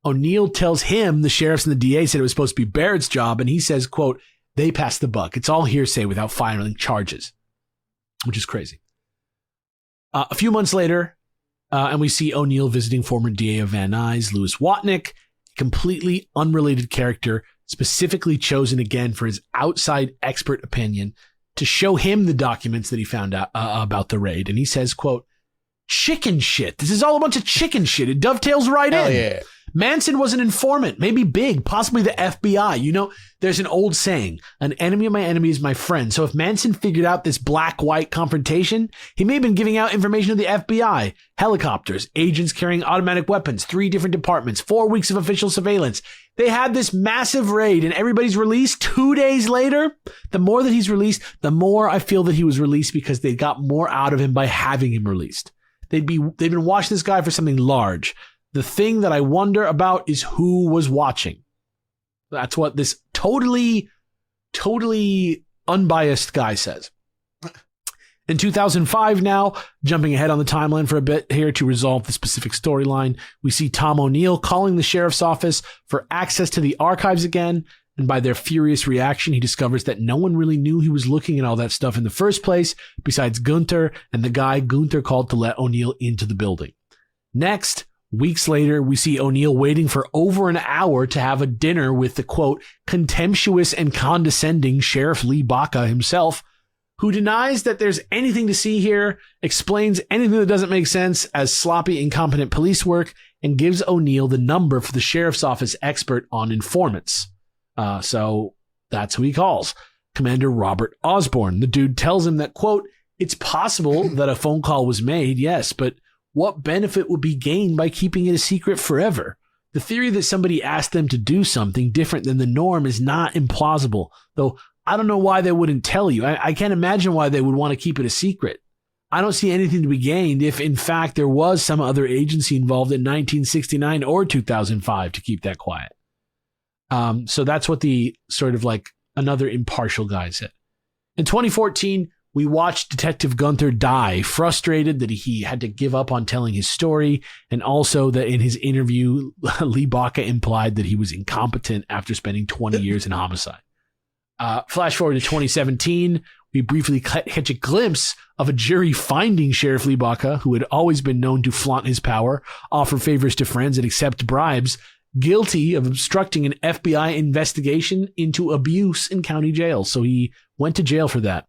O'Neill tells him the sheriffs and the DA said it was supposed to be Barrett's job, and he says, quote, "They passed the buck. It's all hearsay without filing charges," which is crazy. A few months later, and we see O'Neill visiting former DA of Van Nuys, Louis Watnick, completely unrelated character specifically chosen again for his outside expert opinion to show him the documents that he found out about the raid. And he says, quote, chicken shit. This is all a bunch of chicken shit. It dovetails right in. Yeah. Manson was an informant, maybe big, possibly the FBI. You know, there's an old saying, an enemy of my enemy is my friend. So if Manson figured out this black-white confrontation, he may have been giving out information to the FBI, helicopters, agents carrying automatic weapons, 3 different departments, 4 weeks of official surveillance. They had this massive raid and everybody's released 2 days later. The more that he's released, the more I feel that he was released because they got more out of him by having him released. They've been watching this guy for something large. The thing that I wonder about is who was watching. That's what this totally unbiased guy says. In 2005 now, jumping ahead on the timeline for a bit here to resolve the specific storyline, we see Tom O'Neill calling the sheriff's office for access to the archives again, and by their furious reaction, he discovers that no one really knew he was looking at all that stuff in the first place, besides Gunther and the guy Gunther called to let O'Neill into the building. Next, weeks later, we see O'Neill waiting for over an hour to have a dinner with the, quote, contemptuous and condescending Sheriff Lee Baca himself, who denies that there's anything to see here, explains anything that doesn't make sense as sloppy, incompetent police work, and gives O'Neill the number for the sheriff's office expert on informants. So that's who he calls, Commander Robert Osborne. The dude tells him that, quote, it's possible that a phone call was made, yes, but what benefit would be gained by keeping it a secret forever? The theory that somebody asked them to do something different than the norm is not implausible, though I don't know why they wouldn't tell you. I can't imagine why they would want to keep it a secret. I don't see anything to be gained if, in fact, there was some other agency involved in 1969 or 2005 to keep that quiet. So that's what the sort of like another impartial guy said. In 2014, we watched Detective Gunther die, frustrated that he had to give up on telling his story, and also that in his interview, Lee Baca implied that he was incompetent after spending 20 years in homicide. Flash forward to 2017, we briefly catch a glimpse of a jury finding Sheriff Lee Baca, who had always been known to flaunt his power, offer favors to friends, and accept bribes, guilty of obstructing an FBI investigation into abuse in county jail. So he went to jail for that.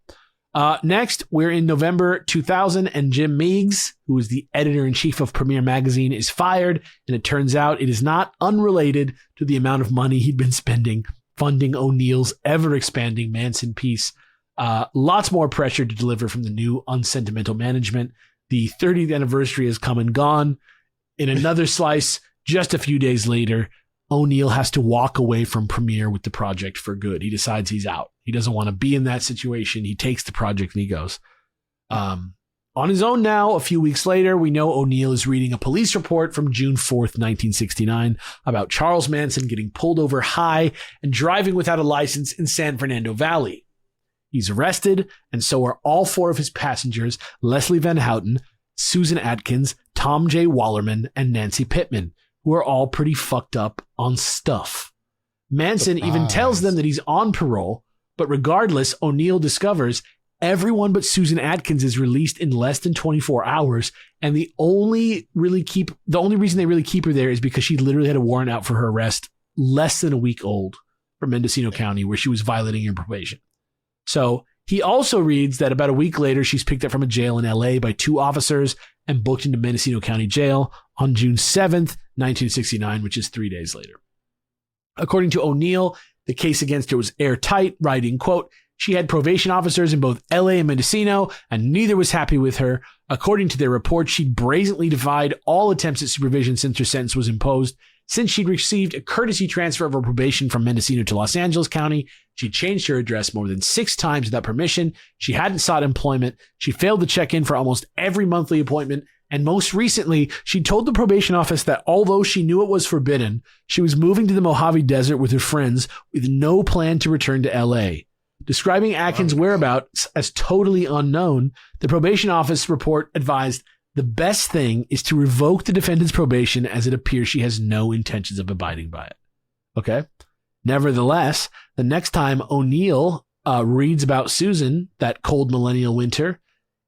Next, we're in November 2000, and Jim Meigs, who is the editor-in-chief of Premiere Magazine, is fired, and it turns out it is not unrelated to the amount of money he'd been spending funding O'Neill's ever-expanding Manson piece. Lots more pressure to deliver from the new unsentimental management. The 30th anniversary has come and gone. In another slice, just a few days later, O'Neill has to walk away from Premiere with the project for good. He decides he's out. He doesn't want to be in that situation. He takes the project and he goes. On his own now, a few weeks later, we know O'Neill is reading a police report from June 4th, 1969 about Charles Manson getting pulled over high and driving without a license in San Fernando Valley. He's arrested, and so are all 4 of his passengers, Leslie Van Houten, Susan Atkins, Tom J. Wallerman, and Nancy Pittman, who are all pretty fucked up on stuff. Manson even tells them that he's on parole, but regardless, O'Neill discovers everyone but Susan Atkins is released in less than 24 hours, and the only reason they really keep her there is because she literally had a warrant out for her arrest less than a week old from Mendocino County, where she was violating her probation. So he also reads that about a week later, she's picked up from a jail in LA by 2 officers and booked into Mendocino County Jail on June 7th, 1969, which is 3 days later. According to O'Neill, the case against her was airtight, writing, quote, she had probation officers in both LA and Mendocino, and neither was happy with her. According to their report, she'd brazenly defied all attempts at supervision since her sentence was imposed. Since she'd received a courtesy transfer of her probation from Mendocino to Los Angeles County, she changed her address more than 6 times without permission. She hadn't sought employment. She failed to check in for almost every monthly appointment. And most recently, she told the probation office that although she knew it was forbidden, she was moving to the Mojave Desert with her friends with no plan to return to LA. Describing Atkins' whereabouts as totally unknown, the probation office report advised the best thing is to revoke the defendant's probation as it appears she has no intentions of abiding by it. Okay? Nevertheless, the next time O'Neill reads about Susan, that cold millennial winter,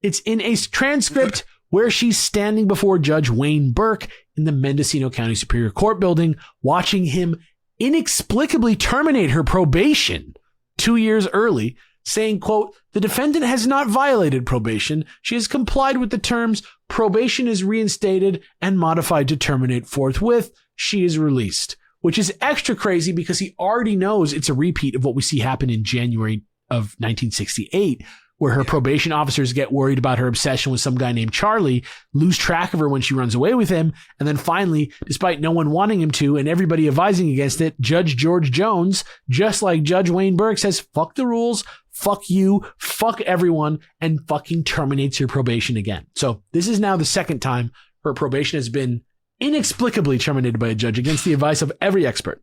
it's in a transcript where she's standing before Judge Wayne Burke in the Mendocino County Superior Court building, watching him inexplicably terminate her probation 2 years early, saying, quote, the defendant has not violated probation. She has complied with the terms. Probation is reinstated and modified to terminate forthwith. She is released, which is extra crazy because he already knows it's a repeat of what we see happen in January of 1968, where her probation officers get worried about her obsession with some guy named Charlie, lose track of her when she runs away with him, and then finally, despite no one wanting him to and everybody advising against it, Judge George Jones, just like Judge Wayne Burke, says, fuck the rules, fuck you, fuck everyone, and fucking terminates her probation again. So this is now the second time her probation has been inexplicably terminated by a judge against the advice of every expert.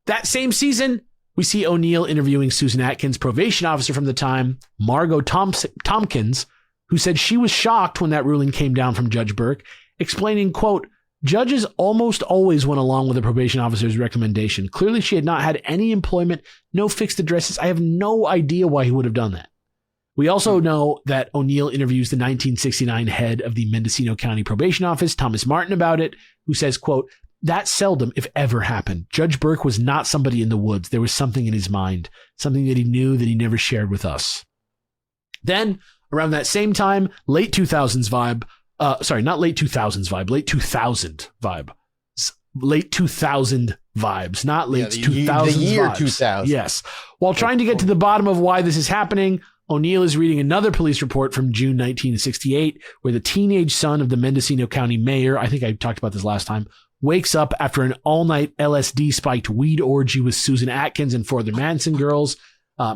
That same season, we see O'Neill interviewing Susan Atkins' probation officer from the time, Margot Tompkins, who said she was shocked when that ruling came down from Judge Burke, explaining, quote, judges almost always went along with the probation officer's recommendation. Clearly, she had not had any employment, no fixed addresses. I have no idea why he would have done that. We also know that O'Neill interviews the 1969 head of the Mendocino County Probation Office, Thomas Martin, about it, who says, quote, that seldom, if ever, happened. Judge Burke was not somebody in the woods. There was something in his mind, something that he knew that he never shared with us. Then, around that same time, late 2000s vibe, not late 2000s vibe, late 2000 vibe. Late 2000 vibes, not late 2000s the year vibes. 2000. Yes. While trying to get to the bottom of why this is happening, O'Neill is reading another police report from June 1968, where the teenage son of the Mendocino County mayor, I think I talked about this last time, wakes up after an all-night LSD-spiked weed orgy with Susan Atkins and four other Manson girls,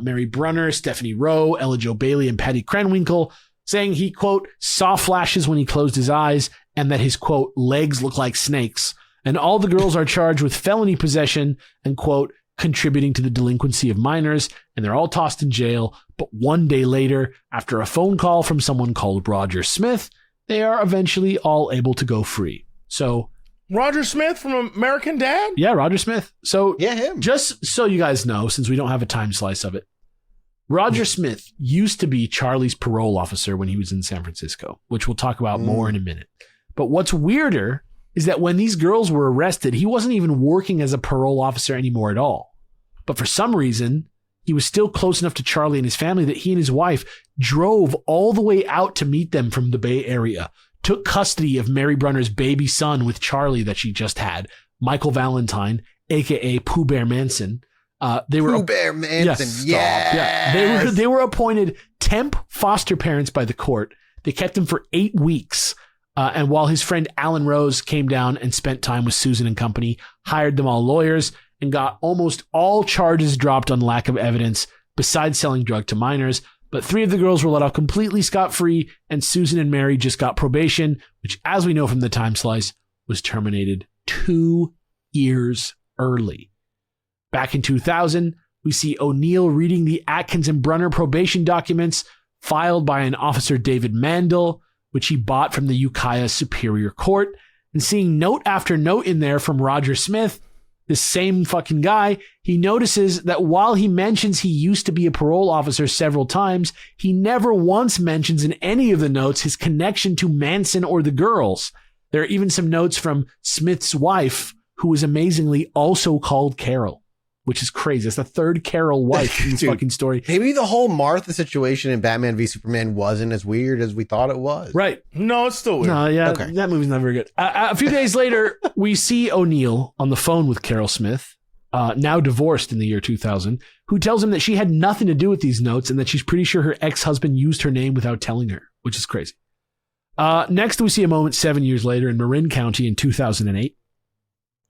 Mary Brunner, Stephanie Rowe, Ella Jo Bailey, and Patty Krenwinkel, saying he, quote, saw flashes when he closed his eyes and that his, quote, legs look like snakes. And all the girls are charged with felony possession and, quote, contributing to the delinquency of minors, and they're all tossed in jail. But one day later, after a phone call from someone called Roger Smith, they are eventually all able to go free. So Roger Smith from American Dad? Yeah, Roger Smith. So yeah, him. Just so you guys know, since we don't have a time slice of it, Roger Smith used to be Charlie's parole officer when he was in San Francisco, which we'll talk about more in a minute. But what's weirder is that when these girls were arrested, he wasn't even working as a parole officer anymore at all. But for some reason, he was still close enough to Charlie and his family that he and his wife drove all the way out to meet them from the Bay Area, took custody of Mary Brunner's baby son with Charlie that she just had, Michael Valentine, a.k.a. Pooh Bear Manson. Pooh Bear Manson, yeah. They were appointed temp foster parents by the court. They kept him for 8 weeks. And while his friend Alan Rose came down and spent time with Susan and company, hired them all lawyers, and got almost all charges dropped on lack of evidence, besides selling drug to minors. But 3 of the girls were let off completely scot-free, and Susan and Mary just got probation, which, as we know from the time slice, was terminated 2 years early. Back in 2000, we see O'Neill reading the Atkins and Brunner probation documents filed by an officer David Mandel, which he bought from the Ukiah Superior Court, and seeing note after note in there from Roger Smith, this same fucking guy. He notices that while he mentions he used to be a parole officer several times, he never once mentions in any of the notes his connection to Manson or the girls. There are even some notes from Smith's wife, who was amazingly also called Carol, which is crazy. It's the third Carol wife in this Dude, fucking story. Maybe the whole Martha situation in Batman v Superman wasn't as weird as we thought it was. Right. No, it's still weird. No, yeah, Okay. That movie's not very good. A few days later, we see O'Neill on the phone with Carol Smith, now divorced in the year 2000, who tells him that she had nothing to do with these notes and that she's pretty sure her ex-husband used her name without telling her, which is crazy. Next, we see a moment 7 years later in Marin County in 2008,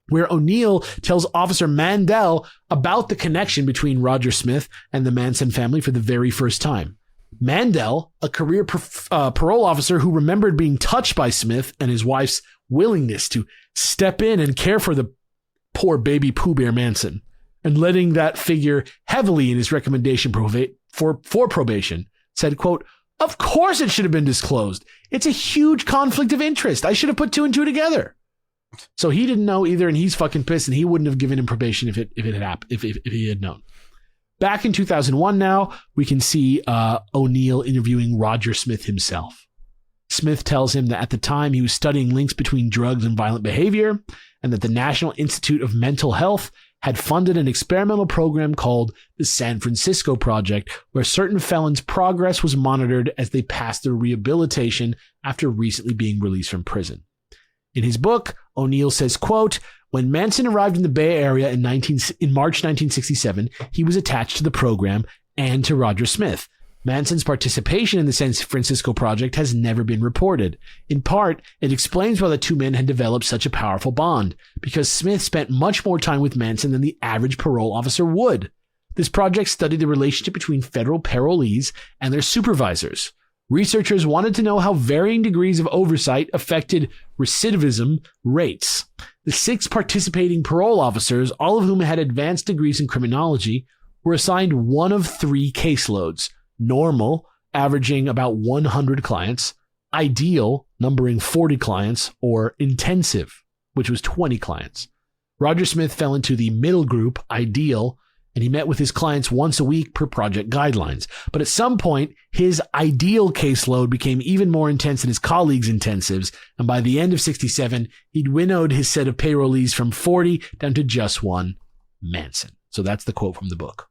where O'Neill tells Officer Mandel about the connection between Roger Smith and the Manson family for the very first time. Mandel, a career parole officer who remembered being touched by Smith and his wife's willingness to step in and care for the poor baby Pooh Bear Manson, and letting that figure heavily in his recommendation for probation, said, quote, "Of course it should have been disclosed. It's a huge conflict of interest. I should have put 2 and 2 together." So he didn't know either, and he's fucking pissed, and he wouldn't have given him probation if it had happened, if he had known. Back in 2001 now, we can see O'Neill interviewing Roger Smith himself. Smith tells him that at the time he was studying links between drugs and violent behavior, and that the National Institute of Mental Health had funded an experimental program called the San Francisco Project, where certain felons' progress was monitored as they passed their rehabilitation after recently being released from prison. In his book, O'Neill says, quote, when Manson arrived in the Bay Area in March 1967, he was attached to the program and to Roger Smith. Manson's participation in the San Francisco Project has never been reported. In part, it explains why the two men had developed such a powerful bond, because Smith spent much more time with Manson than the average parole officer would. This project studied the relationship between federal parolees and their supervisors. Researchers wanted to know how varying degrees of oversight affected recidivism rates. The 6 participating parole officers, all of whom had advanced degrees in criminology, were assigned one of 3 caseloads: normal, averaging about 100 clients; ideal, numbering 40 clients; or intensive, which was 20 clients. Roger Smith fell into the middle group, ideal, and he met with his clients once a week per project guidelines. But at some point, his ideal caseload became even more intense than his colleagues' intensives, and by the end of 1967, he'd winnowed his set of parolees from 40 down to just 1, Manson. So that's the quote from the book.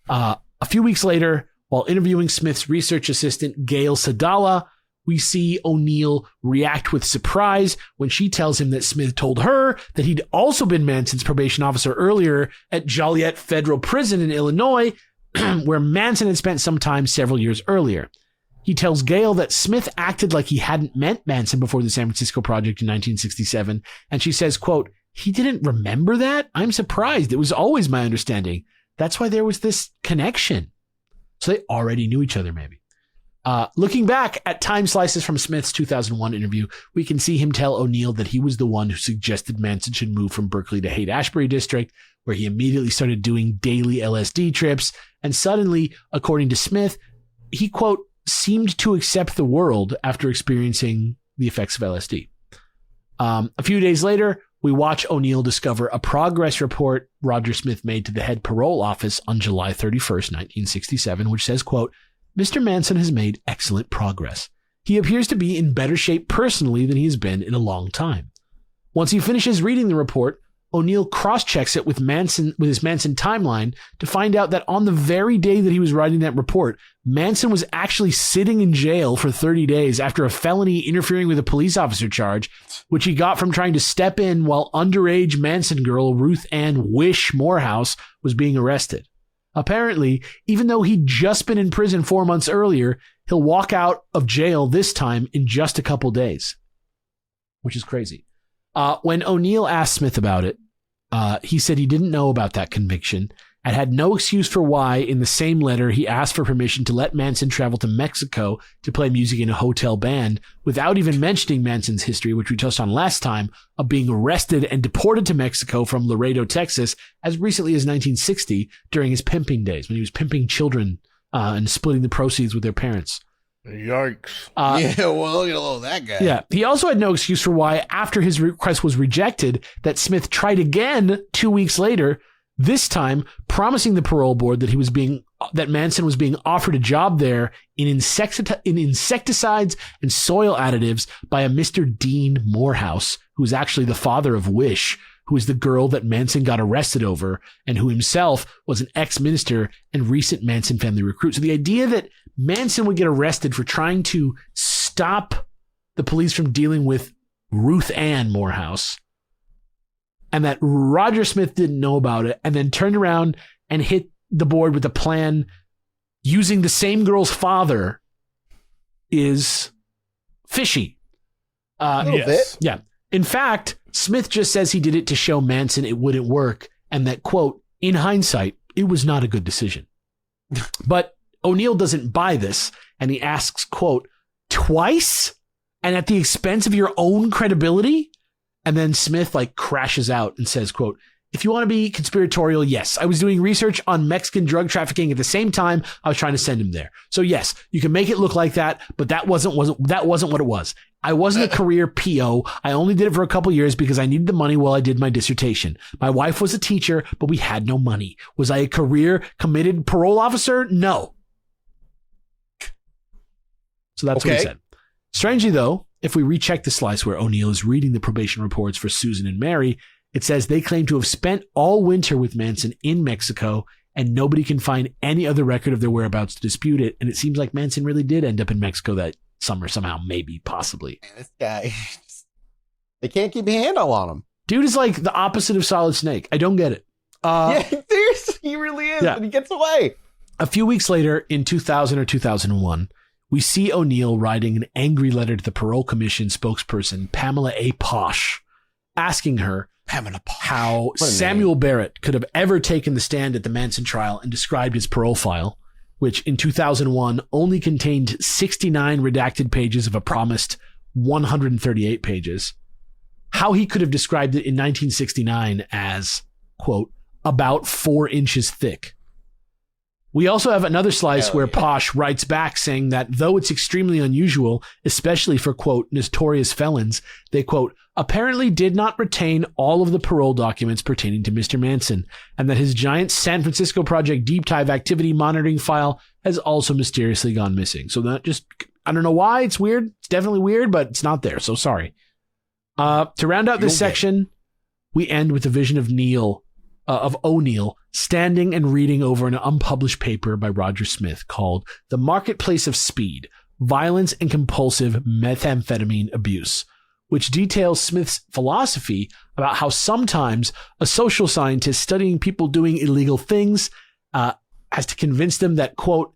A few weeks later, while interviewing Smith's research assistant, Gail Sadala, we see O'Neill react with surprise when she tells him that Smith told her that he'd also been Manson's probation officer earlier at Joliet Federal Prison in Illinois, where Manson had spent some time several years earlier. He tells Gail that Smith acted like he hadn't met Manson before the San Francisco Project in 1967, and she says, quote, he didn't remember that? I'm surprised. It was always my understanding. That's why there was this connection. So they already knew each other, maybe. Looking back at time slices from Smith's 2001 interview, we can see him tell O'Neill that he was the one who suggested Manson should move from Berkeley to Haight-Ashbury district, where he immediately started doing daily LSD trips. And suddenly, according to Smith, he, quote, seemed to accept the world after experiencing the effects of LSD. A few days later, we watch O'Neill discover a progress report Roger Smith made to the head parole office on July 31st, 1967, which says, quote, Mr. Manson has made excellent progress. He appears to be in better shape personally than he has been in a long time. Once he finishes reading the report, O'Neill cross-checks it with his Manson timeline to find out that on the very day that he was writing that report, Manson was actually sitting in jail for 30 days after a felony interfering with a police officer charge, which he got from trying to step in while underage Manson girl Ruth Ann Wish Morehouse was being arrested. Apparently, even though he'd just been in prison 4 months earlier, he'll walk out of jail this time in just a couple days, which is crazy. When O'Neill asked Smith about it, he said he didn't know about that conviction and had no excuse for why. In the same letter, he asked for permission to let Manson travel to Mexico to play music in a hotel band without even mentioning Manson's history, which we touched on last time, of being arrested and deported to Mexico from Laredo, Texas, as recently as 1960 during his pimping days, when he was pimping children and splitting the proceeds with their parents. Yikes. Yeah, well, look at all that guy. Yeah. He also had no excuse for why, after his request was rejected, that Smith tried again 2 weeks later, this time promising the parole board that Manson was being offered a job there in insecticides and soil additives by a Mr. Dean Morehouse, who is actually the father of Wish, who is the girl that Manson got arrested over, and who himself was an ex-minister and recent Manson family recruit. So the idea that Manson would get arrested for trying to stop the police from dealing with Ruth Ann Morehouse, and that Roger Smith didn't know about it, and then turned around and hit the board with a plan using the same girl's father, is fishy. A little bit. Yeah. In fact, Smith just says he did it to show Manson it wouldn't work, and that, quote, in hindsight, it was not a good decision. But O'Neill doesn't buy this, and he asks, quote, twice? And at the expense of your own credibility? And then Smith crashes out and says, quote, if you want to be conspiratorial, yes, I was doing research on Mexican drug trafficking at the same time I was trying to send him there. So yes, you can make it look like that, but that wasn't what it was. I wasn't a career PO. I only did it for a couple years because I needed the money while I did my dissertation. My wife was a teacher, but we had no money. Was I a career committed parole officer? No. So that's what he said. Strangely, though, if we recheck the slice where O'Neill is reading the probation reports for Susan and Mary, It says they claim to have spent all winter with Manson in Mexico, and nobody can find any other record of their whereabouts to dispute it. And it seems like Manson really did end up in Mexico that summer somehow, maybe, possibly. Man, this guy, they can't keep a handle on him. Dude is like the opposite of Solid Snake. I don't get it. Yeah, seriously, he really is, and he gets away. A few weeks later, in 2000 or 2001, we see O'Neill writing an angry letter to the Parole Commission spokesperson, Pamela A. Posh, asking her how Samuel Barrett could have ever taken the stand at the Manson trial and described his parole file, which in 2001 only contained 69 redacted pages of a promised 138 pages. How he could have described it in 1969 as, quote, about 4 inches thick. We also have another slice where Posh writes back saying that though it's extremely unusual, especially for, quote, notorious felons, they, quote, apparently did not retain all of the parole documents pertaining to Mr. Manson, and that his giant San Francisco Project deep dive activity monitoring file has also mysteriously gone missing. So that just, I don't know why, it's weird. It's definitely weird, but it's not there, so sorry. To round out this section, we end with a vision of O'Neill standing and reading over an unpublished paper by Roger Smith called The Marketplace of Speed, Violence and Compulsive Methamphetamine Abuse, which details Smith's philosophy about how sometimes a social scientist studying people doing illegal things has to convince them that, quote,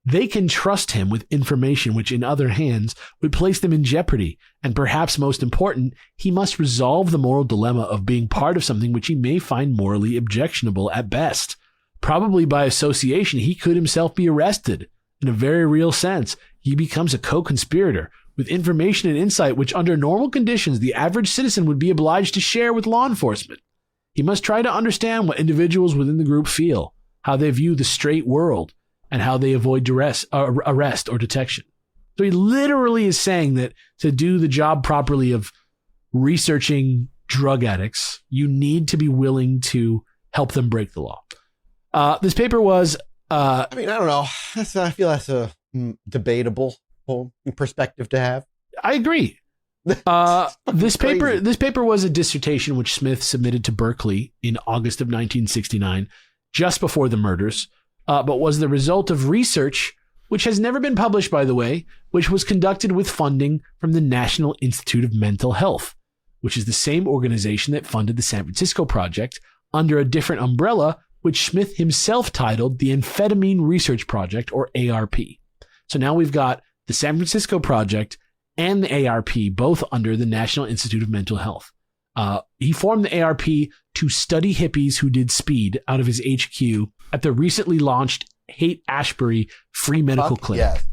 they can trust him with information which in other hands would place them in jeopardy. And perhaps most important, he must resolve the moral dilemma of being part of something which he may find morally objectionable at best. Probably by association, he could himself be arrested. In a very real sense, he becomes a co-conspirator with information and insight which under normal conditions the average citizen would be obliged to share with law enforcement. He must try to understand what individuals within the group feel, how they view the straight world, and how they avoid arrest or detection. So he literally is saying that to do the job properly of researching drug addicts, you need to be willing to help them break the law. This paper was... I don't know. I feel that's a debatable perspective to have. I agree. This paper was a dissertation which Smith submitted to Berkeley in August of 1969, just before the murders, but was the result of research, which has never been published, by the way, which was conducted with funding from the National Institute of Mental Health, which is the same organization that funded the San Francisco Project under a different umbrella, which Smith himself titled the Amphetamine Research Project, or ARP. So now we've got the San Francisco Project and the ARP, both under the National Institute of Mental Health. He formed the ARP to study hippies who did speed out of his HQ at the recently launched Haight-Ashbury Free Medical Clinic.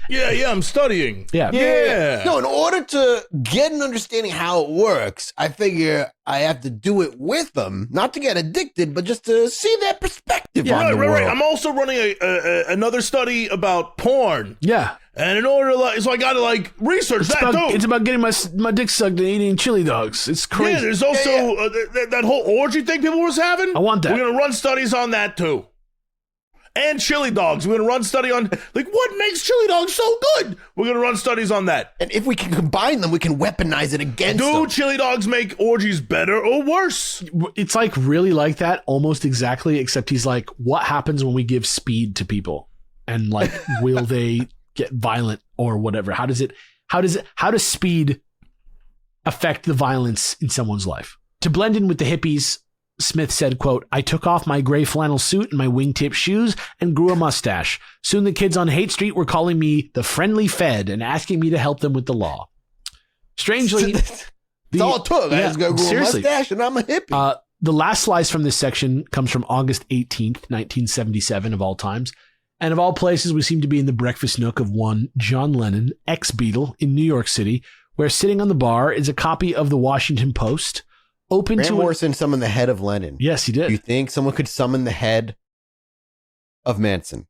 Yeah, I'm studying. Yeah. No, in order to get an understanding how it works, I figure I have to do it with them, not to get addicted, but just to see their perspective on the world. Right. I'm also running another study about porn. Yeah. And in order to, so I got to research that too. It's about getting my dick sucked and eating chili dogs. It's crazy. Yeah, there's also that whole orgy thing people was having. I want that. We're going to run studies on that too. And chili dogs. We're going to run study on, what makes chili dogs so good? We're going to run studies on that. And if we can combine them, we can weaponize it against them. Do chili dogs make orgies better or worse? It's really like that, almost exactly, except he's like, what happens when we give speed to people? And will they get violent or whatever? How does speed affect the violence in someone's life? To blend in with the hippies, Smith said, quote, I took off my gray flannel suit and my wingtip shoes and grew a mustache. Soon the kids on Haight Street were calling me the friendly Fed and asking me to help them with the law. Strangely, that's all it took. I just go grow a mustache and I'm a hippie. The last slice from this section comes from August 18th, 1977 of all times. And of all places, we seem to be in the breakfast nook of one John Lennon, ex-Beatle, in New York City, where sitting on the bar is a copy of the Washington Post, open Grant to... Morrison summoned the head of Lennon. Yes, he did. Do you think someone could summon the head of Manson?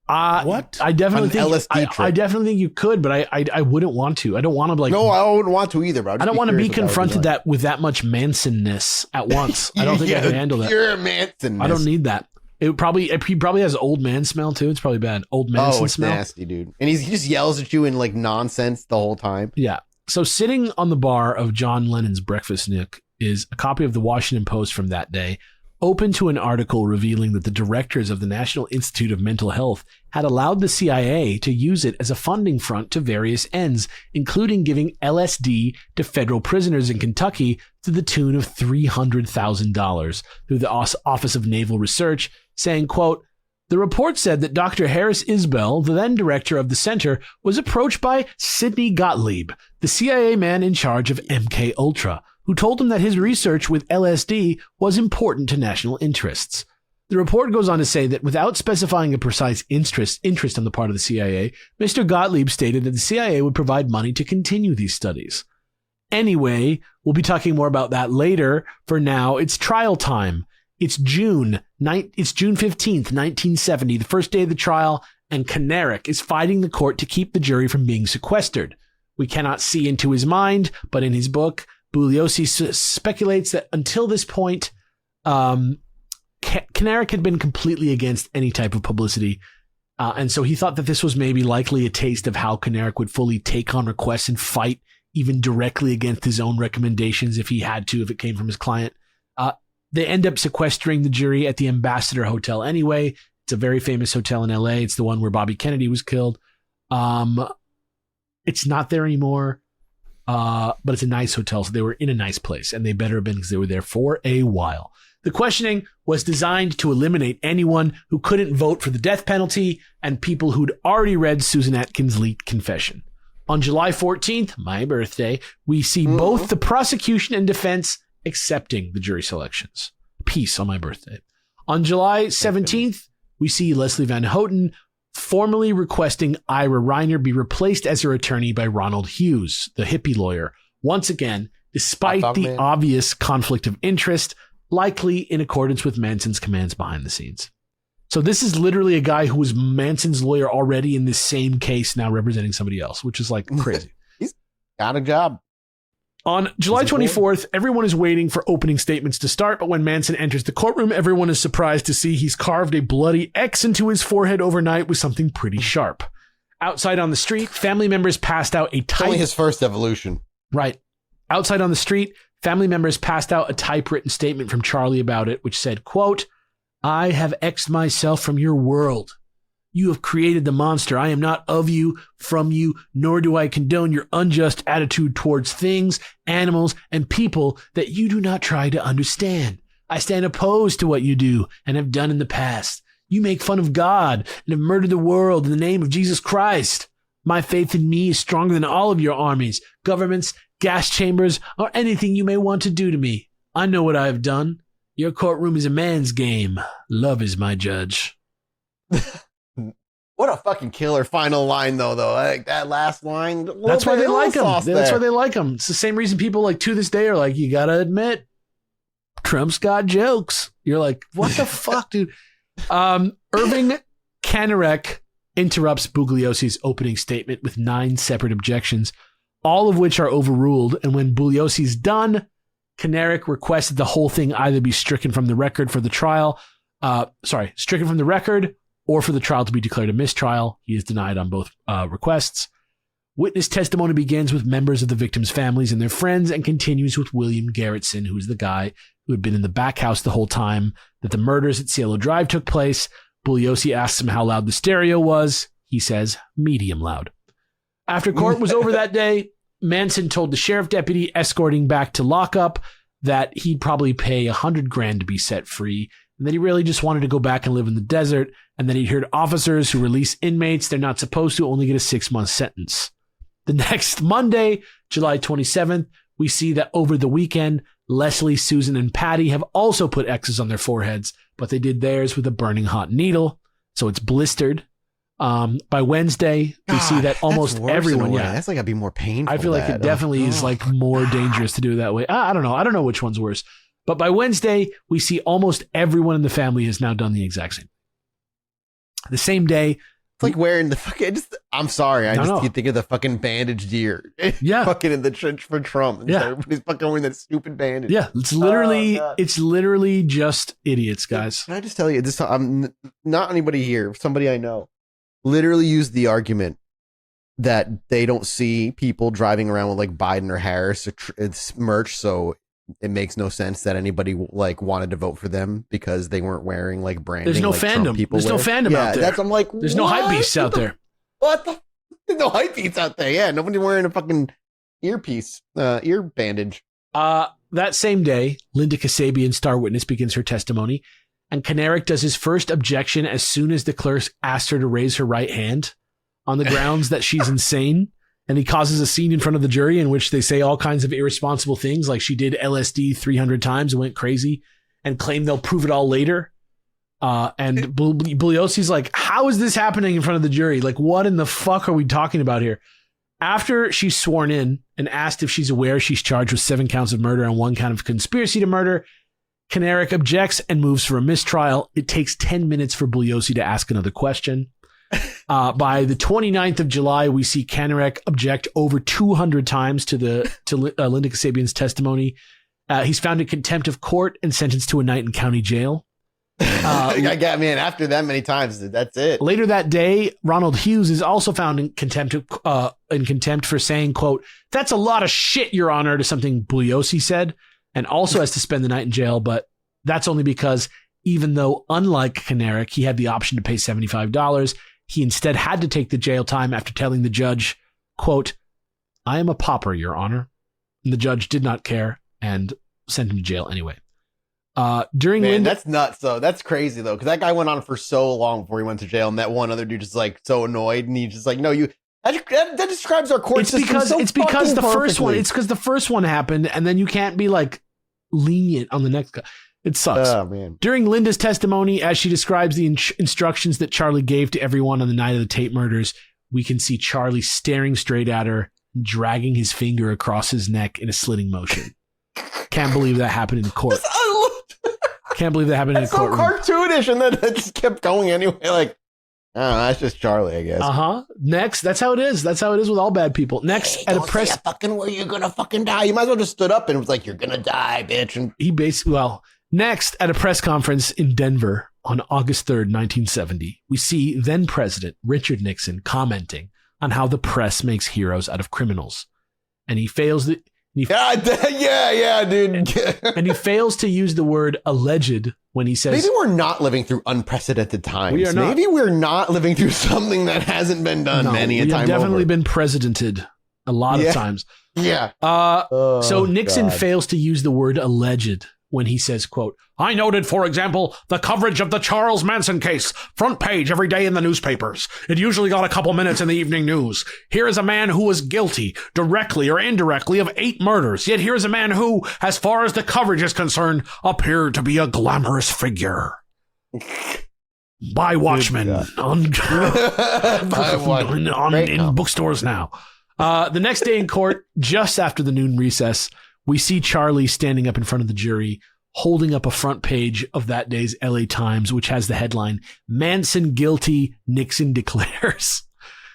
What? I definitely think LSD I definitely think you could, but I wouldn't want to. I don't want to No, I wouldn't want to either, bro. I don't want to be confronted with that much Manson-ness at once. I don't think I can handle that. Pure Manson-ness. I don't need that. He probably has old man smell too. It's probably bad. Old Manson smell. Nasty, dude. And he just yells at you in nonsense the whole time. Yeah. So sitting on the bar of John Lennon's breakfast nook is a copy of the Washington Post from that day, open to an article revealing that the directors of the National Institute of Mental Health had allowed the CIA to use it as a funding front to various ends, including giving LSD to federal prisoners in Kentucky to the tune of $300,000 through the Office of Naval Research, saying, quote, "The report said that Dr. Harris Isbell, the then director of the center, was approached by Sidney Gottlieb, the CIA man in charge of MK Ultra, who told him that his research with LSD was important to national interests." The report goes on to say that without specifying a precise interest on the part of the CIA, Mr. Gottlieb stated that the CIA would provide money to continue these studies. Anyway, we'll be talking more about that later. For now, it's trial time. It's June 15th, 1970, the first day of the trial, and Kanarek is fighting the court to keep the jury from being sequestered. We cannot see into his mind, but in his book, Bugliosi speculates that until this point, Kanarek had been completely against any type of publicity, and so he thought that this was maybe likely a taste of how Kanarek would fully take on requests and fight even directly against his own recommendations if he had to, if it came from his client. They end up sequestering the jury at the Ambassador Hotel anyway. It's a very famous hotel in LA. It's the one where Bobby Kennedy was killed. It's not there anymore. But it's a nice hotel, so they were in a nice place, and they better have been because they were there for a while. The questioning was designed to eliminate anyone who couldn't vote for the death penalty and people who'd already read Susan Atkins' leaked confession. On July 14th, my birthday, we see both the prosecution and defense accepting the jury selections. Peace on my birthday. On July 17th, we see Leslie Van Houten formally requesting Ira Reiner be replaced as her attorney by Ronald Hughes, the hippie lawyer. Once again, despite the obvious conflict of interest, likely in accordance with Manson's commands behind the scenes. So this is literally a guy who was Manson's lawyer already in this same case, now representing somebody else, which is like crazy. He's got a job. On July 24th, everyone is waiting for opening statements to start, but when Manson enters the courtroom, everyone is surprised to see he's carved a bloody X into his forehead overnight with something pretty sharp. Outside on the street, family members passed out a type... Only his first evolution. Right. Outside on the street, family members passed out a typewritten statement from Charlie about it, which said, quote, "I have X'd myself from your world. You have created the monster. I am not of you, from you, nor do I condone your unjust attitude towards things, animals, and people that you do not try to understand. I stand opposed to what you do and have done in the past. You make fun of God and have murdered the world in the name of Jesus Christ. My faith in me is stronger than all of your armies, governments, gas chambers, or anything you may want to do to me. I know what I have done. Your courtroom is a man's game. Love is my judge." What a fucking killer final line, though. Like that last line. That's why they like him. That's why they like him. It's the same reason people like to this day are like, you gotta admit, Trump's got jokes. You're like, what the fuck, dude? Irving Kanarek interrupts Bugliosi's opening statement with 9 separate objections, all of which are overruled. And when Bugliosi's done, Kanarek requested the whole thing either be stricken from the record for the trial. Stricken from the record, or for the trial to be declared a mistrial. He is denied on both requests. Witness testimony begins with members of the victims' families and their friends and continues with William Garrettson, who's the guy who had been in the back house the whole time that the murders at Cielo Drive took place. Bugliosi asks him how loud the stereo was. He says, medium loud. After court was over that day, Manson told the sheriff deputy escorting back to lockup that he'd probably pay $100,000 to be set free, and that he really just wanted to go back and live in the desert, and that he'd heard officers who release inmates they're not supposed to only get a 6-month sentence. The next Monday, July 27th, we see that over the weekend, Leslie, Susan, and Patty have also put X's on their foreheads, but they did theirs with a burning hot needle, so it's blistered. By Wednesday, we see that almost everyone. Yeah, that's like gotta be more painful. I feel like it definitely is like more dangerous to do it that way. I don't know. I don't know which one's worse. But by Wednesday, we see almost everyone in the family has now done the exact same. The same day, it's like wearing the fucking. I'm sorry, I just keep thinking of the fucking bandage deer. Yeah, fucking in the trench for Trump. And everybody's fucking wearing that stupid bandage. Yeah, it's literally just idiots, guys. Can I just tell you this? I'm not anybody here. Somebody I know literally used the argument that they don't see people driving around with like Biden or Harris merch, so it makes no sense that anybody like wanted to vote for them because they weren't wearing like branding. There's no like fandom. People There's no fandom out there. I'm like, there's no hype beasts out there. What the? There's no hype beasts out there. Yeah, nobody wearing a fucking earpiece, ear bandage. That same day, Linda Kasabian, star witness, begins her testimony, and Kanarek does his first objection as soon as the clerk asks her to raise her right hand on the grounds that she's insane. And he causes a scene in front of the jury in which they say all kinds of irresponsible things, like she did LSD 300 times and went crazy, and claim they'll prove it all later. And Bugliosi's like, how is this happening in front of the jury? Like, what in the fuck are we talking about here? After she's sworn in and asked if she's aware she's charged with 7 counts of murder and 1 count of conspiracy to murder, Kanarek objects and moves for a mistrial. It takes 10 minutes for Bugliosi to ask another question. By the 29th of July, we see Kanarek object over 200 times to Linda Kasabian's testimony. He's found in contempt of court and sentenced to a night in county jail. Man, after that many times, that's it. Later that day, Ronald Hughes is also found in contempt for saying, quote, "That's a lot of shit, Your Honor," to something Bugliosi said, and also has to spend the night in jail. But that's only because even though, unlike Kanarek, he had the option to pay $75, he instead had to take the jail time after telling the judge, quote, "I am a pauper, Your Honor." And the judge did not care and sent him to jail anyway. That's nuts though. That's crazy though, because that guy went on for so long before he went to jail, and that one other dude just like so annoyed, and he's just like, "No, you." That describes our court system. It's because the first one. It's because the first one happened, and then you can't be like lenient on the next guy. It sucks. Oh man. During Linda's testimony, as she describes the instructions that Charlie gave to everyone on the night of the Tate murders, we can see Charlie staring straight at her, dragging his finger across his neck in a slitting motion. Can't believe that happened in court. Can't believe that happened in a courtroom. So cartoonish, and then it just kept going anyway. Like, oh, that's just Charlie, I guess. Next, that's how it is. That's how it is with all bad people. Next, at a press, where you're gonna fucking die. You might as well just stood up and was like, "You're gonna die, bitch." And next at a press conference in Denver on August 3rd, 1970, we see then President Richard Nixon commenting on how the press makes heroes out of criminals, and he fails the. Yeah, dude. And he fails to use the word alleged when he says... Maybe we're not living through unprecedented times. We are not. Maybe we're not living through something that hasn't been done many a time over. We've definitely been presidented a lot of times. Yeah. So Nixon fails to use the word alleged when he says, quote, "I noted, for example, the coverage of the Charles Manson case, front page every day in the newspapers. It usually got a couple minutes in the evening news. Here is a man who was guilty, directly or indirectly, of 8 murders. Yet here is a man who, as far as the coverage is concerned, appeared to be a glamorous figure. Buy Watchmen in bookstores now." The next day in court, just after the noon recess, we see Charlie standing up in front of the jury, holding up a front page of that day's LA Times, which has the headline, "Manson Guilty, Nixon Declares."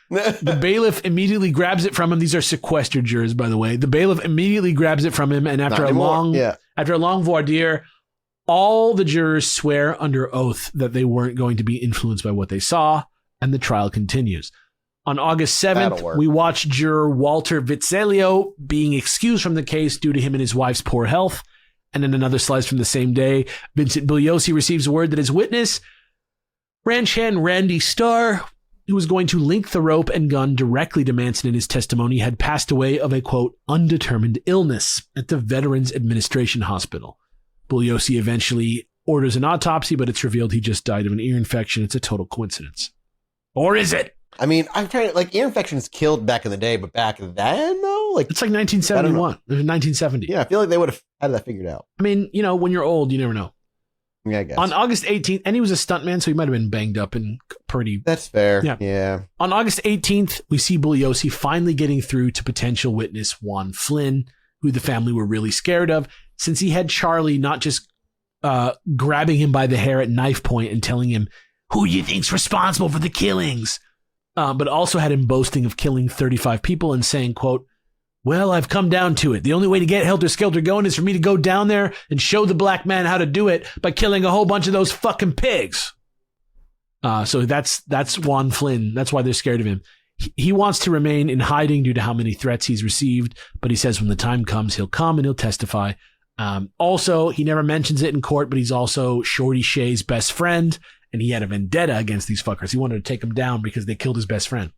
The bailiff immediately grabs it from him. These are sequestered jurors, by the way. The bailiff immediately grabs it from him, and after a long voir dire, all the jurors swear under oath that they weren't going to be influenced by what they saw, and the trial continues. On August 7th, we watch juror Walter Vizzelio being excused from the case due to him and his wife's poor health. And in another slice from the same day, Vincent Bugliosi receives word that his witness, ranch hand Randy Starr, who was going to link the rope and gun directly to Manson in his testimony, had passed away of a, quote, "undetermined illness" at the Veterans Administration Hospital. Bugliosi eventually orders an autopsy, but it's revealed he just died of an ear infection. It's a total coincidence. Or is it? I mean, I'm trying to, like, ear infections killed back in the day, but back then, no? Like, it's like 1971. It was 1970. Yeah, I feel like they would have had that figured out. I mean, you know, when you're old, you never know. Yeah, I guess. On August 18th, and he was a stuntman, so he might have been banged up and pretty... That's fair. Yeah. On August 18th, we see Bugliosi finally getting through to potential witness Juan Flynn, who the family were really scared of, since he had Charlie not just grabbing him by the hair at knife point and telling him, "Who you think's responsible for the killings?" But also had him boasting of killing 35 people and saying, quote, "Well, I've come down to it. The only way to get Helter Skelter going is for me to go down there and show the black man how to do it by killing a whole bunch of those fucking pigs." So that's Juan Flynn. That's why they're scared of him. He wants to remain in hiding due to how many threats he's received, but he says when the time comes, he'll come and he'll testify. Also, he never mentions it in court, but he's also Shorty Shay's best friend, and he had a vendetta against these fuckers. He wanted to take them down because they killed his best friend.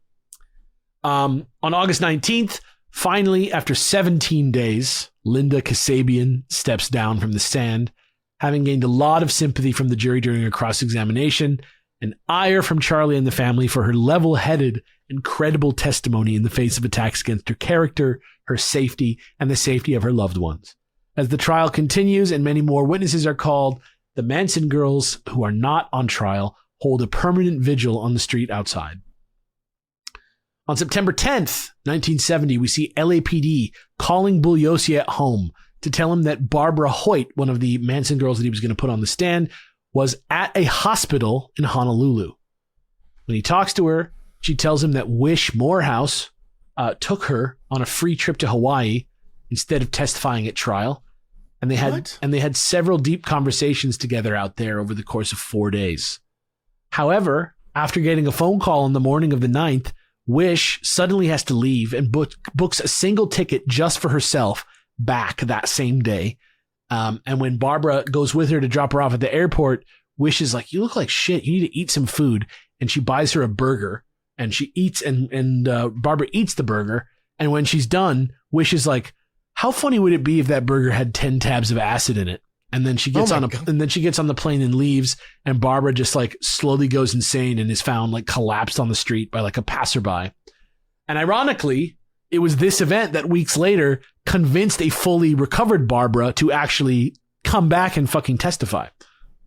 On August 19th, finally, after 17 days, Linda Kasabian steps down from the stand, having gained a lot of sympathy from the jury during her cross-examination and ire from Charlie and the family for her level-headed and credible testimony in the face of attacks against her character, her safety, and the safety of her loved ones. As the trial continues and many more witnesses are called, the Manson girls, who are not on trial, hold a permanent vigil on the street outside. On September 10th, 1970, we see LAPD calling Bugliosi at home to tell him that Barbara Hoyt, one of the Manson girls that he was going to put on the stand, was at a hospital in Honolulu. When he talks to her, she tells him that Wish Morehouse took her on a free trip to Hawaii instead of testifying at trial. And they had several deep conversations together out there over the course of 4 days. However, after getting a phone call on the morning of the 9th, Wish suddenly has to leave and books a single ticket just for herself back that same day. And when Barbara goes with her to drop her off at the airport, Wish is like, "You look like shit. You need to eat some food." And she buys her a burger, and she eats, and Barbara eats the burger. And when she's done, Wish is like, "How funny would it be if that burger had 10 tabs of acid in it?" And then she gets on the plane and leaves, and Barbara just like slowly goes insane and is found like collapsed on the street by like a passerby. And ironically, it was this event that weeks later convinced a fully recovered Barbara to actually come back and fucking testify.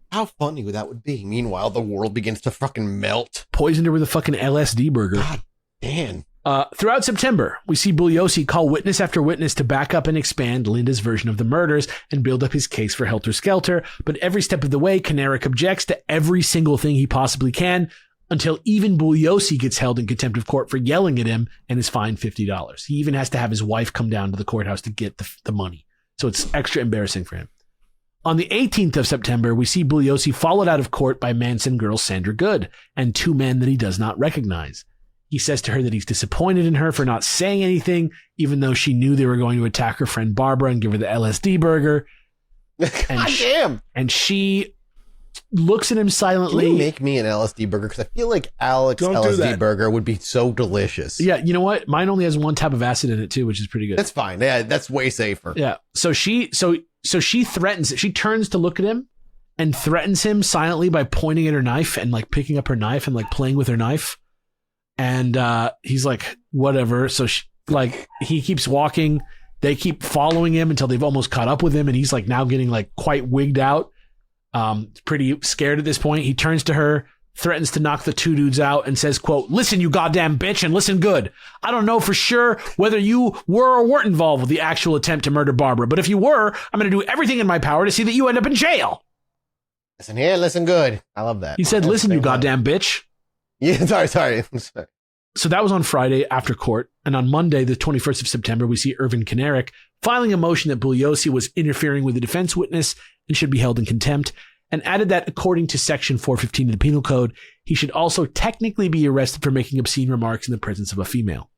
How funny that would be. Meanwhile, the world begins to fucking melt. Poisoned her with a fucking LSD burger. God damn. Throughout September, we see Bugliosi call witness after witness to back up and expand Linda's version of the murders and build up his case for Helter Skelter. But every step of the way, Kanarek objects to every single thing he possibly can until even Bugliosi gets held in contempt of court for yelling at him and is fined $50. He even has to have his wife come down to the courthouse to get the money. So it's extra embarrassing for him. On the 18th of September, we see Bugliosi followed out of court by Manson girl Sandra Good and two men that he does not recognize. He says to her that he's disappointed in her for not saying anything, even though she knew they were going to attack her friend Barbara and give her the LSD burger. God damn. And she looks at him silently. Can you make me an LSD burger? Because I feel like Alex's LSD burger would be so delicious. Yeah, you know what? Mine only has 1 tab of acid in it too, which is pretty good. That's fine. Yeah, that's way safer. Yeah. So she threatens. She turns to look at him and threatens him silently by pointing at her knife and like picking up her knife and like playing with her knife. And he's like, whatever. So he keeps walking. They keep following him until they've almost caught up with him. And he's like now getting like quite wigged out. Pretty scared at this point. He turns to her, threatens to knock the two dudes out and says, quote, "Listen, you goddamn bitch, and listen good. I don't know for sure whether you were or weren't involved with the actual attempt to murder Barbara. But if you were, I'm going to do everything in my power to see that you end up in jail." Listen here, listen good. I love that. He said, "Listen, you goddamn bitch." Yeah, sorry. So that was on Friday after court. And on Monday, the 21st of September, we see Irvin Kanarek filing a motion that Bugliosi was interfering with a defense witness and should be held in contempt, and added that according to Section 415 of the Penal Code, he should also technically be arrested for making obscene remarks in the presence of a female.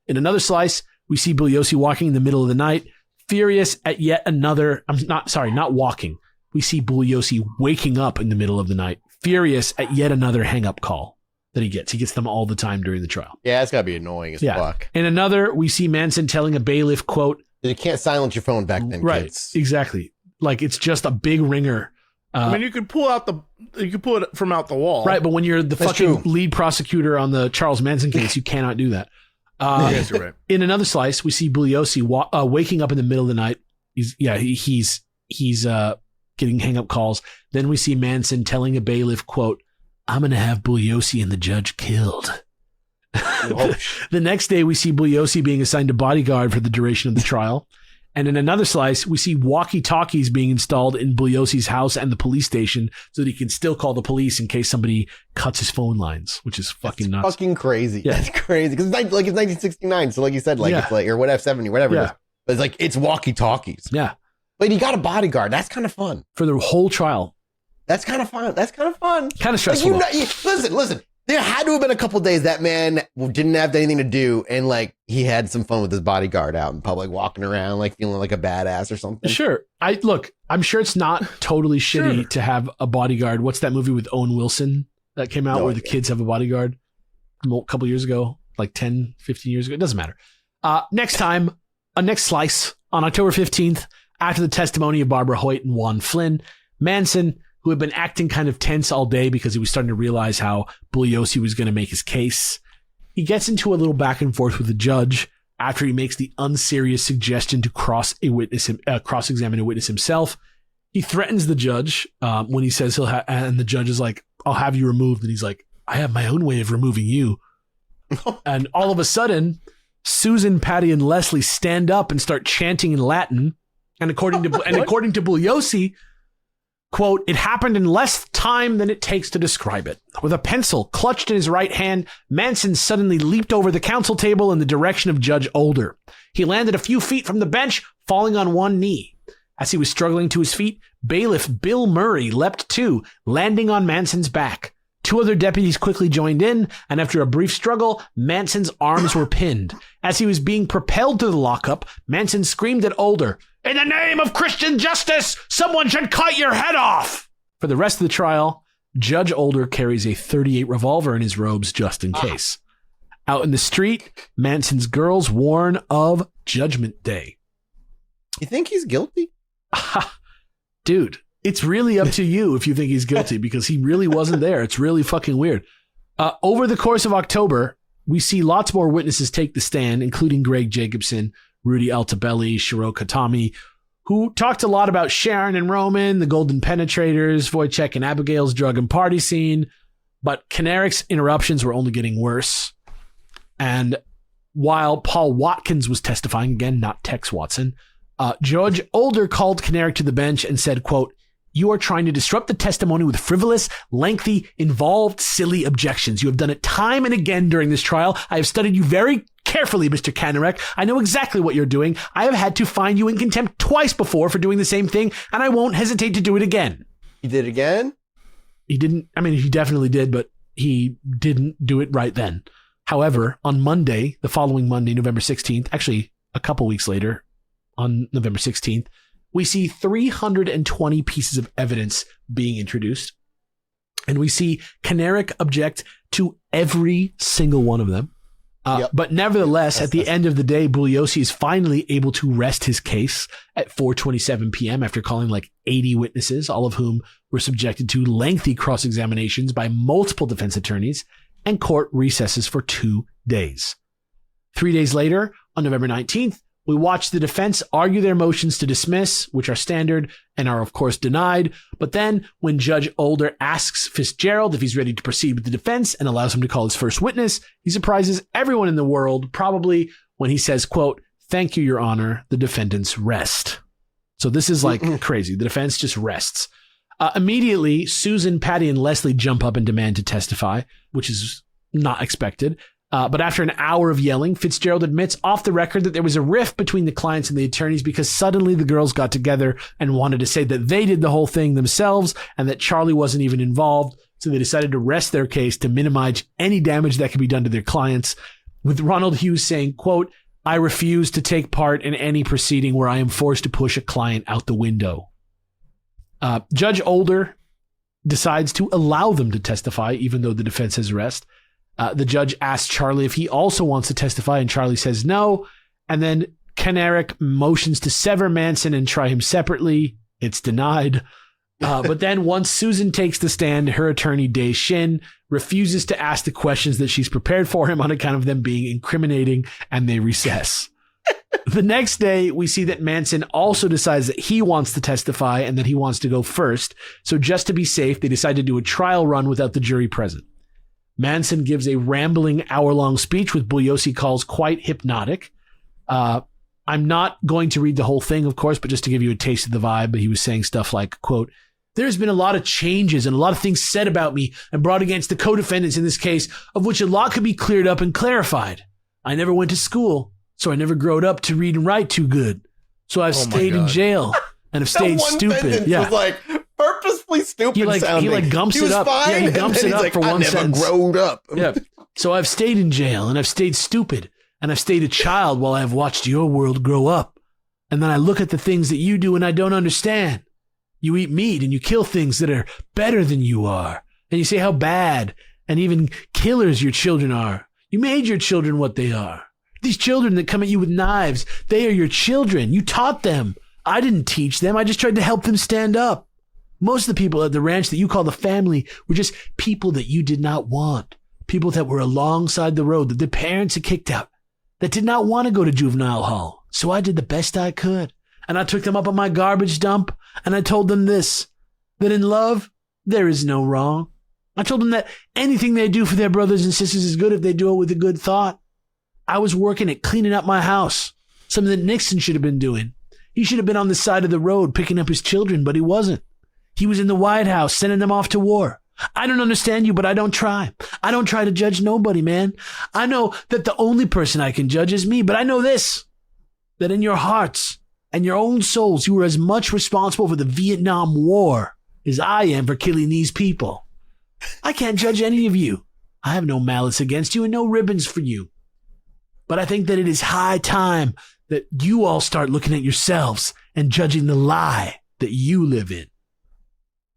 In another slice, we see Bugliosi walking in the middle of the night, furious at yet another... not walking. We see Bugliosi waking up in the middle of the night, furious at yet another hang-up call that he gets. He gets them all the time during the trial. Yeah, it's got to be annoying as fuck. In another, we see Manson telling a bailiff, quote... You can't silence your phone back then, right, kids. Exactly. Like, it's just a big ringer. I mean, you could pull it from out the wall. Right, but when you're the fucking lead prosecutor on the Charles Manson case, you cannot do that. Yes, you're right. In another slice, we see Bugliosi waking up in the middle of the night. He's getting hang-up calls. Then we see Manson telling a bailiff, quote, "I'm going to have Bugliosi and the judge killed." The next day, we see Bugliosi being assigned a bodyguard for the duration of the trial. And in another slice, we see walkie-talkies being installed in Bugliosi's house and the police station so that he can still call the police in case somebody cuts his phone lines, which is fucking nuts. Fucking crazy. Yeah. That's crazy. Because it's 1969. So like you said, it's like, or what, F-70, whatever it is. But it's like, it's walkie-talkies. Yeah. But he got a bodyguard. That's kind of fun. For the whole trial. That's kind of fun. Kind of stressful. Listen. There had to have been a couple days that man didn't have anything to do, and like he had some fun with his bodyguard out in public, walking around like feeling like a badass or something. Sure. I'm sure it's not totally shitty to have a bodyguard. What's that movie with Owen Wilson that came out where the kids have a bodyguard a couple years ago, like 10, 15 years ago? It doesn't matter. Next slice on October 15th, after the testimony of Barbara Hoyt and Juan Flynn, Manson, who had been acting kind of tense all day because he was starting to realize how Bugliosi was going to make his case, he gets into a little back and forth with the judge after he makes the unserious suggestion to cross-examine a witness himself. He threatens the judge when he says and the judge is like, I'll have you removed. And he's like, I have my own way of removing you. And all of a sudden, Susan, Patty, and Leslie stand up and start chanting in Latin. And according to Bugliosi, quote, it happened in less time than it takes to describe it. With a pencil clutched in his right hand, Manson suddenly leaped over the counsel table in the direction of Judge Older. He landed a few feet from the bench, falling on one knee. As he was struggling to his feet, bailiff Bill Murray leapt too, landing on Manson's back. Two other deputies quickly joined in, and after a brief struggle, Manson's arms were pinned. As he was being propelled to the lockup, Manson screamed at Older, "In the name of Christian justice, someone should cut your head off!" For the rest of the trial, Judge Older carries a .38 revolver in his robes just in case. Out in the street, Manson's girls warn of Judgment Day. You think he's guilty? Dude, it's really up to you if you think he's guilty, because he really wasn't there. It's really fucking weird. Over the course of October, we see lots more witnesses take the stand, including Greg Jacobson, Rudy Altabelli, Shiro Katami, who talked a lot about Sharon and Roman, the Golden Penetrators, Wojciech and Abigail's drug and party scene. But Kanarik's interruptions were only getting worse. And while Paul Watkins was testifying, again, not Tex Watson, Judge Older called Kanarik to the bench and said, quote, "You are trying to disrupt the testimony with frivolous, lengthy, involved, silly objections. You have done it time and again during this trial. I have studied you very carefully, Mr. Kanarik. I know exactly what you're doing. I have had to find you in contempt twice before for doing the same thing, and I won't hesitate to do it again." He did again? He didn't. I mean, he definitely did, but he didn't do it right then. However, on Monday, the following Monday, November 16th, actually a couple weeks later, on November 16th, we see 320 pieces of evidence being introduced. And we see Kanarik object to every single one of them. But nevertheless, at the end of the day, Bugliosi is finally able to rest his case at 4:27 p.m. after calling like 80 witnesses, all of whom were subjected to lengthy cross-examinations by multiple defense attorneys, and court recesses for 2 days. 3 days later, on November 19th, we watch the defense argue their motions to dismiss, which are standard and are, of course, denied. But then when Judge Older asks Fitzgerald if he's ready to proceed with the defense and allows him to call his first witness, he surprises everyone in the world, probably when he says, quote, "Thank you, Your Honor, the defendants rest." So this is like crazy. The defense just rests. Immediately, Susan, Patty, and Leslie jump up and demand to testify, which is not expected. But after an hour of yelling, Fitzgerald admits off the record that there was a rift between the clients and the attorneys because suddenly the girls got together and wanted to say that they did the whole thing themselves and that Charlie wasn't even involved. So they decided to rest their case to minimize any damage that could be done to their clients, with Ronald Hughes saying, quote, "I refuse to take part in any proceeding where I am forced to push a client out the window." Judge Older decides to allow them to testify, even though the defense has rest. The judge asks Charlie if he also wants to testify, and Charlie says no. And then Kanarik motions to sever Manson and try him separately. It's denied. But then once Susan takes the stand, her attorney, Dae Shin, refuses to ask the questions that she's prepared for him on account of them being incriminating, and they recess. The next day, we see that Manson also decides that he wants to testify and that he wants to go first. So just to be safe, they decide to do a trial run without the jury present. Manson gives a rambling hour-long speech, which Bugliosi calls quite hypnotic. I'm not going to read the whole thing, of course, but just to give you a taste of the vibe, he was saying stuff like, quote, "There's been a lot of changes and a lot of things said about me and brought against the co-defendants in this case, of which a lot could be cleared up and clarified. I never went to school, so I never growed up to read and write too good. So I've stayed in jail and have stayed stupid." Yeah, was like purposefully really stupid sounding. He gumps it up. Fine, yeah, he gumps it up for one sentence. I never growed up. Yeah. So I've stayed in jail, and I've stayed stupid, and I've stayed a child while I've watched your world grow up. And then I look at the things that you do, and I don't understand. You eat meat, and you kill things that are better than you are. And you say how bad and even killers your children are. You made your children what they are. These children that come at you with knives, they are your children. You taught them. I didn't teach them. I just tried to help them stand up. Most of the people at the ranch that you call the family were just people that you did not want. People that were alongside the road that their parents had kicked out, that did not want to go to juvenile hall. So I did the best I could. And I took them up on my garbage dump, and I told them this, that in love, there is no wrong. I told them that anything they do for their brothers and sisters is good if they do it with a good thought. I was working at cleaning up my house, something that Nixon should have been doing. He should have been on the side of the road picking up his children, but he wasn't. He was in the White House sending them off to war. I don't understand you, but I don't try. I don't try to judge nobody, man. I know that the only person I can judge is me, but I know this, that in your hearts and your own souls, you are as much responsible for the Vietnam War as I am for killing these people. I can't judge any of you. I have no malice against you and no ribbons for you. But I think that it is high time that you all start looking at yourselves and judging the lie that you live in.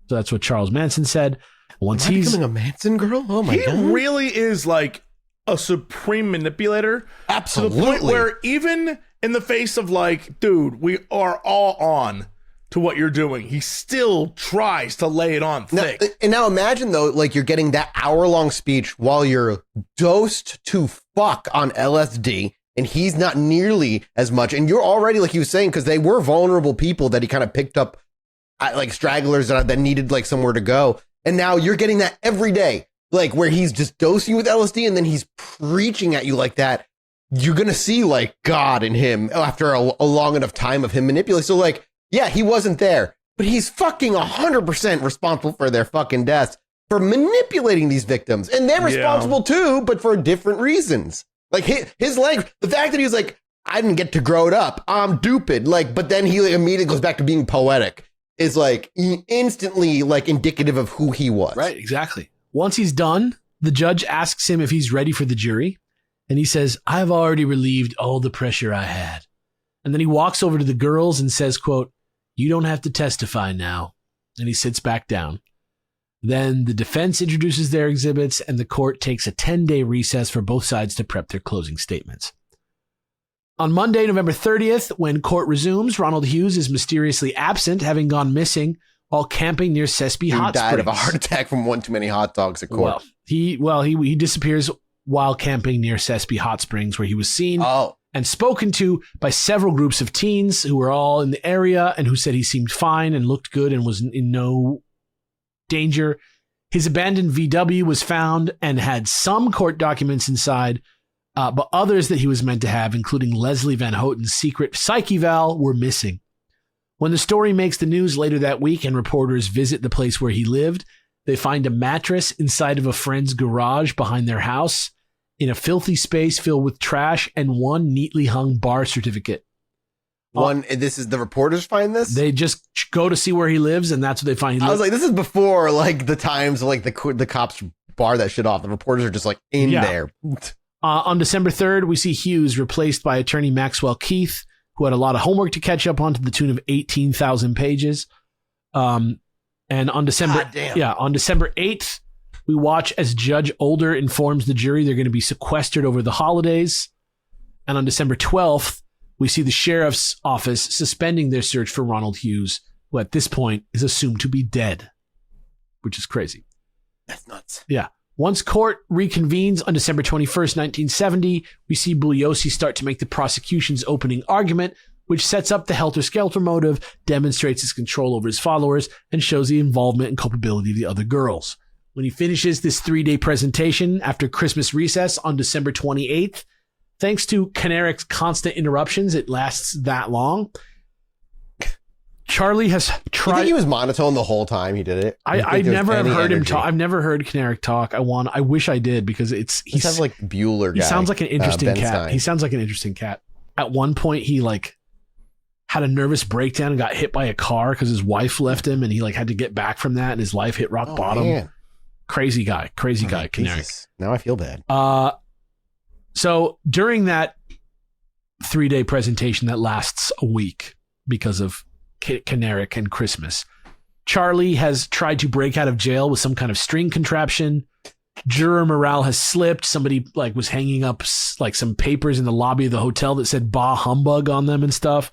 So that's what Charles Manson said. Once he's becoming a Manson girl? Oh my God. He really is like a supreme manipulator. Absolutely. To the point where even in the face of like, dude, we are all on to what you're doing, he still tries to lay it on thick. Now imagine though, like you're getting that hour-long speech while you're dosed to fuck on LSD, and he's not nearly as much. And you're already, like he was saying, because they were vulnerable people that he kind of picked up, like stragglers that needed like somewhere to go. And now you're getting that every day, like where he's just dosing you with LSD and then he's preaching at you like that. You're going to see like God in him after a long enough time of him manipulating. So like, yeah, he wasn't there, but he's fucking 100% responsible for their fucking deaths, for manipulating these victims. And they're responsible too, but for different reasons. Like his leg, the fact that he was like, I didn't get to grow it up, I'm stupid. Like, but then he immediately goes back to being poetic. Is like instantly like indicative of who he was. Right, exactly. Once he's done, the judge asks him if he's ready for the jury. And he says, I've already relieved all the pressure I had. And then he walks over to the girls and says, quote, you don't have to testify now. And he sits back down. Then the defense introduces their exhibits and the court takes a 10-day recess for both sides to prep their closing statements. On Monday, November 30th, when court resumes, Ronald Hughes is mysteriously absent, having gone missing while camping near Sespe Hot Springs. He died of a heart attack from one too many hot dogs at court. He disappears while camping near Sespe Hot Springs, where he was seen and spoken to by several groups of teens who were all in the area and who said he seemed fine and looked good and was in no danger. His abandoned VW was found and had some court documents inside, but others that he was meant to have, including Leslie Van Houten's secret psych eval, were missing. When the story makes the news later that week and reporters visit the place where he lived, they find a mattress inside of a friend's garage behind their house in a filthy space filled with trash and one neatly hung bar certificate. This is the reporters find this? They just go to see where he lives, and that's what they find. I was like, this is before like the times like the cops bar that shit off. The reporters are just like in there. On December 3rd, we see Hughes replaced by attorney Maxwell Keith, who had a lot of homework to catch up on to the tune of 18,000 pages. And on December 8th, we watch as Judge Older informs the jury they're going to be sequestered over the holidays. And on December 12th, we see the sheriff's office suspending their search for Ronald Hughes, who at this point is assumed to be dead, which is crazy. That's nuts. Yeah. Once court reconvenes on December 21st, 1970, we see Bugliosi start to make the prosecution's opening argument, which sets up the helter-skelter motive, demonstrates his control over his followers, and shows the involvement and culpability of the other girls. When he finishes this 3-day presentation after Christmas recess on December 28th, thanks to Canaric's constant interruptions, it lasts that long. Charlie has tried. You think he was monotone the whole time he did it? I never have heard him talk. I've never heard Canaric talk. I wish I did, because he sounds like Bueller guy. He sounds like an interesting cat. Stein. He sounds like an interesting cat. At one point, he like had a nervous breakdown and got hit by a car because his wife left him and he like had to get back from that and his life hit rock bottom. Man. Crazy guy, Canary. Now I feel bad. So during that 3-day presentation that lasts a week because of Canaric and Christmas, Charlie has tried to break out of jail with some kind of string contraption. Juror morale has slipped. Somebody like was hanging up like some papers in the lobby of the hotel that said "Bah Humbug" on them and stuff.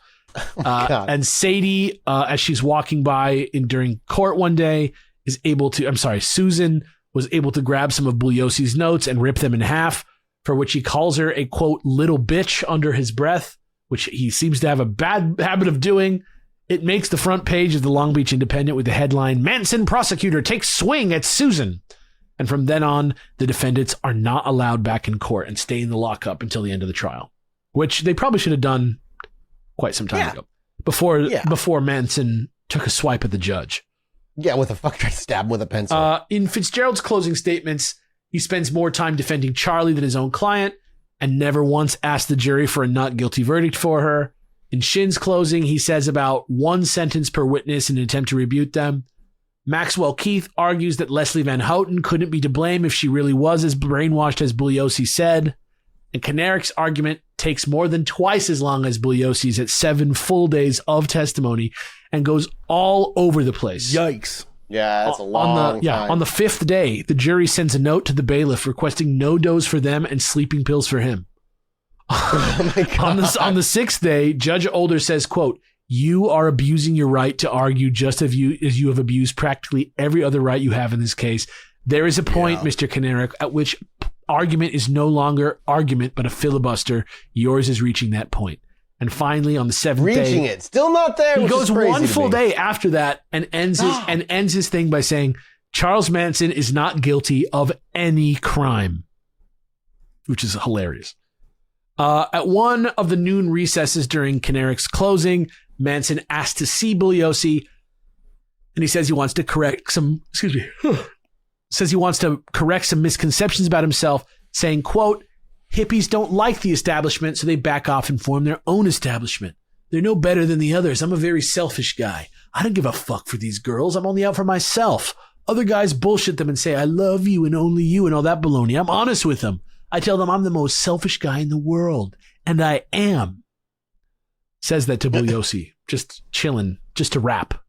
And Sadie, as she's walking by during court one day, Susan was able to grab some of Bugliosi's notes and rip them in half, for which he calls her a, quote, little bitch under his breath, which he seems to have a bad habit of doing. It makes the front page of the Long Beach Independent with the headline, "Manson prosecutor takes swing at Susan." And from then on, the defendants are not allowed back in court and stay in the lockup until the end of the trial, which they probably should have done quite some time ago, before Manson took a swipe at the judge. Yeah, with a fuck, trying to stab him with a pencil. In Fitzgerald's closing statements, he spends more time defending Charlie than his own client and never once asked the jury for a not guilty verdict for her. In Shin's closing, he says about one sentence per witness in an attempt to rebuke them. Maxwell Keith argues that Leslie Van Houten couldn't be to blame if she really was as brainwashed as Bugliosi said. And Canaric's argument takes more than twice as long as Bugliosi's at 7 full days of testimony and goes all over the place. Yikes. Yeah, that's a long time. On the 5th day, the jury sends a note to the bailiff requesting no dose for them and sleeping pills for him. Oh my God. On the 6th day, Judge Older says, quote, "You are abusing your right to argue just as you have abused practically every other right you have in this case. There is a point, Mr. Canaric, at which argument is no longer argument but a filibuster. Yours is reaching that point." And finally, on the 7th day, reaching it, still not there. He goes one full day after that and ends his thing by saying, "Charles Manson is not guilty of any crime," which is hilarious. At one of the noon recesses during Canaric's closing, Manson asked to see Bugliosi, and he says he wants to correct some misconceptions about himself, saying, quote, "Hippies don't like the establishment, so they back off and form their own establishment. They're no better than the others. I'm a very selfish guy. I don't give a fuck for these girls. I'm only out for myself. Other guys bullshit them and say, I love you and only you and all that baloney. I'm honest with them. I tell them I'm the most selfish guy in the world. And I am." Says that to Bugliosi, just chilling, just to rap.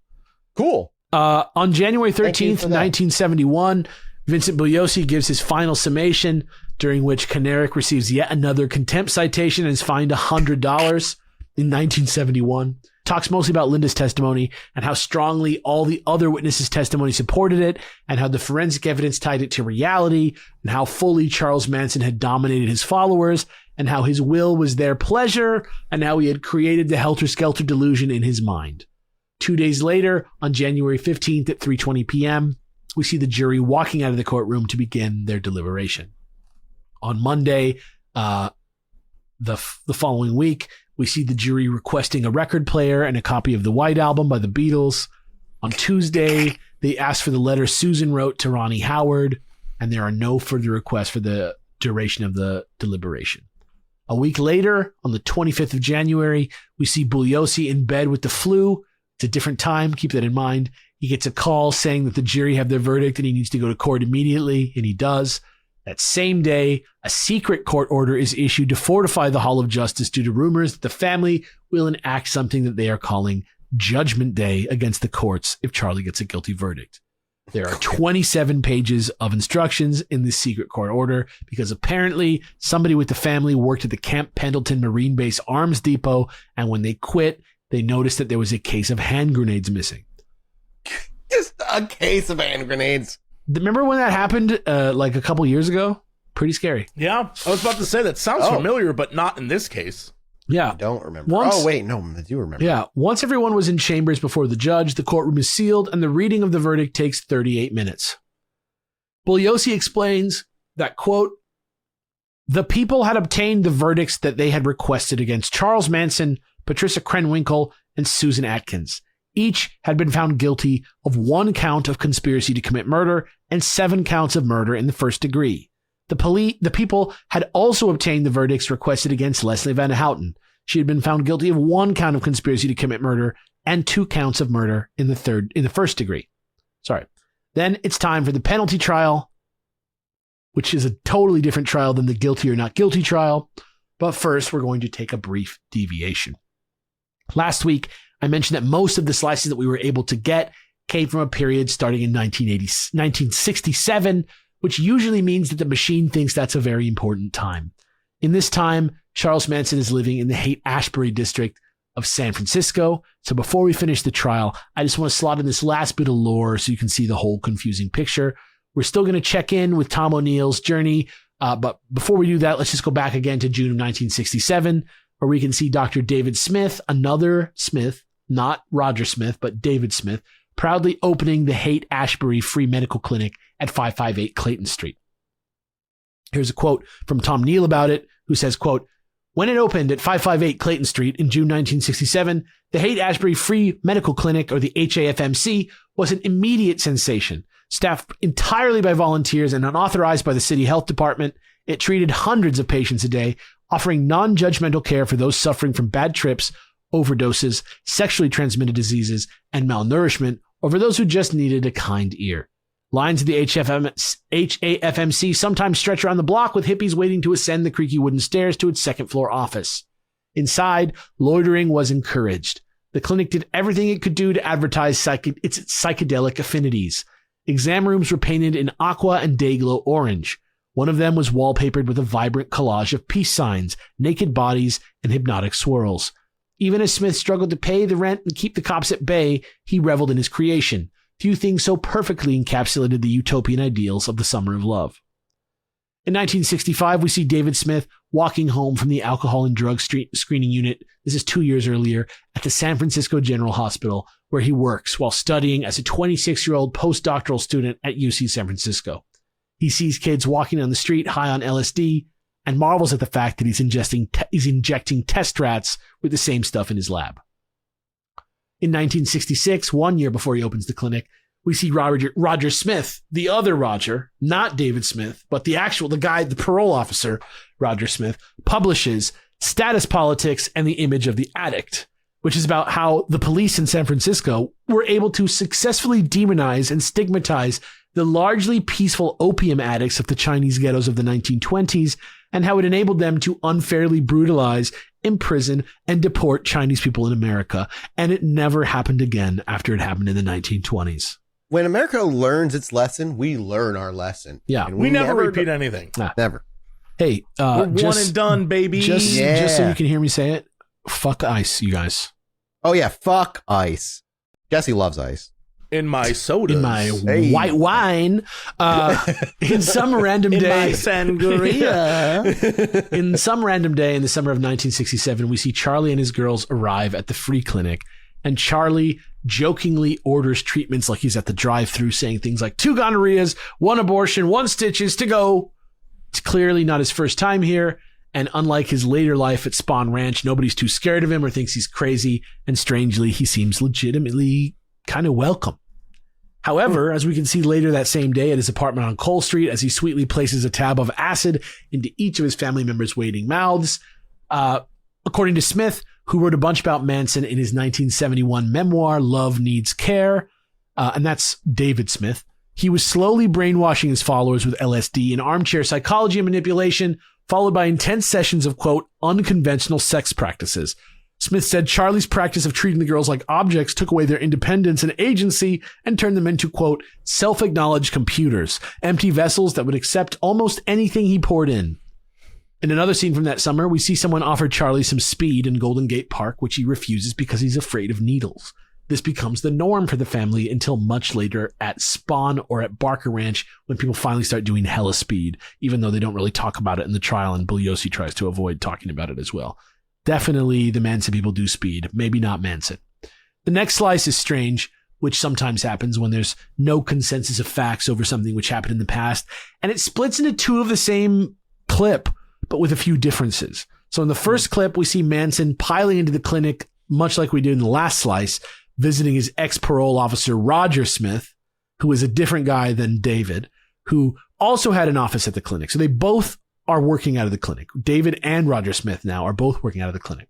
Cool. On January 13th, 1971, Vincent Bugliosi gives his final summation, during which Canaric receives yet another contempt citation and is fined $100 in 1971. Talks mostly about Linda's testimony and how strongly all the other witnesses' testimony supported it, and how the forensic evidence tied it to reality, and how fully Charles Manson had dominated his followers, and how his will was their pleasure, and how he had created the helter-skelter delusion in his mind. 2 days later, on January 15th at 3:20 p.m., we see the jury walking out of the courtroom to begin their deliberation. On Monday, the following week, we see the jury requesting a record player and a copy of the White Album by the Beatles. On Tuesday, they ask for the letter Susan wrote to Ronnie Howard, and there are no further requests for the duration of the deliberation. A week later, on the 25th of January, we see Bugliosi in bed with the flu. It's a different time. Keep that in mind. He gets a call saying that the jury have their verdict and he needs to go to court immediately, and he does. That same day, a secret court order is issued to fortify the Hall of Justice due to rumors that the family will enact something that they are calling Judgment Day against the courts if Charlie gets a guilty verdict. There are 27 pages of instructions in this secret court order because apparently somebody with the family worked at the Camp Pendleton Marine Base Arms Depot, and when they quit, they noticed that there was a case of hand grenades missing. Just a case of hand grenades. Remember when that happened like a couple years ago? Pretty scary. Yeah, I was about to say that sounds familiar, but not in this case. Yeah. I don't remember. I do remember. Yeah. Once everyone was in chambers before the judge, the courtroom is sealed and the reading of the verdict takes 38 minutes. Bugliosi explains that, quote, "The people had obtained the verdicts that they had requested against Charles Manson, Patricia Krenwinkel, and Susan Atkins. Each had been found guilty of 1 count of conspiracy to commit murder and 7 counts of murder in the first degree. The people had also obtained the verdicts requested against Leslie Van Houten. She had been found guilty of 1 count of conspiracy to commit murder and 2 counts of murder in the first degree. Sorry. Then it's time for the penalty trial, which is a totally different trial than the guilty or not guilty trial. But first, we're going to take a brief deviation. Last week, I mentioned that most of the slices that we were able to get came from a period starting in 1967, which usually means that the machine thinks that's a very important time. In this time, Charles Manson is living in the Haight-Ashbury district of San Francisco. So before we finish the trial, I just want to slot in this last bit of lore so you can see the whole confusing picture. We're still going to check in with Tom O'Neill's journey. But before we do that, let's just go back again to June of 1967, where we can see Dr. David Smith, another Smith, not Roger Smith, but David Smith, proudly opening the Haight-Ashbury Free Medical Clinic at 558 Clayton Street. Here's a quote from Tom Neal about it, who says, quote, "When it opened at 558 Clayton Street in June 1967, the Haight-Ashbury Free Medical Clinic, or the HAFMC, was an immediate sensation. Staffed entirely by volunteers and unauthorized by the city health department, it treated hundreds of patients a day, offering non-judgmental care for those suffering from bad trips, overdoses, sexually transmitted diseases, and malnourishment, or for those who just needed a kind ear. Lines of the HAFMC sometimes stretch around the block, with hippies waiting to ascend the creaky wooden stairs to its second-floor office. Inside, loitering was encouraged. The clinic did everything it could do to advertise its psychedelic affinities. Exam rooms were painted in aqua and day-glow orange. One of them was wallpapered with a vibrant collage of peace signs, naked bodies, and hypnotic swirls. Even as Smith struggled to pay the rent and keep the cops at bay, he reveled in his creation. Few things so perfectly encapsulated the utopian ideals of the summer of love. In 1965, we see David Smith walking home from the alcohol and drug screening unit. This is 2 years earlier at the San Francisco General Hospital, where he works while studying as a 26-year-old postdoctoral student at UC San Francisco. He sees kids walking down the street high on LSD and marvels at the fact that he's injecting test rats with the same stuff in his lab. In 1966, 1 year before he opens the clinic, we see Roger Smith, the other Roger, not David Smith, but the parole officer, Roger Smith, publishes Status Politics and the Image of the Addict, which is about how the police in San Francisco were able to successfully demonize and stigmatize the largely peaceful opium addicts of the Chinese ghettos of the 1920s, and how it enabled them to unfairly brutalize, imprison, and deport Chinese people in America. And it never happened again after it happened in the 1920s. When America learns its lesson, we learn our lesson. Yeah. And we never repeat anything. Never. Hey, we're one and done, baby. Just so you can hear me say it, fuck ice, you guys. Oh, yeah. Fuck ice. Jesse loves ice. In my sodas. In my white wine. In some random day. In my sangria. In some random day in the summer of 1967, we see Charlie and his girls arrive at the free clinic. And Charlie jokingly orders treatments like he's at the drive-thru, saying things like 2 gonorrheas, 1 abortion, 1 stitches to go. It's clearly not his first time here. And unlike his later life at Spawn Ranch, nobody's too scared of him or thinks he's crazy. And strangely, he seems legitimately kind of welcome. However, as we can see later that same day at his apartment on Cole Street, as he sweetly places a tab of acid into each of his family members' waiting mouths, according to Smith, who wrote a bunch about Manson in his 1971 memoir, Love Needs Care, and that's David Smith, he was slowly brainwashing his followers with LSD and armchair psychology and manipulation, followed by intense sessions of, quote, unconventional sex practices. Smith said Charlie's practice of treating the girls like objects took away their independence and agency and turned them into, quote, self-acknowledged computers, empty vessels that would accept almost anything he poured in. In another scene from that summer, we see someone offer Charlie some speed in Golden Gate Park, which he refuses because he's afraid of needles. This becomes the norm for the family until much later at Spawn or at Barker Ranch, when people finally start doing hella speed, even though they don't really talk about it in the trial, and Bugliosi tries to avoid talking about it as well. Definitely the Manson people do speed, maybe not Manson. The next slice is strange, which sometimes happens when there's no consensus of facts over something which happened in the past, and it splits into 2 of the same clip, but with a few differences. So in the first clip, we see Manson piling into the clinic, much like we did in the last slice, visiting his ex-parole officer, Roger Smith, who is a different guy than David, who also had an office at the clinic. So they both are working out of the clinic. David and Roger Smith now are both working out of the clinic.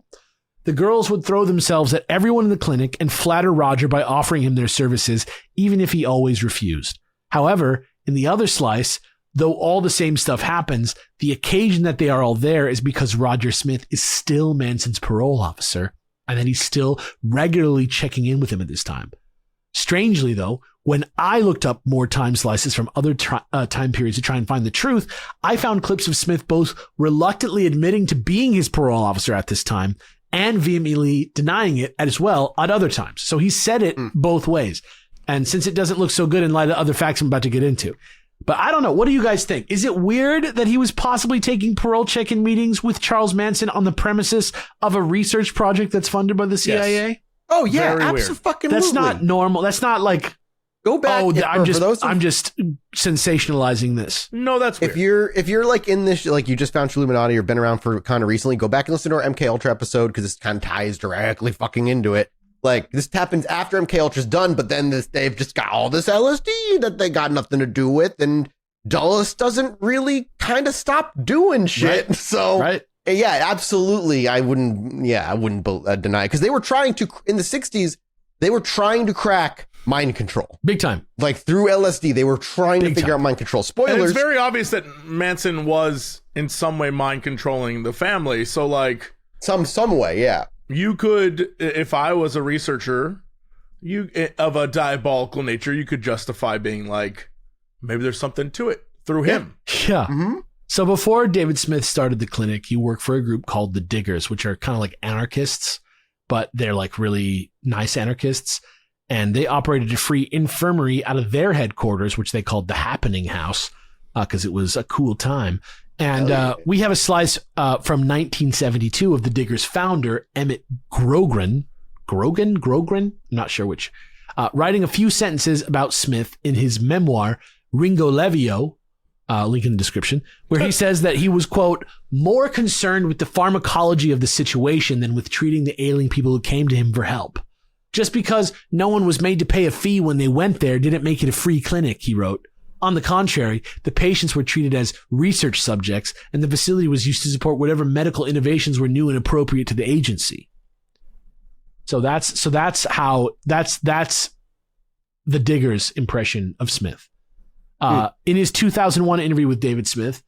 The girls would throw themselves at everyone in the clinic and flatter Roger by offering him their services, even if he always refused. However, in the other slice, though all the same stuff happens, the occasion that they are all there is because Roger Smith is still Manson's parole officer, and that he's still regularly checking in with him at this time. Strangely, though, when I looked up more time slices from other time periods to try and find the truth, I found clips of Smith both reluctantly admitting to being his parole officer at this time and vehemently denying it as well at other times. So he said it both ways. And since it doesn't look so good in light of other facts I'm about to get into. But I don't know. What do you guys think? Is it weird that he was possibly taking parole check-in meetings with Charles Manson on the premises of a research project that's funded by the CIA? Yes. Oh, yeah. Absolutely. That's not normal. That's not like... Go back. Oh, I'm just sensationalizing this. No, that's weird. If you're like in this, like you just found Chilluminati or been around for kind of recently, go back and listen to our MK Ultra episode because this kind of ties directly fucking into it. Like this happens after MK Ultra's done, but then they've just got all this LSD that they got nothing to do with, and Dulles doesn't really kind of stop doing shit. Right. So yeah, absolutely, I wouldn't deny it because they were trying to in the 60s. They were trying to crack mind control. Big time. Like through LSD, they were trying to figure out mind control. Spoilers. And it's very obvious that Manson was in some way mind controlling the family. So like some way, yeah. You could, if I was a researcher of a diabolical nature, you could justify being like, maybe there's something to it through him. Yeah. Mm-hmm. So before David Smith started the clinic, he worked for a group called the Diggers, which are kind of like anarchists, but they're like really nice anarchists. And they operated a free infirmary out of their headquarters, which they called the Happening House, because it was a cool time. And we have a slice from 1972 of the Diggers founder, Emmett Grogan, I'm not sure which, writing a few sentences about Smith in his memoir, Ringo Levio, link in the description, where he says that he was, quote, more concerned with the pharmacology of the situation than with treating the ailing people who came to him for help. Just because no one was made to pay a fee when they went there didn't make it a free clinic, he wrote. On the contrary, the patients were treated as research subjects, and the facility was used to support whatever medical innovations were new and appropriate to the agency. So that's the Diggers' impression of Smith. In his 2001 interview with David Smith,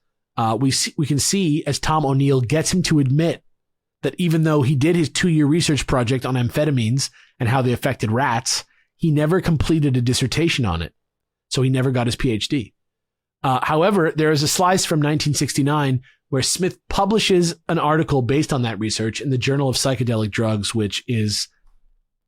we can see as Tom O'Neill gets him to admit that even though he did his 2-year research project on amphetamines and how they affected rats, he never completed a dissertation on it. So he never got his PhD. However, there is a slice from 1969 where Smith publishes an article based on that research in the Journal of Psychedelic Drugs, which is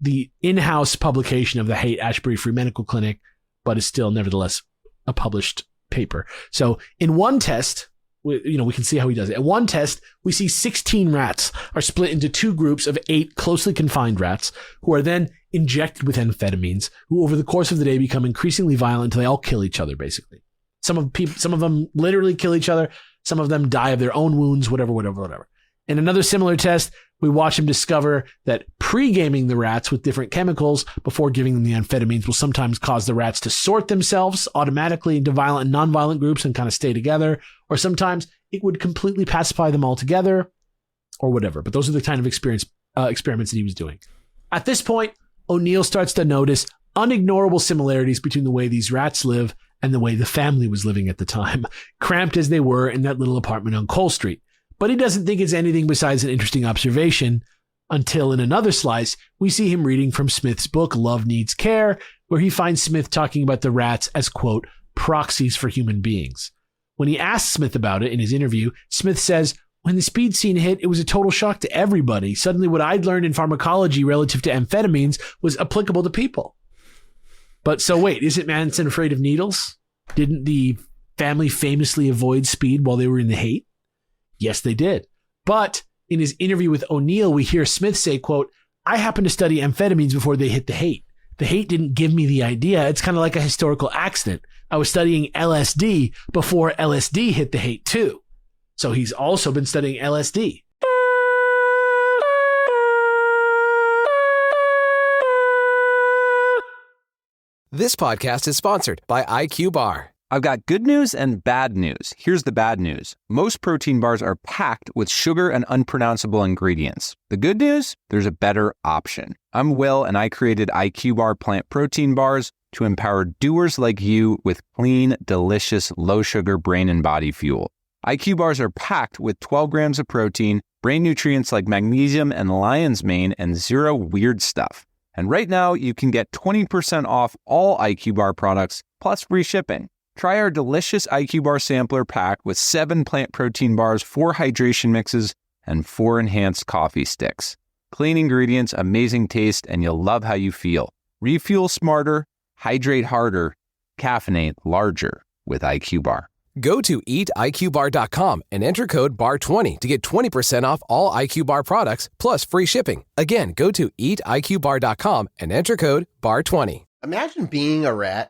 the in-house publication of the Haight-Ashbury Free Medical Clinic, but is still nevertheless a published paper. So in one test, we can see how he does it. At one test, we see 16 rats are split into 2 groups of 8 closely confined rats who are then injected with amphetamines, who over the course of the day become increasingly violent until they all kill each other, basically. Some of them literally kill each other. Some of them die of their own wounds, whatever. In another similar test, we watch him discover that pre-gaming the rats with different chemicals before giving them the amphetamines will sometimes cause the rats to sort themselves automatically into violent and non-violent groups and kind of stay together, or sometimes it would completely pacify them all together, or whatever. But those are the kind of experiments that he was doing. At this point, O'Neill starts to notice unignorable similarities between the way these rats live and the way the family was living at the time, cramped as they were in that little apartment on Cole Street. But he doesn't think it's anything besides an interesting observation until in another slice, we see him reading from Smith's book, Love Needs Care, where he finds Smith talking about the rats as, quote, proxies for human beings. When he asks Smith about it in his interview, Smith says, when the speed scene hit, it was a total shock to everybody. Suddenly what I'd learned in pharmacology relative to amphetamines was applicable to people. But so wait, isn't Manson afraid of needles? Didn't the family famously avoid speed while they were in the Haight? Yes, they did. But in his interview with O'Neill, we hear Smith say, quote, I happened to study amphetamines before they hit the Haight. The Haight didn't give me the idea. It's kind of like a historical accident. I was studying LSD before LSD hit the Haight too. So he's also been studying LSD. This podcast is sponsored by IQ Bar. I've got good news and bad news. Here's the bad news. Most protein bars are packed with sugar and unpronounceable ingredients. The good news? There's a better option. I'm Will, and I created IQ Bar plant protein bars to empower doers like you with clean, delicious, low-sugar brain and body fuel. IQ bars are packed with 12 grams of protein, brain nutrients like magnesium and lion's mane, and zero weird stuff. And right now, you can get 20% off all IQ Bar products, plus free shipping. Try our delicious IQ Bar sampler pack with 7 plant protein bars, 4 hydration mixes, and 4 enhanced coffee sticks. Clean ingredients, amazing taste, and you'll love how you feel. Refuel smarter, hydrate harder, caffeinate larger with IQ Bar. Go to eatiqbar.com and enter code BAR20 to get 20% off all IQ Bar products, plus free shipping. Again, go to eatiqbar.com and enter code BAR20. Imagine being a rat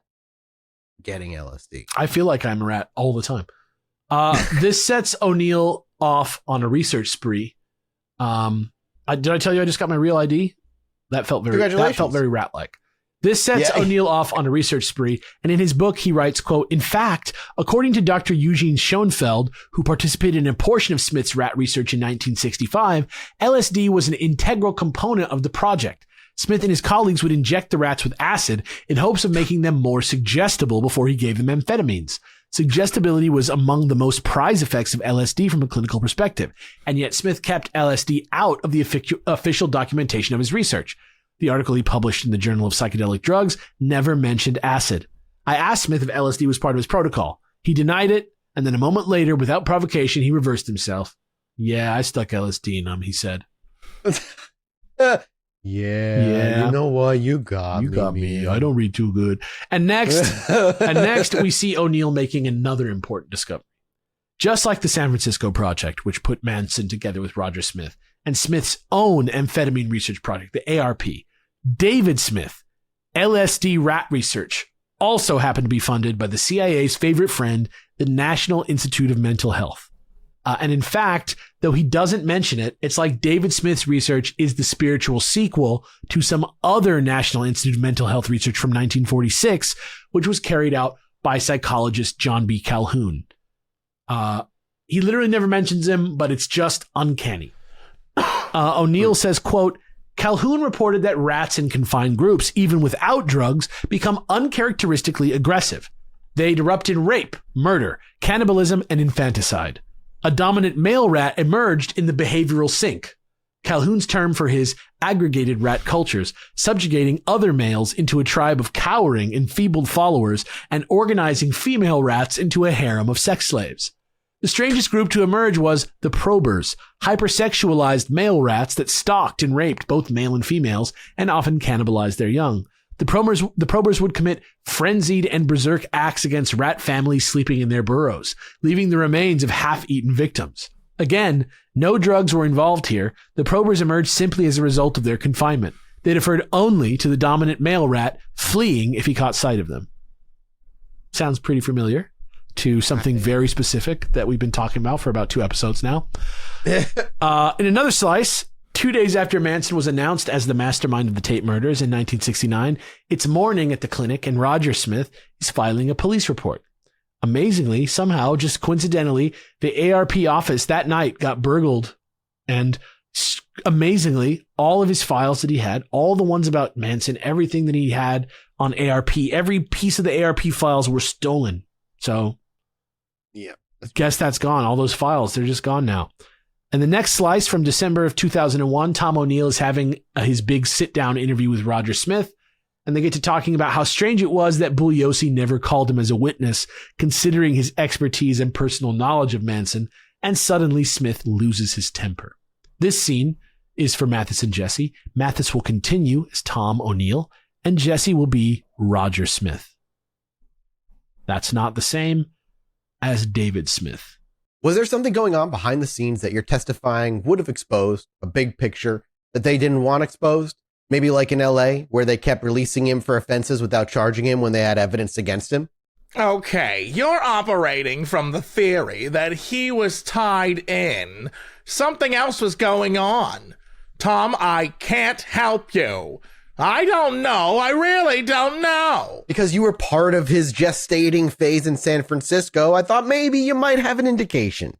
getting LSD. I feel like I'm a rat all the time. This sets O'Neill off on a research spree. Did I tell you I just got my real ID? That felt very rat-like. This sets O'Neill off on a research spree, and in his book, he writes, quote, "In fact, according to Dr. Eugene Schoenfeld, who participated in a portion of Smith's rat research in 1965, LSD was an integral component of the project. Smith and his colleagues would inject the rats with acid in hopes of making them more suggestible before he gave them amphetamines. Suggestibility was among the most prized effects of LSD from a clinical perspective, and yet Smith kept LSD out of the official documentation of his research. The article he published in the Journal of Psychedelic Drugs never mentioned acid. I asked Smith if LSD was part of his protocol. He denied it, and then a moment later, without provocation, he reversed himself. Yeah, I stuck LSD in him, he said. Yeah, you know what? You got me. I don't read too good. And next, we see O'Neill making another important discovery. Just like the San Francisco Project, which put Manson together with Roger Smith, and Smith's own amphetamine research project, the ARP, David Smith, LSD rat research, also happened to be funded by the CIA's favorite friend, the National Institute of Mental Health. And in fact, though he doesn't mention it, it's like David Smith's research is the spiritual sequel to some other National Institute of Mental Health research from 1946, which was carried out by psychologist John B. Calhoun. He literally never mentions him, but it's just uncanny. O'Neill says, quote, "Calhoun reported that rats in confined groups, even without drugs, become uncharacteristically aggressive. They'd erupt in rape, murder, cannibalism, and infanticide. A dominant male rat emerged in the behavioral sink, Calhoun's term for his aggregated rat cultures, subjugating other males into a tribe of cowering, enfeebled followers and organizing female rats into a harem of sex slaves. The strangest group to emerge was the probers, hypersexualized male rats that stalked and raped both male and females and often cannibalized their young. The probers would commit frenzied and berserk acts against rat families sleeping in their burrows, leaving the remains of half-eaten victims. Again, no drugs were involved here. The probers emerged simply as a result of their confinement. They deferred only to the dominant male rat, fleeing if he caught sight of them." Sounds pretty familiar to something very specific that we've been talking about for about 2 episodes now. In another slice, 2 days after Manson was announced as the mastermind of the Tate murders in 1969, it's morning at the clinic and Roger Smith is filing a police report. Amazingly, somehow, just coincidentally, the ARP office that night got burgled, and amazingly, all of his files that he had, all the ones about Manson, everything that he had on ARP, every piece of the ARP files were stolen. So, yeah, guess that's gone. All those files, they're just gone now. And the next slice from December of 2001, Tom O'Neill is having his big sit-down interview with Roger Smith, and they get to talking about how strange it was that Bugliosi never called him as a witness, considering his expertise and personal knowledge of Manson, and suddenly Smith loses his temper. This scene is for Mathis and Jesse. Mathis will continue as Tom O'Neill, and Jesse will be Roger Smith. That's not the same as David Smith. Was there something going on behind the scenes that you're testifying would have exposed, a big picture that they didn't want exposed? Maybe like in LA, where they kept releasing him for offenses without charging him when they had evidence against him? Okay, you're operating from the theory that he was tied in. Something else was going on. Tom, I can't help you. I don't know. I really don't know. Because you were part of his gestating phase in San Francisco, I thought maybe you might have an indication.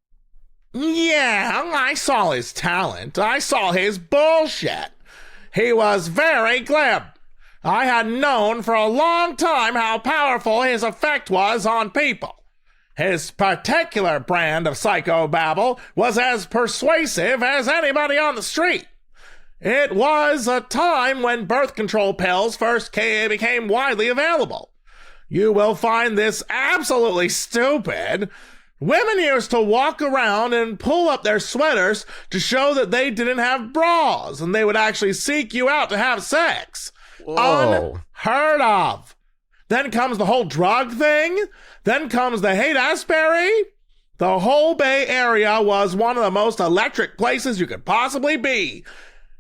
Yeah, I saw his talent. I saw his bullshit. He was very glib. I had known for a long time how powerful his effect was on people. His particular brand of psychobabble was as persuasive as anybody on the street. It was a time when birth control pills first became widely available. You will find this absolutely stupid. Women used to walk around and pull up their sweaters to show that they didn't have bras, and they would actually seek you out to have sex. Whoa. Unheard of. Then comes the whole drug thing. Then comes the Haight-Ashbury. The whole Bay Area was one of the most electric places you could possibly be.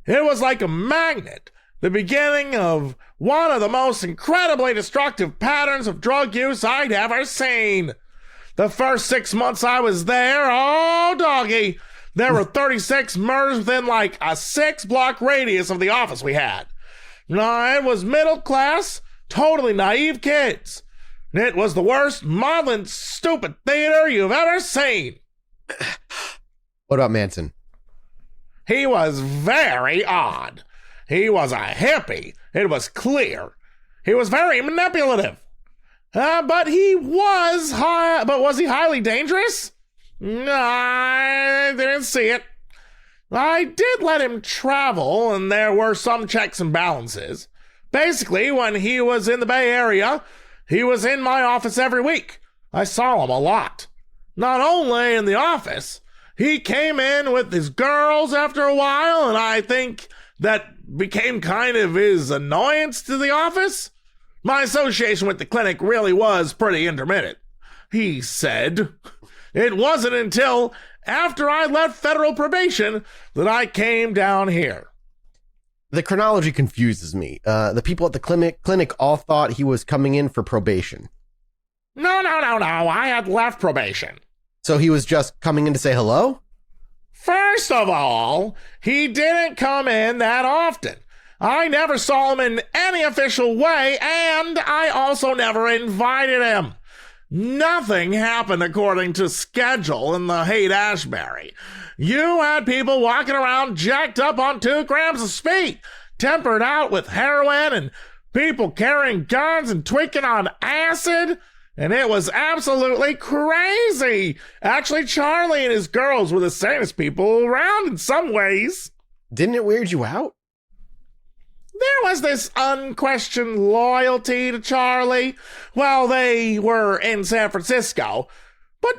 It was like a magnet, the beginning of one of the most incredibly destructive patterns of drug use I'd ever seen. The first 6 months I was there, oh, doggy, there were 36 murders within like a 6-block radius of the office we had. Now, it was middle class, totally naive kids. It was the worst, maudlin, stupid theater you've ever seen. What about Manson? He was very odd. He was a hippie. It was clear. He was very manipulative. But was he highly dangerous? No, I didn't see it. I did let him travel, and there were some checks and balances. Basically, when he was in the Bay Area, he was in my office every week. I saw him a lot. Not only in the office, he came in with his girls after a while, and I think that became kind of his annoyance to the office. My association with the clinic really was pretty intermittent, he said. It wasn't until after I left federal probation that I came down here. The chronology confuses me. The people at the clinic all thought he was coming in for probation. No. I had left probation. So he was just coming in to say hello? First of all, he didn't come in that often. I never saw him in any official way, and I also never invited him. Nothing happened according to schedule in the Haight-Ashbury. You had people walking around jacked up on 2 grams of speed, tempered out with heroin, and people carrying guns and tweaking on acid. And it was absolutely crazy. Actually, Charlie and his girls were the sanest people around in some ways. Didn't it weird you out? There was this unquestioned loyalty to Charlie. Well, they were in San Francisco, but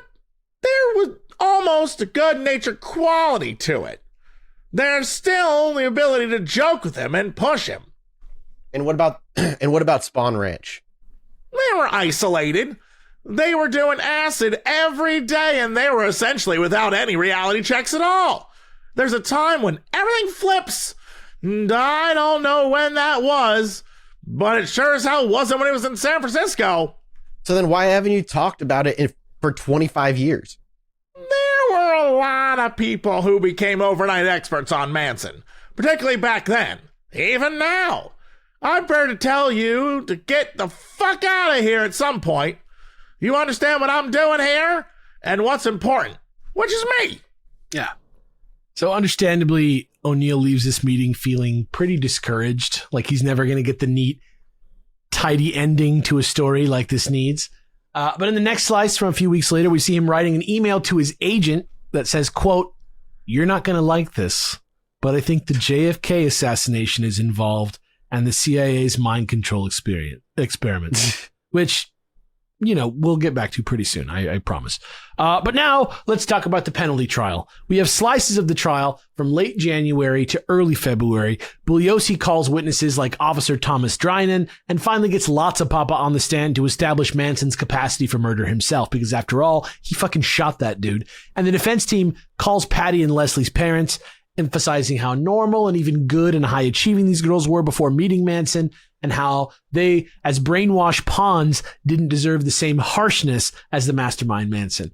there was almost a good-natured quality to it. There's still the ability to joke with him and push him. And what about Spawn Ranch? They were isolated. They were doing acid every day, and they were essentially without any reality checks at all. There's a time when everything flips, and I don't know when that was, but it sure as hell wasn't when it was in San Francisco. So then why haven't you talked about it for 25 years? There were a lot of people who became overnight experts on Manson, particularly back then. Even now. I'm prepared to tell you to get the fuck out of here at some point. You understand what I'm doing here and what's important, which is me. Yeah. So understandably, O'Neill leaves this meeting feeling pretty discouraged, like he's never going to get the neat, tidy ending to a story like this needs. But in the next slice from a few weeks later, we see him writing an email to his agent that says, quote, "You're not going to like this, but I think the JFK assassination is involved and the CIA's mind control experiments," which, you know, we'll get back to pretty soon, I promise. But now let's talk about the penalty trial. We have slices of the trial from late January to early February. Bugliosi calls witnesses like Officer Thomas Drinan and finally gets Lotsa Papa on the stand to establish Manson's capacity for murder himself, because after all, he fucking shot that dude. And the defense team calls Patty and Leslie's parents, emphasizing how normal and even good and high achieving these girls were before meeting Manson, and how they, as brainwashed pawns, didn't deserve the same harshness as the mastermind Manson.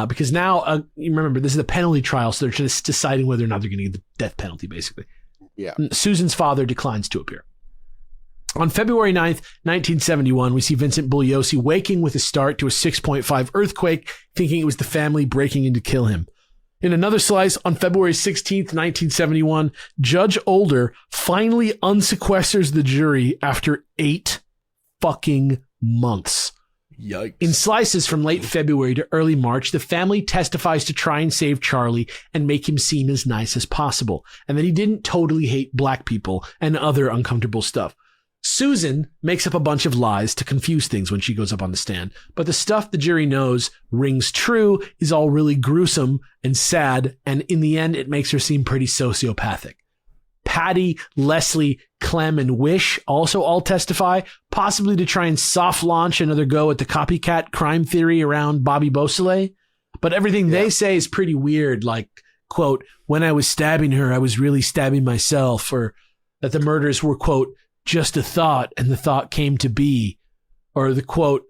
Because now, you remember, this is a penalty trial, so they're just deciding whether or not they're going to get the death penalty, basically. Yeah. Susan's father declines to appear. On February 9th, 1971, we see Vincent Bugliosi waking with a start to a 6.5 earthquake, thinking it was the family breaking in to kill him. In another slice, on February 16th, 1971, Judge Older finally unsequesters the jury after 8 fucking months. Yikes. In slices from late February to early March, the family testifies to try and save Charlie and make him seem as nice as possible, and that he didn't totally hate black people and other uncomfortable stuff. Susan makes up a bunch of lies to confuse things when she goes up on the stand, but the stuff the jury knows rings true is all really gruesome and sad, and in the end, it makes her seem pretty sociopathic. Patty, Leslie, Clem, and Wish also all testify, possibly to try and soft launch another go at the copycat crime theory around Bobby Beausoleil. But everything they say is pretty weird, like, quote, when I was stabbing her, I was really stabbing myself, or that the murders were, quote, just a thought, and the thought came to be. Or the quote,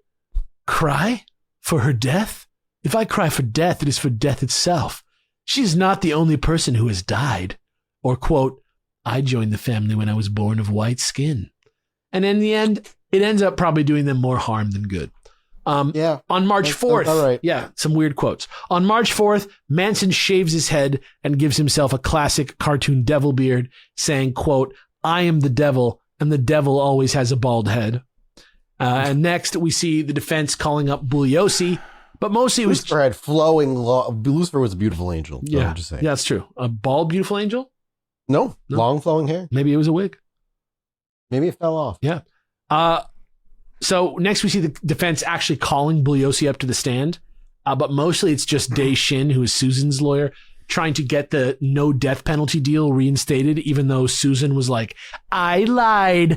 cry for her death? If I cry for death, it is for death itself. She is not the only person who has died. Or quote, I joined the family when I was born of white skin. And in the end, it ends up probably doing them more harm than good. On March 4th, some weird quotes. On March 4th, Manson shaves his head and gives himself a classic cartoon devil beard, saying, quote, I am the devil, and the devil always has a bald head. And next, we see the defense calling up Bugliosi, but mostly it was... Lucifer had flowing... Lucifer was a beautiful angel. Yeah, that's true. A bald, beautiful angel? No, long flowing hair. Maybe it was a wig. Maybe it fell off. Yeah. So next we see the defense actually calling Bugliosi up to the stand, but mostly it's just Dae Shin, who is Susan's lawyer, trying to get the no death penalty deal reinstated, even though Susan was like, I lied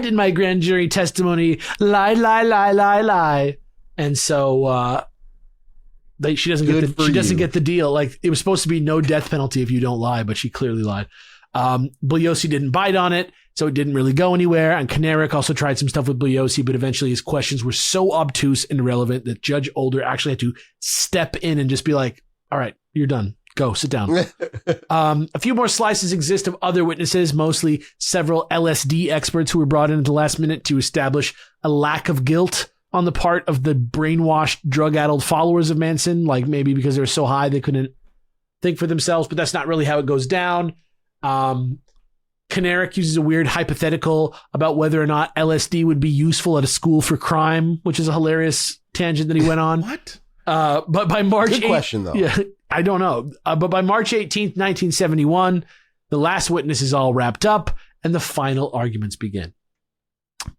in my grand jury testimony, lie. And so she doesn't get the deal. Like, it was supposed to be no death penalty if you don't lie, but she clearly lied. Bugliosi didn't bite on it, so it didn't really go anywhere. And Kanarek also tried some stuff with Bugliosi, but eventually his questions were so obtuse and irrelevant that Judge Older actually had to step in and just be like, all right, you're done. Go, sit down. A few more slices exist of other witnesses, mostly several LSD experts who were brought in at the last minute to establish a lack of guilt on the part of the brainwashed, drug-addled followers of Manson, like maybe because they were so high they couldn't think for themselves, but that's not really how it goes down. Kanarek uses a weird hypothetical about whether or not LSD would be useful at a school for crime, which is a hilarious tangent that he went on. What? But by March... Good question, though. Yeah, I don't know. But by March 18th, 1971, the last witness is all wrapped up, and the final arguments begin.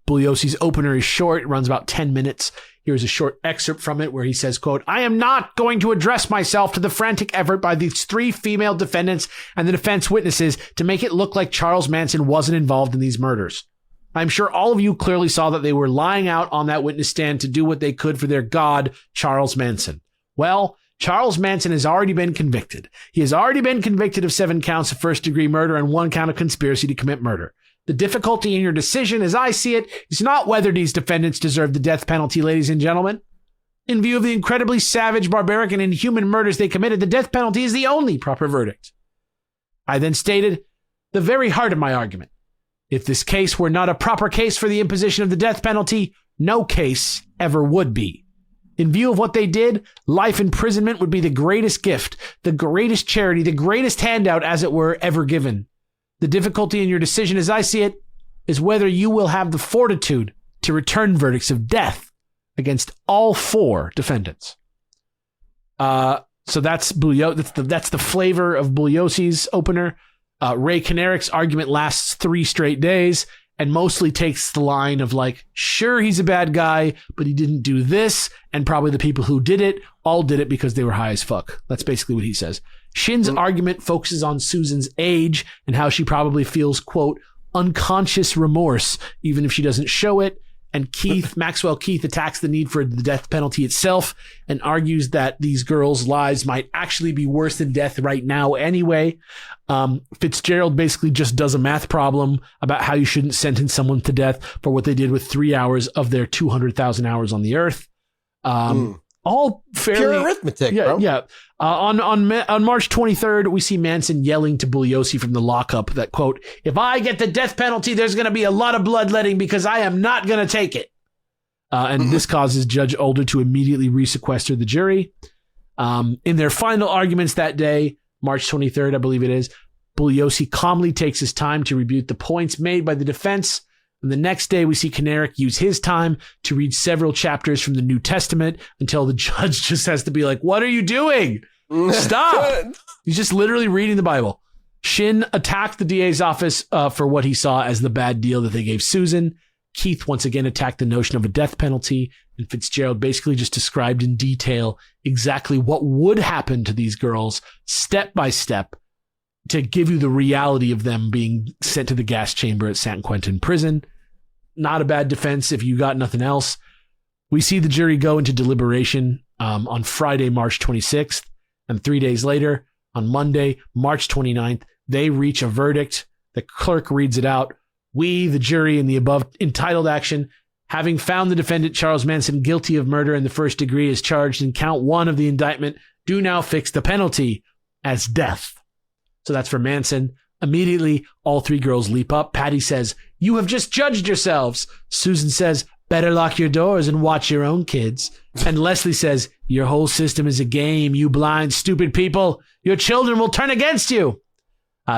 Bugliosi's opener is short. It runs about 10 minutes. Here's a short excerpt from it where he says, quote, I am not going to address myself to the frantic effort by these 3 female defendants and the defense witnesses to make it look like Charles Manson wasn't involved in these murders. I'm sure all of you clearly saw that they were lying out on that witness stand to do what they could for their god, Charles Manson. Well, Charles Manson has already been convicted. He has already been convicted of 7 counts of first-degree murder and 1 count of conspiracy to commit murder. The difficulty in your decision, as I see it, is not whether these defendants deserve the death penalty, ladies and gentlemen. In view of the incredibly savage, barbaric, and inhuman murders they committed, the death penalty is the only proper verdict. I then stated the very heart of my argument. If this case were not a proper case for the imposition of the death penalty, no case ever would be. In view of what they did, life imprisonment would be the greatest gift, the greatest charity, the greatest handout, as it were, ever given. The difficulty in your decision, as I see it, is whether you will have the fortitude to return verdicts of death against all 4 defendants. So that's that's the flavor of Bugliosi's opener. Ray Kanarek's argument lasts 3 straight days and mostly takes the line of like, sure, he's a bad guy, but he didn't do this, and probably the people who did it all did it because they were high as fuck. That's basically what he says. Shin's argument focuses on Susan's age and how she probably feels, quote, unconscious remorse, even if she doesn't show it. And Maxwell Keith attacks the need for the death penalty itself and argues that these girls' lives might actually be worse than death right now anyway. Fitzgerald basically just does a math problem about how you shouldn't sentence someone to death for what they did with 3 hours of their 200,000 hours on the earth. all fairly pure arithmetic, bro. Yeah. On March 23rd, we see Manson yelling to Bugliosi from the lockup that, quote, "If I get the death penalty, there's going to be a lot of bloodletting because I am not going to take it." And this causes Judge Older to immediately re-sequester the jury. In their final arguments that day, March 23rd, I believe it is, Bugliosi calmly takes his time to rebut the points made by the defense. And the next day, we see Kinerick use his time to read several chapters from the New Testament until the judge just has to be like, "What are you doing? Stop." He's just literally reading the Bible. Shin attacked the DA's office for what he saw as the bad deal that they gave Susan. Keith once again attacked the notion of a death penalty, and Fitzgerald basically just described in detail exactly what would happen to these girls step by step to give you the reality of them being sent to the gas chamber at San Quentin prison. Not a bad defense if you got nothing else. We see the jury go into deliberation on Friday, March 26th, and 3 days later, on Monday, March 29th, they reach a verdict. The clerk reads it out. We, the jury, in the above entitled action, having found the defendant Charles Manson guilty of murder in the first degree as charged in count 1 of the indictment, do now fix the penalty as death. So that's for Manson. Immediately, all 3 girls leap up. Patty says, "You have just judged yourselves." Susan says, "Better lock your doors and watch your own kids." And Leslie says, "Your whole system is a game, you blind, stupid people. Your children will turn against you."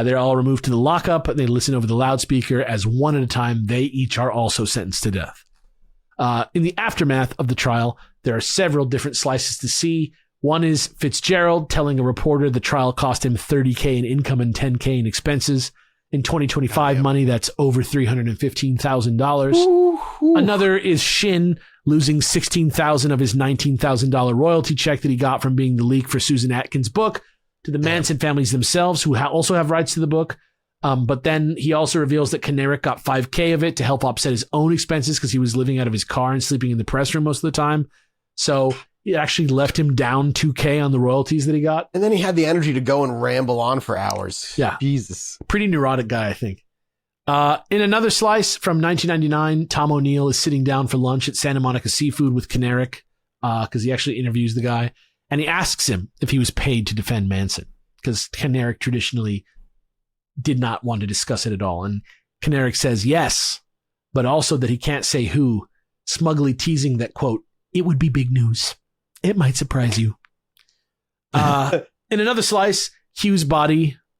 They're all removed to the lockup. They listen over the loudspeaker as one at a time. They each are also sentenced to death. In the aftermath of the trial, there are several different slices to see. One is Fitzgerald telling a reporter the trial cost him $30K in income and $10K in expenses. In 2025 money, that's over $315,000. Another is Shin losing $16,000 of his $19,000 royalty check that he got from being the leak for Susan Atkins' book to the Manson families themselves, who also have rights to the book. But then he also reveals that Kinerick got $5K of it to help offset his own expenses because he was living out of his car and sleeping in the press room most of the time. So it actually left him down $2K on the royalties that he got. And then he had the energy to go and ramble on for hours. Yeah. Jesus. Pretty neurotic guy, I think. In another slice from 1999, Tom O'Neill is sitting down for lunch at Santa Monica Seafood with Kinerick because he actually interviews the guy. And he asks him if he was paid to defend Manson because Kinerick traditionally did not want to discuss it at all. And Kinerick says yes, but also that he can't say who, smugly teasing that, quote, "It would be big news. It might surprise you." In another slice,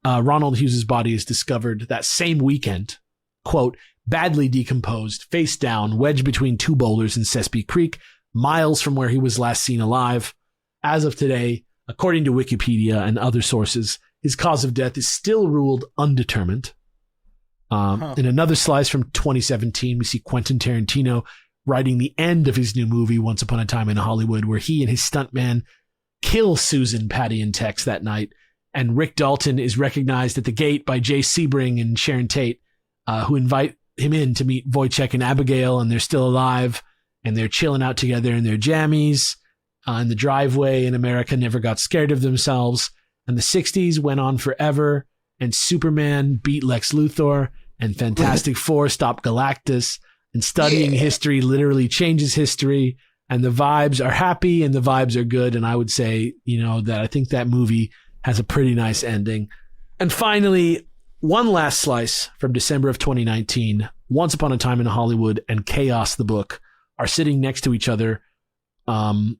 Ronald Hughes' body is discovered that same weekend, quote, "badly decomposed, face down, wedged between 2 boulders in Sespe Creek, miles from where he was last seen alive. As of today, according to Wikipedia and other sources, his cause of death is still ruled undetermined." In another slice from 2017, we see Quentin Tarantino writing the end of his new movie, Once Upon a Time in Hollywood, where he and his stuntman kill Susan, Patty, and Tex that night. And Rick Dalton is recognized at the gate by Jay Sebring and Sharon Tate, who invite him in to meet Wojciech and Abigail, and they're still alive, and they're chilling out together in their jammies in the driveway, and America never got scared of themselves. And the 60s went on forever, and Superman beat Lex Luthor, and Fantastic Four stopped Galactus, and studying history literally changes history, and the vibes are happy and the vibes are good. And I would say, that I think that movie has a pretty nice ending. And finally, one last slice from December of 2019, Once Upon a Time in Hollywood and Chaos the book are sitting next to each other on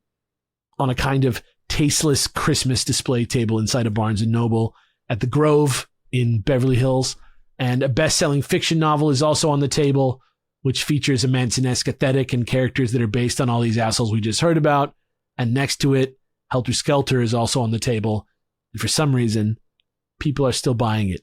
a kind of tasteless Christmas display table inside of Barnes & Noble at the Grove in Beverly Hills. And a best-selling fiction novel is also on the table, which features a Manson-esque aesthetic and characters that are based on all these assholes we just heard about. And next to it, Helter Skelter is also on the table. And for some reason, people are still buying it.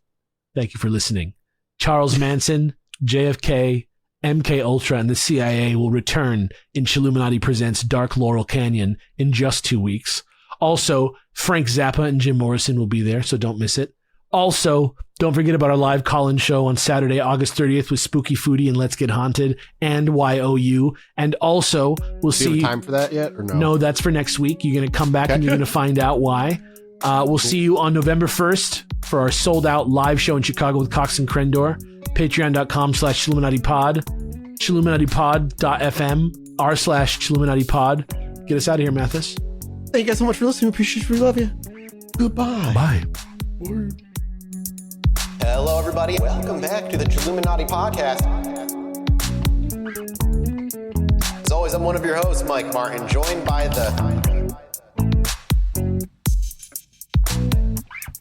Thank you for listening. Charles Manson, JFK, MK Ultra, and the CIA will return in Chilluminati Presents Dark Laurel Canyon in just 2 weeks. Also, Frank Zappa and Jim Morrison will be there, so don't miss it. Also, don't forget about our live call-in show on Saturday, August 30th with Spooky Foodie and Let's Get Haunted and YOU. And also, we'll see. Do you have time for that yet, or no? No, that's for next week. You're going to come back and you're going to find out why. We'll see you on November 1st for our sold-out live show in Chicago with Cox and Crendor. Patreon.com/ChilluminatiPod, ChilluminatiPod.fm, r/ChilluminatiPod. Get us out of here, Mathis. Thank you guys so much for listening. Appreciate you. We love you. Goodbye. Bye. Hello, everybody. Welcome back to the Chilluminati podcast. As always, I'm one of your hosts, Mike Martin, joined by the...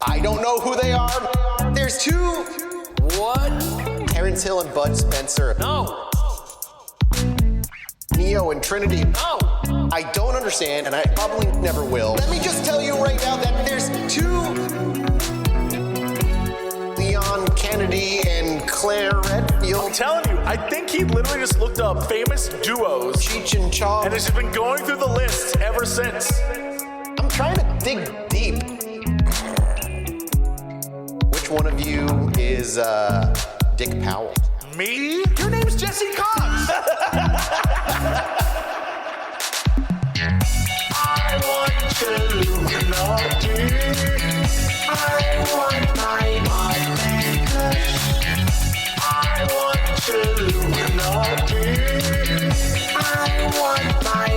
I don't know who they are. There's two. What? Terrence Hill and Bud Spencer. No. Neo and Trinity. No. I don't understand, and I probably never will. Let me just tell you right now that there's two Leon Kennedy and Claire Redfield. I'm telling you, I think he literally just looked up famous duos. Cheech and Chong. And has just been going through the list ever since. I'm trying to dig deep. Which one of you is Dick Powell? Me? Your name's Jesse Cox. I want Chilluminati. I want my necklace. I want Chilluminati. I want my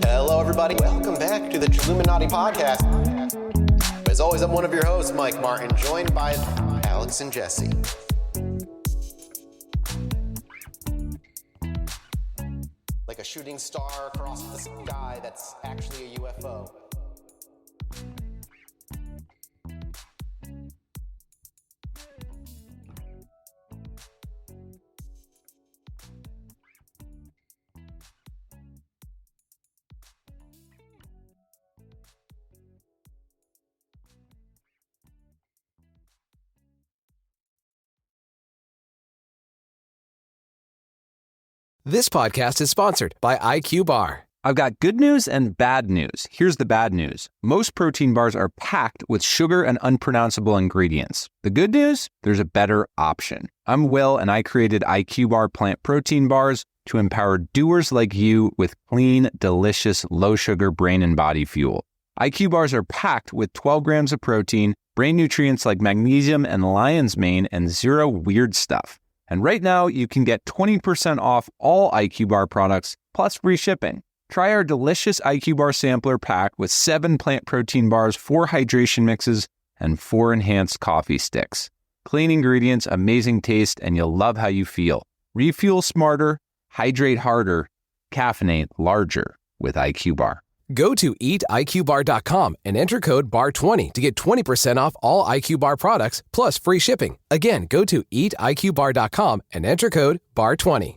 Hello, everybody. Welcome back to the Chilluminati podcast. As always, I'm one of your hosts, Mike Martin, joined by Alex and Jesse. Like a shooting star across the sky that's actually a UFO. This podcast is sponsored by IQ Bar. I've got good news and bad news. Here's the bad news. Most protein bars are packed with sugar and unpronounceable ingredients. The good news? There's a better option. I'm Will, and I created IQ Bar plant protein bars to empower doers like you with clean, delicious, low-sugar brain and body fuel. IQ Bars are packed with 12 grams of protein, brain nutrients like magnesium and lion's mane, and zero weird stuff. And right now, you can get 20% off all IQ Bar products, plus free shipping. Try our delicious IQ Bar sampler pack with 7 plant protein bars, 4 hydration mixes, and 4 enhanced coffee sticks. Clean ingredients, amazing taste, and you'll love how you feel. Refuel smarter, hydrate harder, caffeinate larger with IQ Bar. Go to eatiqbar.com and enter code BAR20 to get 20% off all IQ Bar products, plus free shipping. Again, go to eatiqbar.com and enter code BAR20.